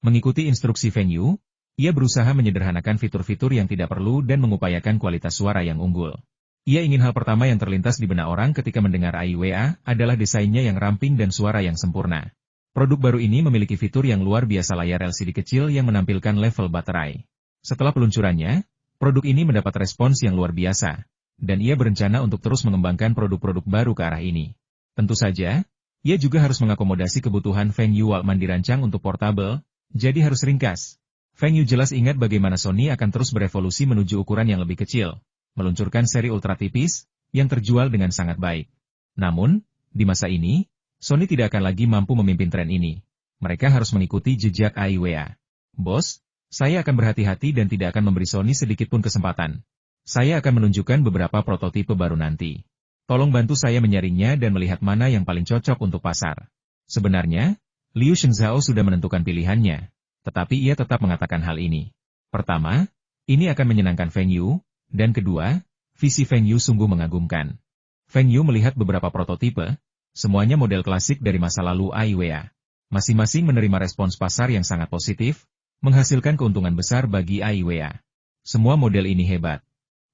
Mengikuti instruksi Feng Yu, ia berusaha menyederhanakan fitur-fitur yang tidak perlu dan mengupayakan kualitas suara yang unggul. Ia ingin hal pertama yang terlintas di benak orang ketika mendengar Aiwea adalah desainnya yang ramping dan suara yang sempurna. Produk baru ini memiliki fitur yang luar biasa, layar LCD kecil yang menampilkan level baterai. Setelah peluncurannya, produk ini mendapat respons yang luar biasa, dan ia berencana untuk terus mengembangkan produk-produk baru ke arah ini. Tentu saja, ia juga harus mengakomodasi kebutuhan Feng Yu. Walkman dirancang untuk portable, jadi harus ringkas. Feng Yu jelas ingat bagaimana Sony akan terus berevolusi menuju ukuran yang lebih kecil, meluncurkan seri ultra tipis, yang terjual dengan sangat baik. Namun, di masa ini, Sony tidak akan lagi mampu memimpin tren ini. Mereka harus mengikuti jejak Aiwea. Bos, saya akan berhati-hati dan tidak akan memberi Sony sedikit pun kesempatan. Saya akan menunjukkan beberapa prototipe baru nanti. Tolong bantu saya menyaringnya dan melihat mana yang paling cocok untuk pasar. Sebenarnya, Liu Shengzhao sudah menentukan pilihannya, tetapi ia tetap mengatakan hal ini. Pertama, ini akan menyenangkan Feng Yu, dan kedua, visi Feng Yu sungguh mengagumkan. Feng Yu melihat beberapa prototipe, semuanya model klasik dari masa lalu Aiwea. Masing-masing menerima respons pasar yang sangat positif, menghasilkan keuntungan besar bagi Aiwea. Semua model ini hebat.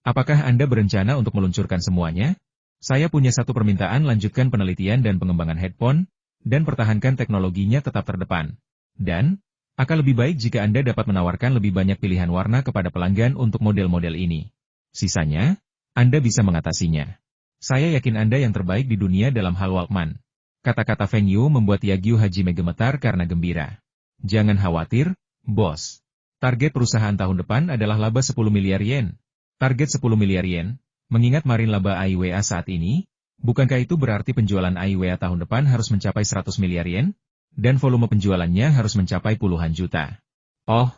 Apakah Anda berencana untuk meluncurkan semuanya? Saya punya satu permintaan, lanjutkan penelitian dan pengembangan headphone, dan pertahankan teknologinya tetap terdepan. Dan, akan lebih baik jika Anda dapat menawarkan lebih banyak pilihan warna kepada pelanggan untuk model-model ini. Sisanya, Anda bisa mengatasinya. Saya yakin Anda yang terbaik di dunia dalam hal Walkman. Kata-kata Feng Yu membuat Yagyu Hajime gemetar karena gembira. Jangan khawatir, bos. Target perusahaan tahun depan adalah laba 10 miliar yen. Target 10 miliar yen, mengingat margin laba AIWA saat ini, bukankah itu berarti penjualan AIWA tahun depan harus mencapai 100 miliar yen? Dan volume penjualannya harus mencapai puluhan juta. Oh,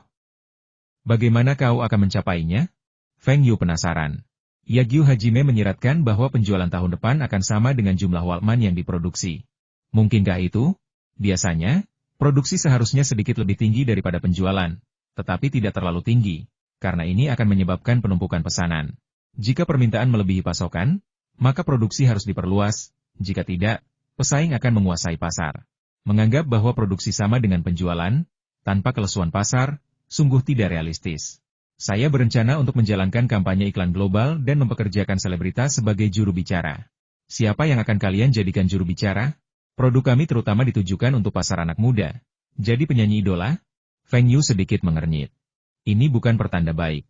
bagaimana kau akan mencapainya? Feng Yu penasaran. Yagyu Hajime menyiratkan bahwa penjualan tahun depan akan sama dengan jumlah Walkman yang diproduksi. Mungkinkah itu? Biasanya, produksi seharusnya sedikit lebih tinggi daripada penjualan, tetapi tidak terlalu tinggi, karena ini akan menyebabkan penumpukan pesanan. Jika permintaan melebihi pasokan, maka produksi harus diperluas, jika tidak, pesaing akan menguasai pasar. Menganggap bahwa produksi sama dengan penjualan, tanpa kelesuan pasar, sungguh tidak realistis. Saya berencana untuk menjalankan kampanye iklan global dan mempekerjakan selebritas sebagai juru bicara. Siapa yang akan kalian jadikan juru bicara? Produk kami terutama ditujukan untuk pasar anak muda. Jadi penyanyi idola? Feng Yu sedikit mengernyit. Ini bukan pertanda baik.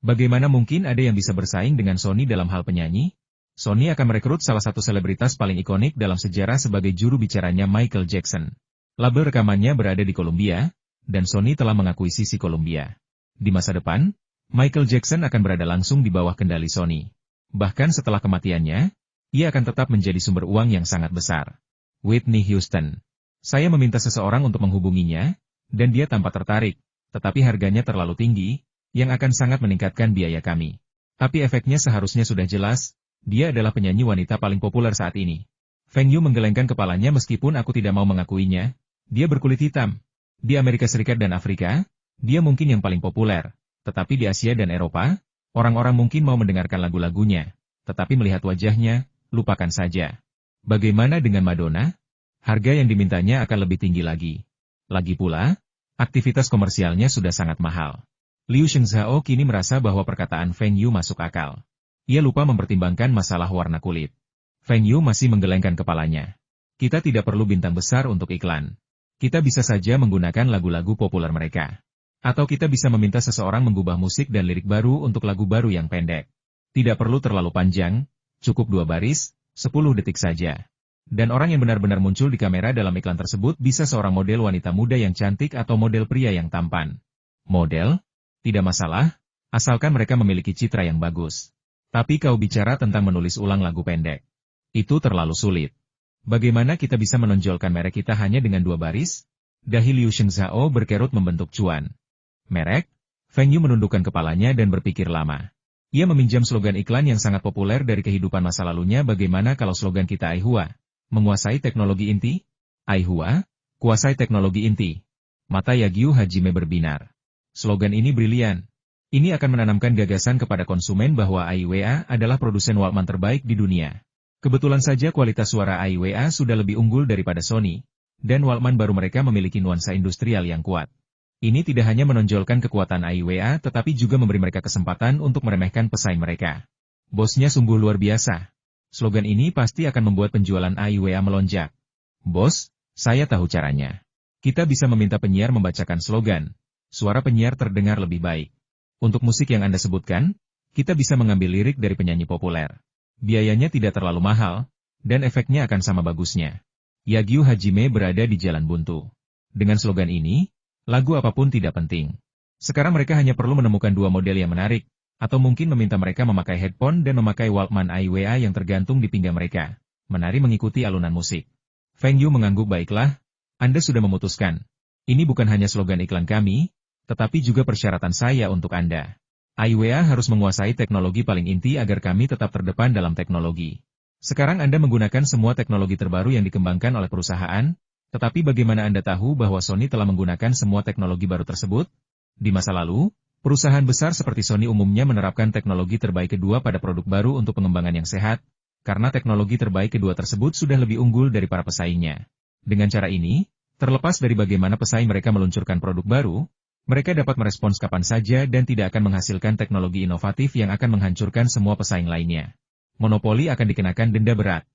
Bagaimana mungkin ada yang bisa bersaing dengan Sony dalam hal penyanyi? Sony akan merekrut salah satu selebritas paling ikonik dalam sejarah sebagai juru bicaranya Michael Jackson. Label rekamannya berada di Columbia, dan Sony telah mengakuisisi Columbia. Di masa depan, Michael Jackson akan berada langsung di bawah kendali Sony. Bahkan setelah kematiannya, ia akan tetap menjadi sumber uang yang sangat besar. Whitney Houston. Saya meminta seseorang untuk menghubunginya, dan dia tampak tertarik, tetapi harganya terlalu tinggi, yang akan sangat meningkatkan biaya kami. Tapi efeknya seharusnya sudah jelas, dia adalah penyanyi wanita paling populer saat ini. Feng Yu menggelengkan kepalanya meskipun aku tidak mau mengakuinya, dia berkulit hitam. Di Amerika Serikat dan Afrika, dia mungkin yang paling populer, tetapi di Asia dan Eropa, orang-orang mungkin mau mendengarkan lagu-lagunya, tetapi melihat wajahnya, lupakan saja. Bagaimana dengan Madonna? Harga yang dimintanya akan lebih tinggi lagi. Lagi pula, aktivitas komersialnya sudah sangat mahal. Liu Shengzhao kini merasa bahwa perkataan Feng Yu masuk akal. Ia lupa mempertimbangkan masalah warna kulit. Feng Yu masih menggelengkan kepalanya. Kita tidak perlu bintang besar untuk iklan. Kita bisa saja menggunakan lagu-lagu populer mereka. Atau kita bisa meminta seseorang mengubah musik dan lirik baru untuk lagu baru yang pendek. Tidak perlu terlalu panjang, cukup 2 baris, 10 detik saja. Dan orang yang benar-benar muncul di kamera dalam iklan tersebut bisa seorang model wanita muda yang cantik atau model pria yang tampan. Model? Tidak masalah, asalkan mereka memiliki citra yang bagus. Tapi kau bicara tentang menulis ulang lagu pendek. Itu terlalu sulit. Bagaimana kita bisa menonjolkan merek kita hanya dengan 2 baris? Dahi Liu Shengzhao berkerut membentuk cuan. Merek? Feng Yu menundukkan kepalanya dan berpikir lama. Ia meminjam slogan iklan yang sangat populer dari kehidupan masa lalunya. Bagaimana kalau slogan kita Aihua? Menguasai teknologi inti? Aihua, kuasai teknologi inti. Mata Yagyu Hajime berbinar. Slogan ini brilian. Ini akan menanamkan gagasan kepada konsumen bahwa AIWA adalah produsen Walkman terbaik di dunia. Kebetulan saja kualitas suara AIWA sudah lebih unggul daripada Sony, dan Walkman baru mereka memiliki nuansa industrial yang kuat. Ini tidak hanya menonjolkan kekuatan AIWA tetapi juga memberi mereka kesempatan untuk meremehkan pesaing mereka. Bosnya sungguh luar biasa. Slogan ini pasti akan membuat penjualan AIWA melonjak. Bos, saya tahu caranya. Kita bisa meminta penyiar membacakan slogan. Suara penyiar terdengar lebih baik. Untuk musik yang Anda sebutkan, kita bisa mengambil lirik dari penyanyi populer. Biayanya tidak terlalu mahal, dan efeknya akan sama bagusnya. Yagyu Hajime berada di jalan buntu. Dengan slogan ini, lagu apapun tidak penting. Sekarang mereka hanya perlu menemukan 2 model yang menarik, atau mungkin meminta mereka memakai headphone dan memakai Walkman AIWA yang tergantung di pinggang mereka, menari mengikuti alunan musik. Feng Yu mengangguk. Baiklah, Anda sudah memutuskan. Ini bukan hanya slogan iklan kami, tetapi juga persyaratan saya untuk Anda. AIWA harus menguasai teknologi paling inti agar kami tetap terdepan dalam teknologi. Sekarang Anda menggunakan semua teknologi terbaru yang dikembangkan oleh perusahaan, tetapi bagaimana Anda tahu bahwa Sony telah menggunakan semua teknologi baru tersebut? Di masa lalu, perusahaan besar seperti Sony umumnya menerapkan teknologi terbaik kedua pada produk baru untuk pengembangan yang sehat, karena teknologi terbaik kedua tersebut sudah lebih unggul dari para pesaingnya. Dengan cara ini, terlepas dari bagaimana pesaing mereka meluncurkan produk baru, Mereka dapat merespons kapan saja dan tidak akan menghasilkan teknologi inovatif yang akan menghancurkan semua pesaing lainnya. Monopoli akan dikenakan denda berat.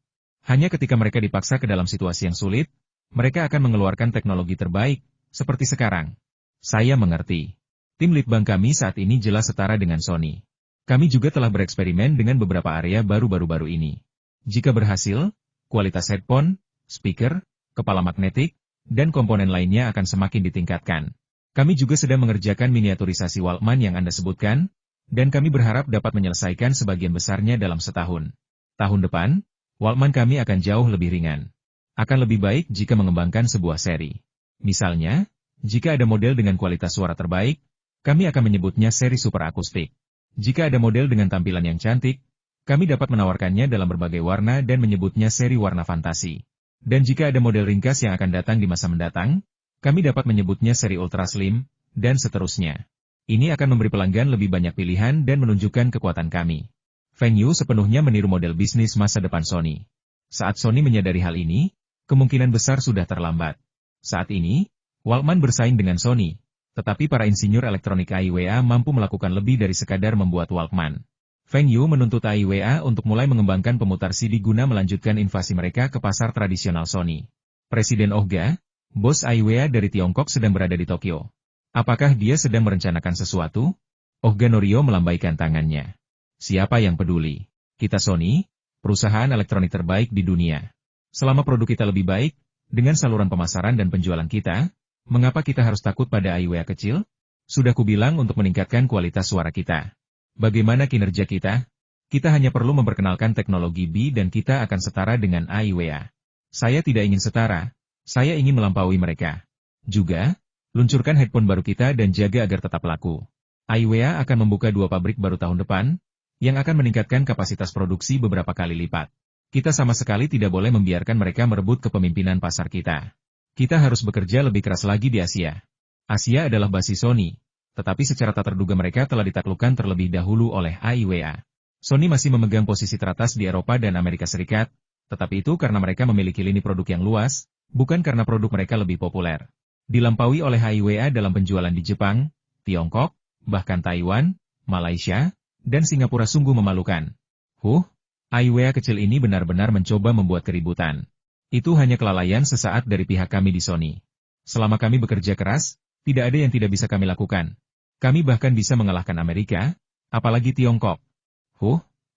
Hanya ketika mereka dipaksa ke dalam situasi yang sulit, mereka akan mengeluarkan teknologi terbaik, seperti sekarang. Saya mengerti. Tim Litbang kami saat ini jelas setara dengan Sony. Kami juga telah bereksperimen dengan beberapa area baru ini. Jika berhasil, kualitas headphone, speaker, kepala magnetik, dan komponen lainnya akan semakin ditingkatkan. Kami juga sedang mengerjakan miniaturisasi Walkman yang Anda sebutkan, dan kami berharap dapat menyelesaikan sebagian besarnya dalam setahun. Tahun depan, Walkman kami akan jauh lebih ringan. Akan lebih baik jika mengembangkan sebuah seri. Misalnya, jika ada model dengan kualitas suara terbaik, kami akan menyebutnya seri super akustik. Jika ada model dengan tampilan yang cantik, kami dapat menawarkannya dalam berbagai warna dan menyebutnya seri warna fantasi. Dan jika ada model ringkas yang akan datang di masa mendatang, kami dapat menyebutnya seri ultra slim, dan seterusnya. Ini akan memberi pelanggan lebih banyak pilihan dan menunjukkan kekuatan kami. Feng Yu sepenuhnya meniru model bisnis masa depan Sony. Saat Sony menyadari hal ini, kemungkinan besar sudah terlambat. Saat ini, Walkman bersaing dengan Sony. Tetapi para insinyur elektronik AIWA mampu melakukan lebih dari sekadar membuat Walkman. Feng Yu menuntut AIWA untuk mulai mengembangkan pemutar CD guna melanjutkan invasi mereka ke pasar tradisional Sony. Presiden Ohga, bos AIWA dari Tiongkok sedang berada di Tokyo. Apakah dia sedang merencanakan sesuatu? Ohga Norio melambaikan tangannya. Siapa yang peduli? Kita Sony, perusahaan elektronik terbaik di dunia. Selama produk kita lebih baik, dengan saluran pemasaran dan penjualan kita, mengapa kita harus takut pada AIWA kecil? Sudah kubilang untuk meningkatkan kualitas suara kita. Bagaimana kinerja kita? Kita hanya perlu memperkenalkan teknologi B dan kita akan setara dengan AIWA. Saya tidak ingin setara, saya ingin melampaui mereka. Juga, luncurkan headphone baru kita dan jaga agar tetap laku. AIWA akan membuka 2 pabrik baru tahun depan, yang akan meningkatkan kapasitas produksi beberapa kali lipat. Kita sama sekali tidak boleh membiarkan mereka merebut kepemimpinan pasar kita. Kita harus bekerja lebih keras lagi di Asia. Asia adalah basis Sony, tetapi secara tak terduga mereka telah ditaklukkan terlebih dahulu oleh AIWA. Sony masih memegang posisi teratas di Eropa dan Amerika Serikat, tetapi itu karena mereka memiliki lini produk yang luas, bukan karena produk mereka lebih populer. Dilampaui oleh AIWA dalam penjualan di Jepang, Tiongkok, bahkan Taiwan, Malaysia, dan Singapura sungguh memalukan. AIWA kecil ini benar-benar mencoba membuat keributan. Itu hanya kelalaian sesaat dari pihak kami di Sony. Selama kami bekerja keras, tidak ada yang tidak bisa kami lakukan. Kami bahkan bisa mengalahkan Amerika, apalagi Tiongkok.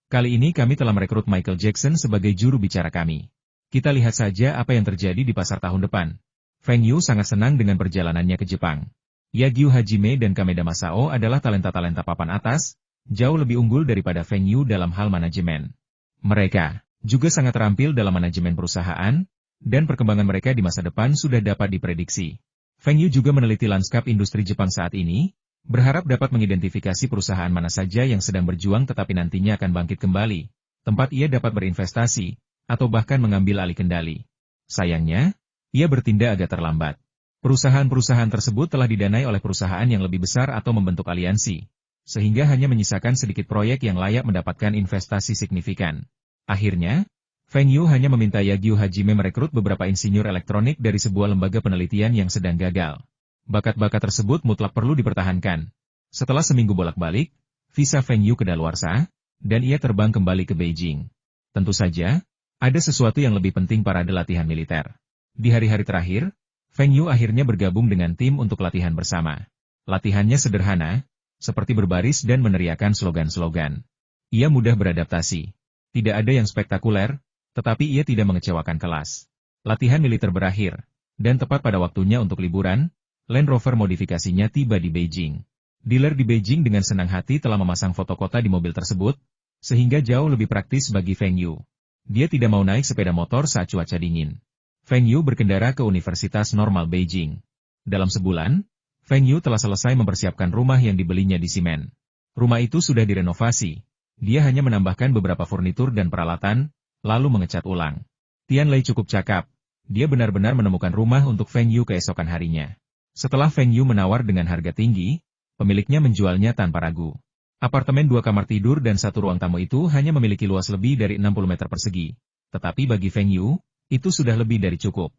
Kali ini kami telah merekrut Michael Jackson sebagai juru bicara kami. Kita lihat saja apa yang terjadi di pasar tahun depan. Feng Yu sangat senang dengan perjalanannya ke Jepang. Yagyu Hajime dan Kameda Masao adalah talenta-talenta papan atas, jauh lebih unggul daripada Feng Yu dalam hal manajemen. Mereka juga sangat terampil dalam manajemen perusahaan, dan perkembangan mereka di masa depan sudah dapat diprediksi. Feng Yu juga meneliti lanskap industri Jepang saat ini, berharap dapat mengidentifikasi perusahaan mana saja yang sedang berjuang tetapi nantinya akan bangkit kembali, tempat ia dapat berinvestasi, atau bahkan mengambil alih kendali. Sayangnya, ia bertindak agak terlambat. Perusahaan-perusahaan tersebut telah didanai oleh perusahaan yang lebih besar atau membentuk aliansi, sehingga hanya menyisakan sedikit proyek yang layak mendapatkan investasi signifikan. Akhirnya, Feng Yu hanya meminta Yagyu Hajime merekrut beberapa insinyur elektronik dari sebuah lembaga penelitian yang sedang gagal. Bakat-bakat tersebut mutlak perlu dipertahankan. Setelah seminggu bolak-balik, visa Feng Yu kedaluarsa, dan ia terbang kembali ke Beijing. Tentu saja, ada sesuatu yang lebih penting parade latihan militer. Di hari-hari terakhir, Feng Yu akhirnya bergabung dengan tim untuk latihan bersama. Latihannya sederhana, seperti berbaris dan meneriakan slogan-slogan. Ia mudah beradaptasi. Tidak ada yang spektakuler, tetapi ia tidak mengecewakan kelas. Latihan militer berakhir, dan tepat pada waktunya untuk liburan, Land Rover modifikasinya tiba di Beijing. Dealer di Beijing dengan senang hati telah memasang foto kota di mobil tersebut, sehingga jauh lebih praktis bagi Feng Yu. Dia tidak mau naik sepeda motor saat cuaca dingin. Feng Yu berkendara ke Universitas Normal Beijing. Dalam sebulan, Feng Yu telah selesai mempersiapkan rumah yang dibelinya di Simen. Rumah itu sudah direnovasi. Dia hanya menambahkan beberapa furnitur dan peralatan, lalu mengecat ulang. Tian Lei cukup cakap. Dia benar-benar menemukan rumah untuk Feng Yu keesokan harinya. Setelah Feng Yu menawar dengan harga tinggi, pemiliknya menjualnya tanpa ragu. Apartemen 2 kamar tidur dan 1 ruang tamu itu hanya memiliki luas lebih dari 60 meter persegi. Tetapi bagi Feng Yu, itu sudah lebih dari cukup.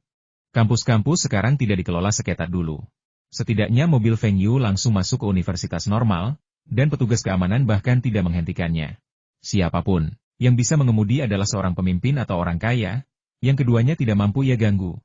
Kampus-kampus sekarang tidak dikelola seketat dulu. Setidaknya mobil Feng Yu langsung masuk ke universitas normal, dan petugas keamanan bahkan tidak menghentikannya. Siapapun yang bisa mengemudi adalah seorang pemimpin atau orang kaya, yang keduanya tidak mampu ia ganggu.